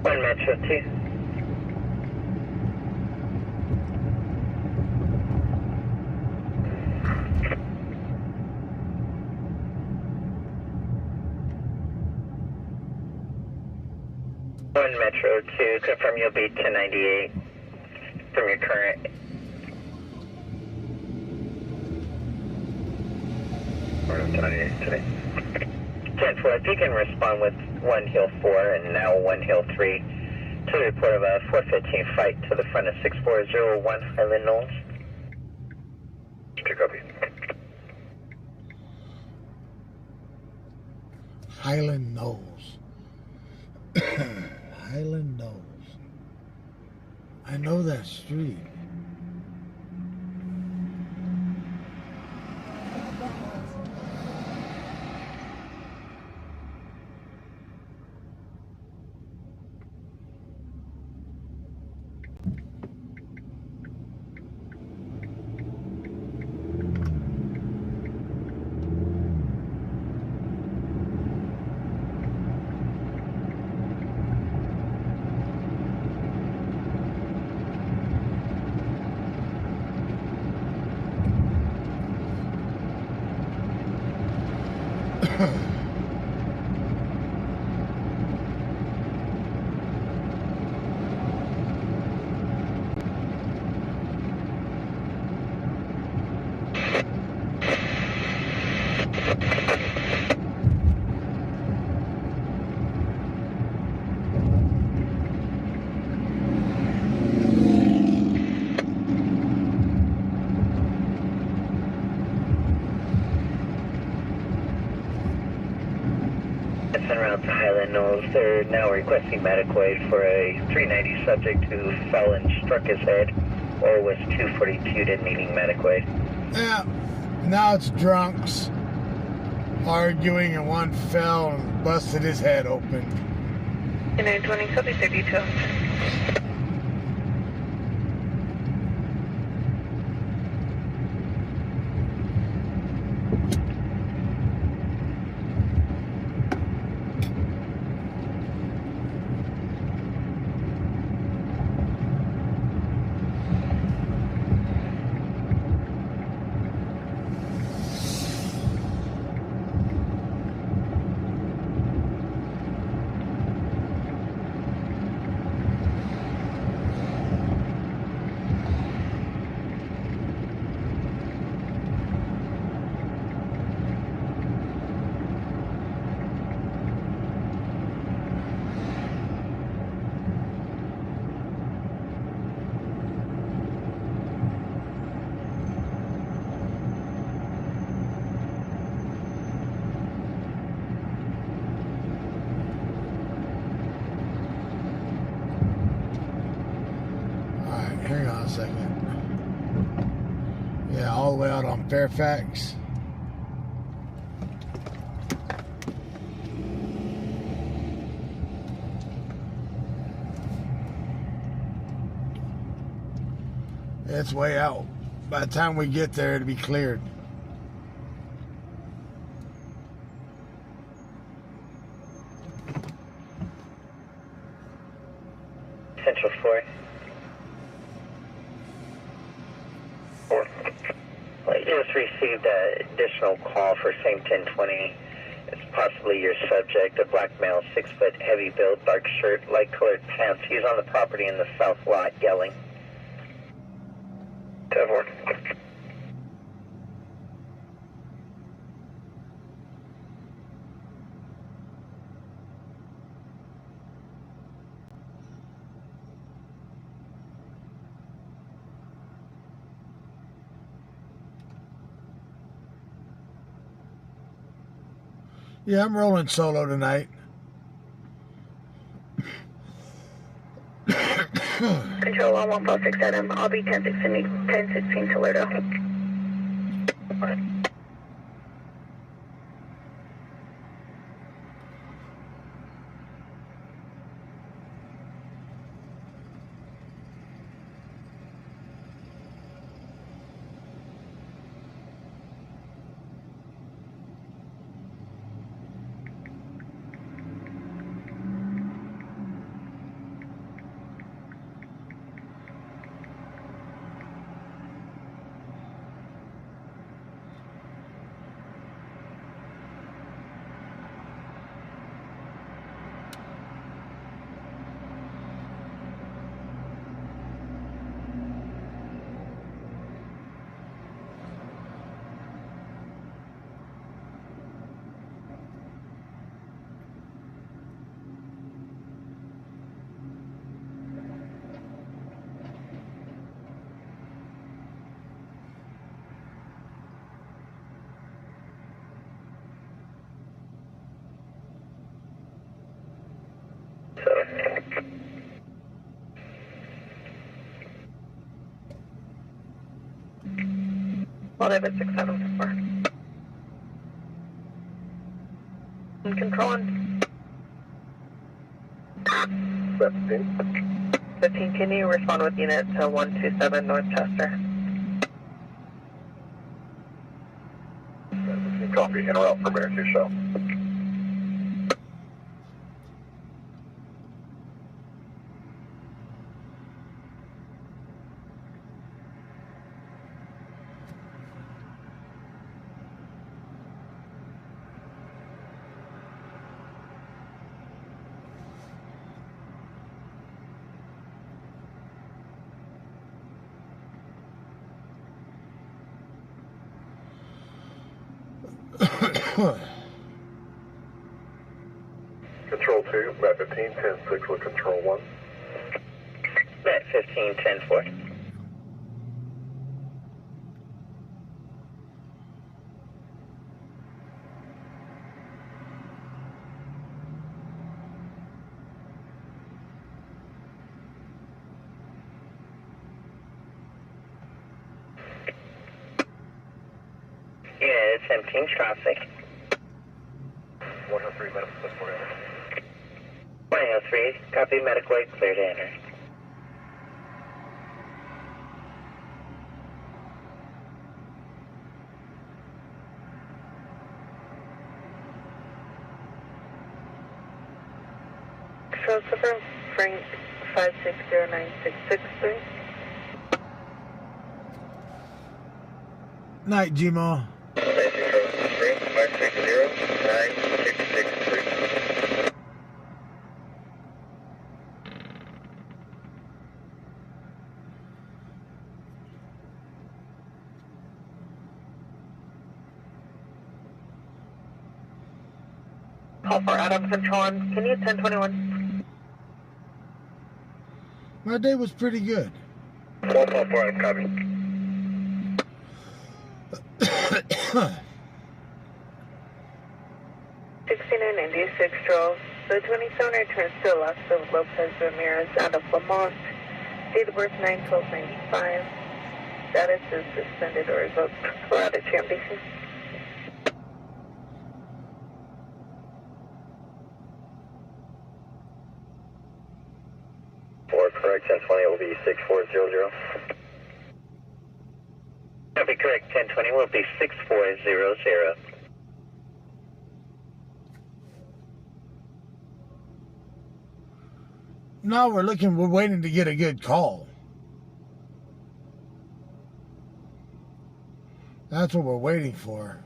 One Metro 2. One Metro 2, confirm you'll be 1098 from your current. Alright, 1098 today. 10-4, if you can respond with 1 Hill 4 and now 1 Hill 3 to the report of a 415 fight to the front of 6401 Highland Knolls. Okay, copy. Highland Knolls. Highland Knolls. I know that street. En route to Highland Knolls, they're now requesting medical aid for a 390 subject who fell and struck his head or was 242 to needing medical aid. Yeah, now it's drunks arguing and one fell and busted his head open. 920, copy 32. Hang on a second. Yeah, all the way out on Fairfax. It's way out. By the time we get there, it'll be cleared. Central 4. Well, you just received an additional call for same 1020. It's possibly your subject, a black male, 6 foot, heavy build, dark shirt, light colored pants. He's on the property in the south lot yelling. 10-4. Yeah, I'm rolling solo tonight. Control 146 Adam. I'll be 1016 Toledo. Well, David 674. Control on 15, can you respond with unit to 127 North Chester? Copy, in route for American Show. Control 2, Met 15, 10-6 with Control 1. Met 15, 10-4. Yeah, it's 17 traffic. 103 medical support enter. 103, copy medical aid clear to enter. Show suffering Frank 5609663. Night, Gmo. 560-9663. Call for Adam Control 1. Can you 1021? My day was pretty good. 144 Adam, copy. 6996 Charles. The 27 returns to Los Lopez Ramirez out of Lamont. Date of birth 9/12/95. Status is suspended or revoked. Route to GMBC. For correct 1020, it will be 6400. Copy correct, 1020 will be 6400. No, we're waiting to get a good call. That's what we're waiting for.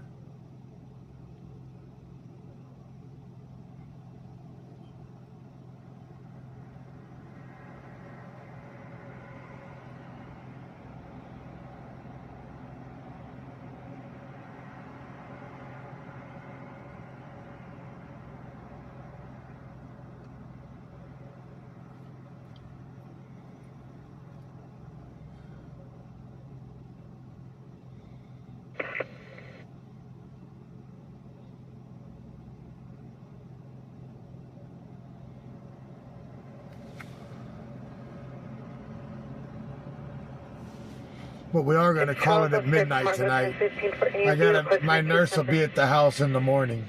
But we are going to call it at midnight tonight. My nurse will be at the house in the morning.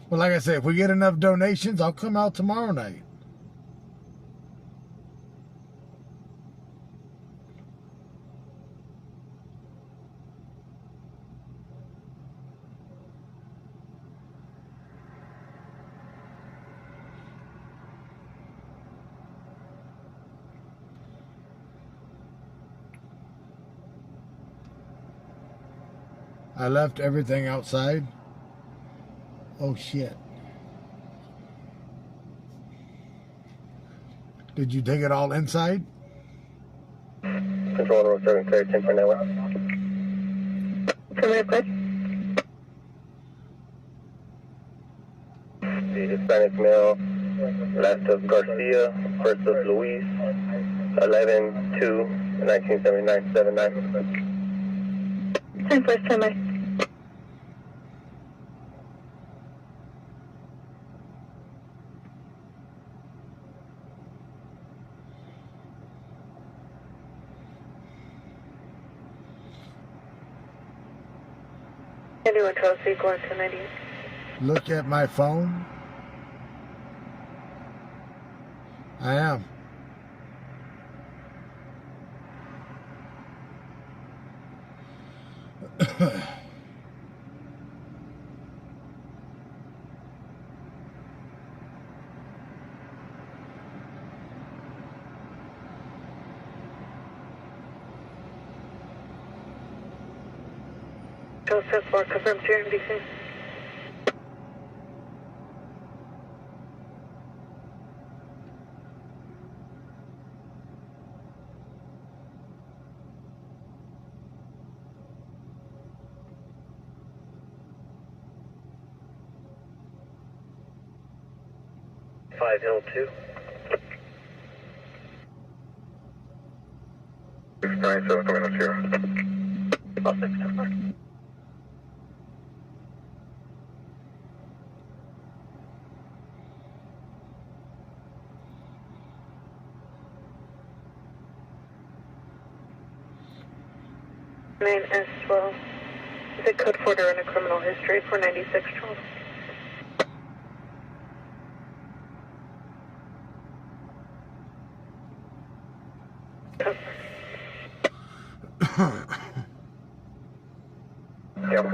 Well, like I said, if we get enough donations, I'll come out tomorrow night. I left everything outside. Oh shit. Did you take it all inside? Control row 7 clear 10 for network. Come here, quick. The Hispanic male, last of Garcia, first of Luis, 11-2-1979-79. 10 first time I. Anyone tell us equal 1090? Look at my phone. I am. Joseph 4, confirm to NBC. 5 Hill 2. 697 coming up 0. All 6 so far. S12. Is it code 4 to run a criminal history for 9612? Yep.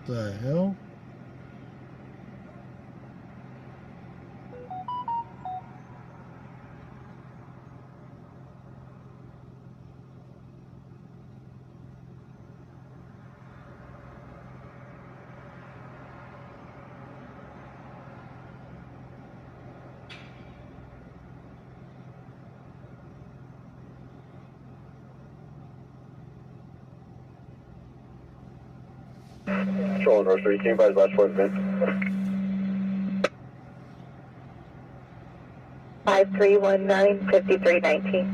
The hell? Control North 3, can you advise last 4 events? 5319-5319.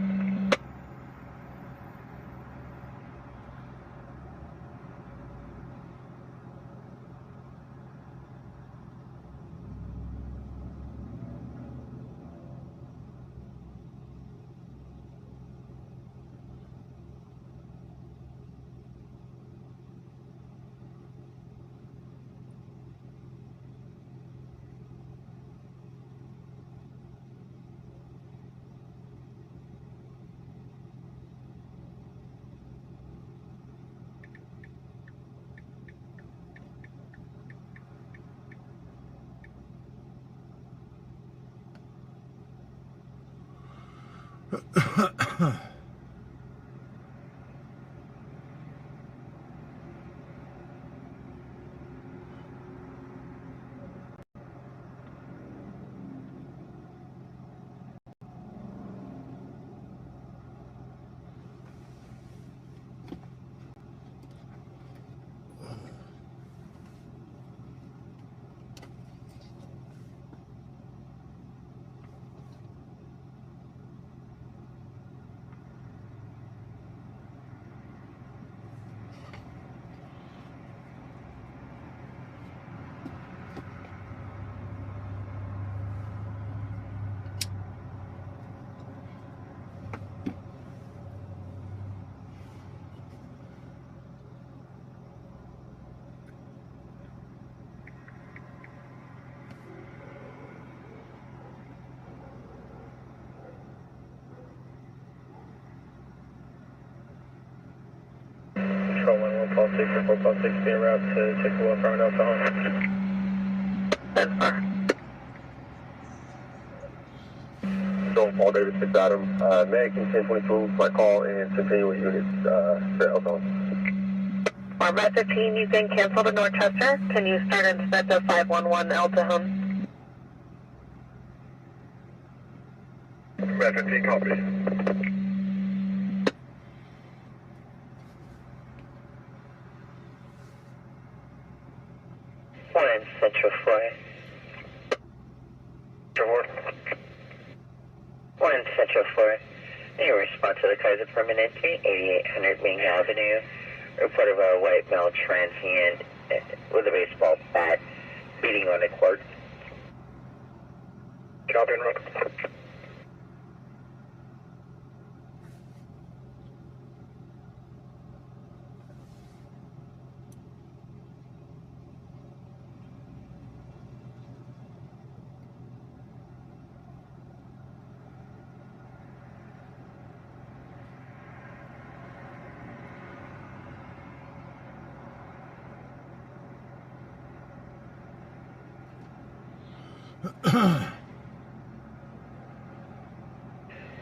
Control 1156 or 456 being route to take a walk around Alpha Home. That's far. Control Paul Davis 6 Adam. American 1022, my call and continue with units for Elton. Format 15, you can cancel to Norchester. Can you start instead of 511 Elta Home? Red 15 copies. One Central 4. One Central 4. In response to the cars of permanent 8800 Main Avenue, report of a white male transient with a baseball bat beating on a court. Copy and run.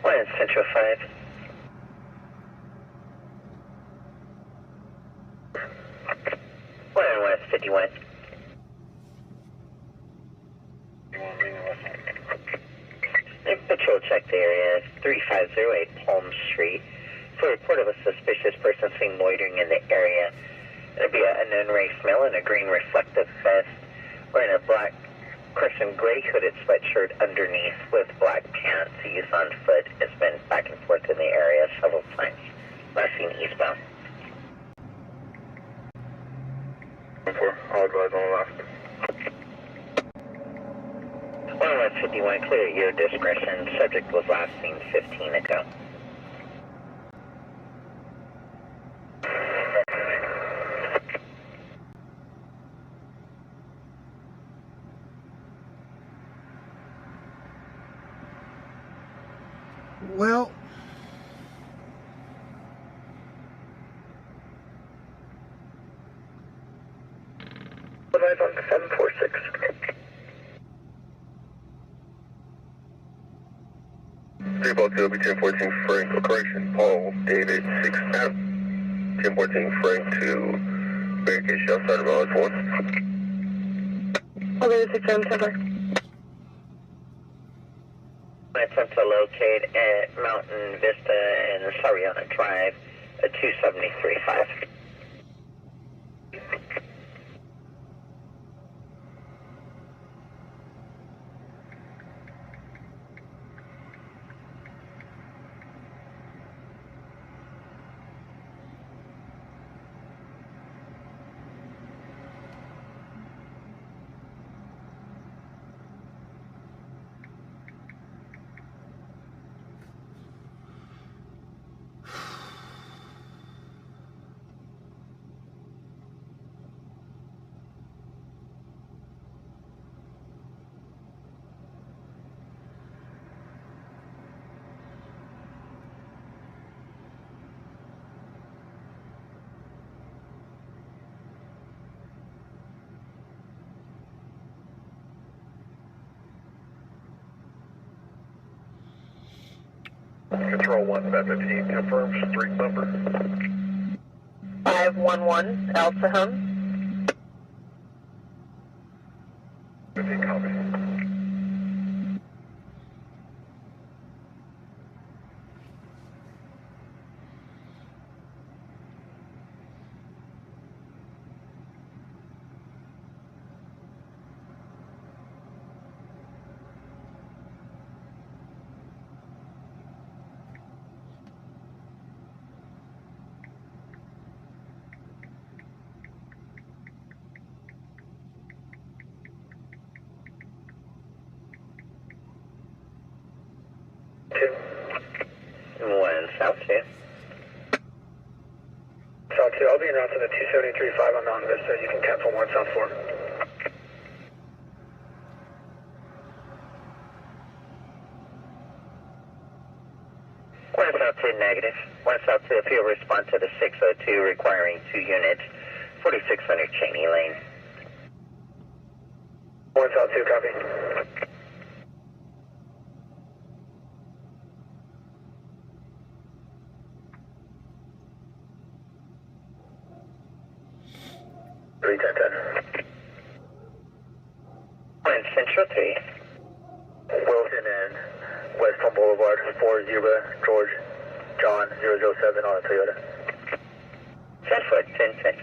One Central 5. still check the area 3508 Palm Street for a report of a suspicious person seen loitering in the area. It'll be an unknown race male in a green reflective vest, wearing a black Christian gray hooded sweatshirt underneath with black pants. He's on foot. Has been back and forth in the area several times. Last seen eastbound. 4, I'll advise on the last. 1151, clear at your discretion. Subject was last seen 15 ago. Well, Advise on 746. 342, be 1014 Frank, correction, Paul, David, 6 Adam. 1014 Frank to barricade outside of Island 1. Oh, there's 6 Adam, 10 back. Attempt to locate at Mountain Vista and Sariana Drive at 273.5. Control 1, Bat 15, confirms street number. 511, Alpha Hum. 15, copy. One South 2. South 2, I'll be en route to the 273.5 on Mountain Vista. You can cancel 1 South 4. One South 2 negative. One South 2 if you'll respond to the 602 requiring 2 units. 4600 Cheney Lane. 1 South 2, copy. One Central 3. Wilson and West Palm Boulevard, 4 Zebra, George, John, 007 on a Toyota. 10 foot, 1010.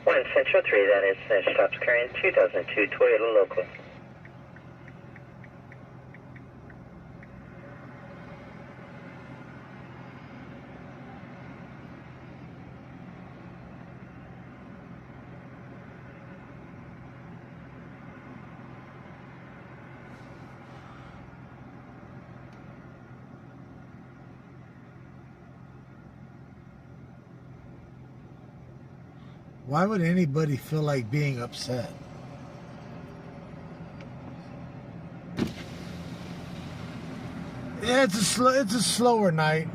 One Central 3, that is stops carrying 2002 Toyota local. why would anybody feel like being upset? Yeah, it's a slower night.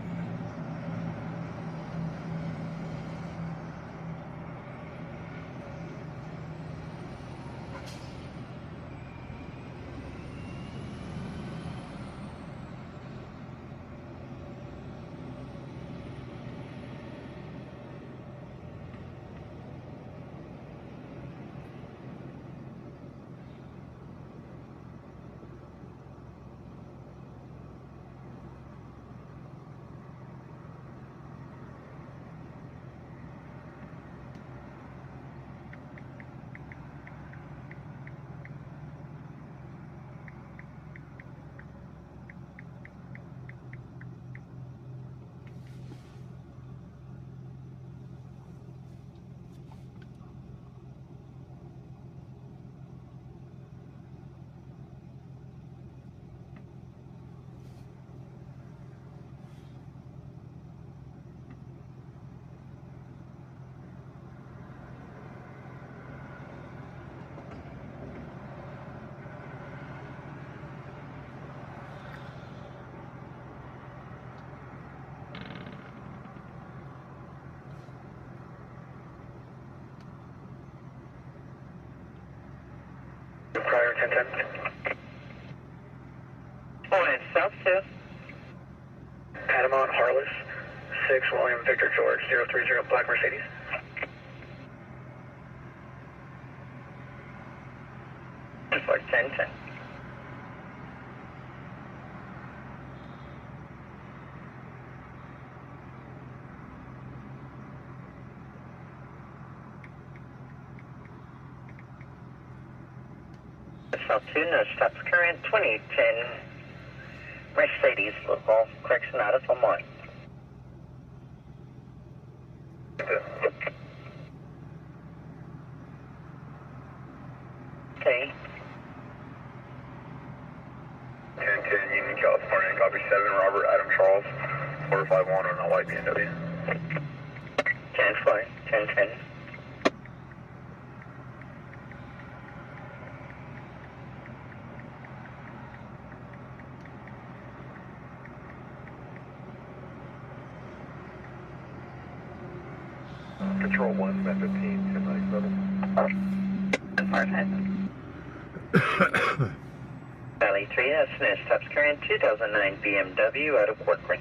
1010. One South 2. Patamount, Harless, 6 William Victor George, 030 Black Mercedes. For 1010. South 2, no stops current, 2010 Mercedes local, correction out of Lamont. Okay. 1010 Union, California, copy 7, Robert Adam Charles, 451 on a white BMW. 10-4, 1010. Control 1, Met 15, 1097. Valley 3, that's no stops current, 2009 BMW out of Corcoran.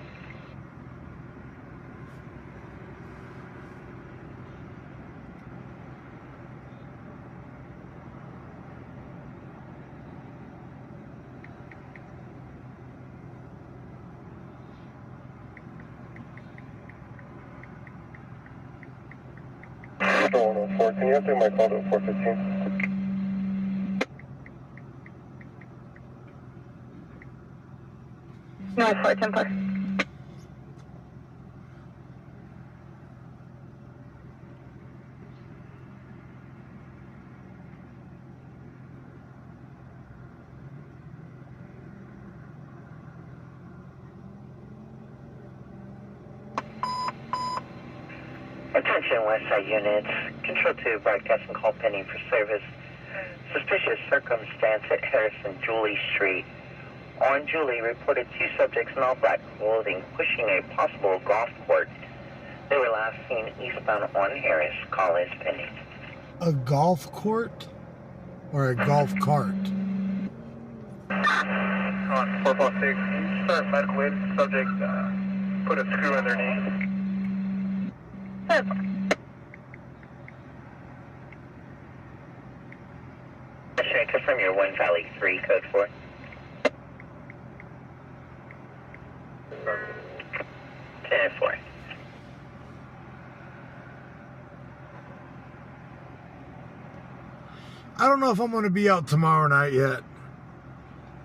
Oh, 4, can you update my call to 415? No, 410. Attention Westside units, Control 2 broadcasting call pending for service. Suspicious circumstance at Harrison Julie Street. On Julie reported 2 subjects in all black clothing pushing a possible golf court. They were last seen eastbound on Harris. Call is pending. A golf court or a golf cart? On 456, start medical aid subject, put a screw in their knee. Should confirm your 1 Valley 3 code 4. 10-4. I don't know if I'm going to be out tomorrow night yet.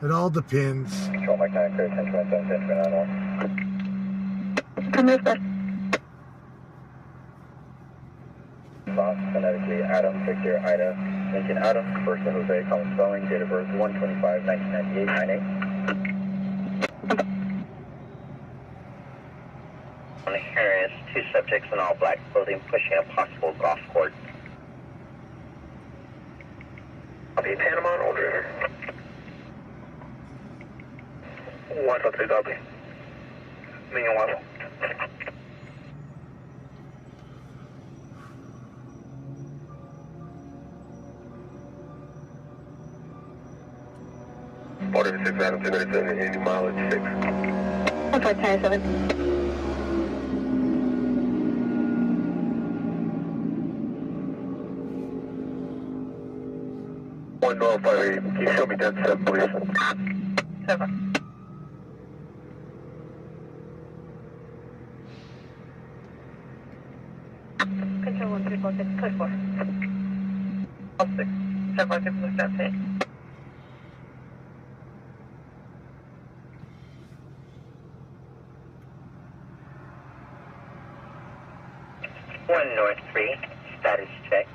It all depends. Control Mike 9, clear 1027, 1091. Come here, sir. Phonetically, Adam, Victor, Ida, Lincoln, Adam, first of Jose, Collins Spelling, date of birth 1/25/1998, 9/8. On Harris, 2 subjects in all black clothing pushing a possible golf court. Copy, Panama, Old River. 123, copy. Million Waddle. Order 6, Adam 297, any mileage 6. 410. 1058, can you show me 10-7, please? 7. Control 1346, code 4. 6. 756, 1 North 3, status check.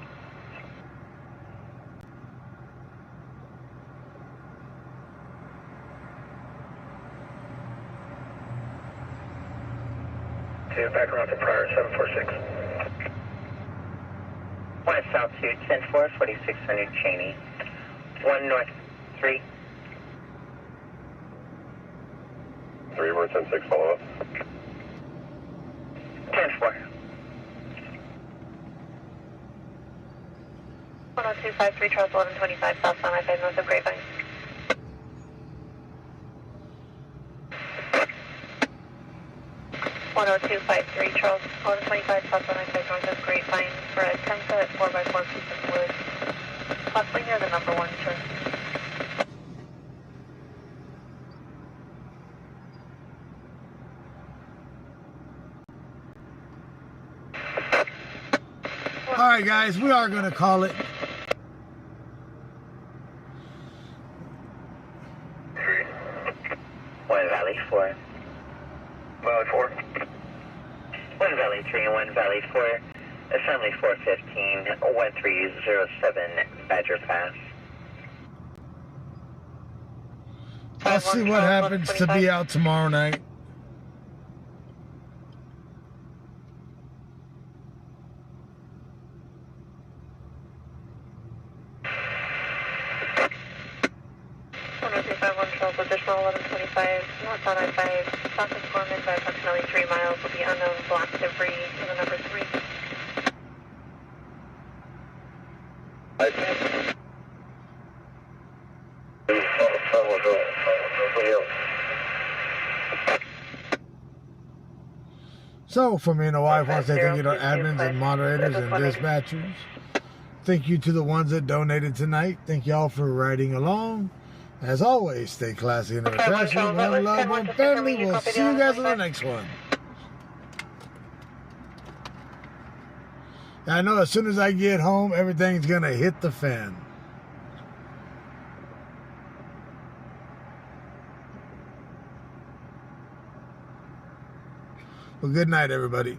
Back around to prior 746. 1 South 2, 10-4, 4600 Cheney. 1 North 3. 3 over 10-6, follow up. 10-4. 103, 1023 Charles 1125 South San I-5 north of Grapevine. 10253 Charles 1125 South San I-5 north of Grapevine for a 10-foot 4x4 piece of wood, possibly near the number 1 turn. All right, guys, we are going to call it. One Valley 4. Valley 4. 1 Valley 3 and 1 Valley 4. Assembly 415, 1307 Badger Pass. I'll see what happens to be out tomorrow night. Charles, additional 1125, north on I-5, south of Gorman by approximately 3 miles will be unknown black debris to the number 3. So, for me and the wife, I want to say thank you to our admins and moderators and dispatchers. Thank you to the ones that donated tonight. Thank y'all for riding along. As always, stay classy and refreshing. One love, one family. We'll see you guys in the next one. I know as soon as I get home, everything's going to hit the fan. Well, good night, everybody.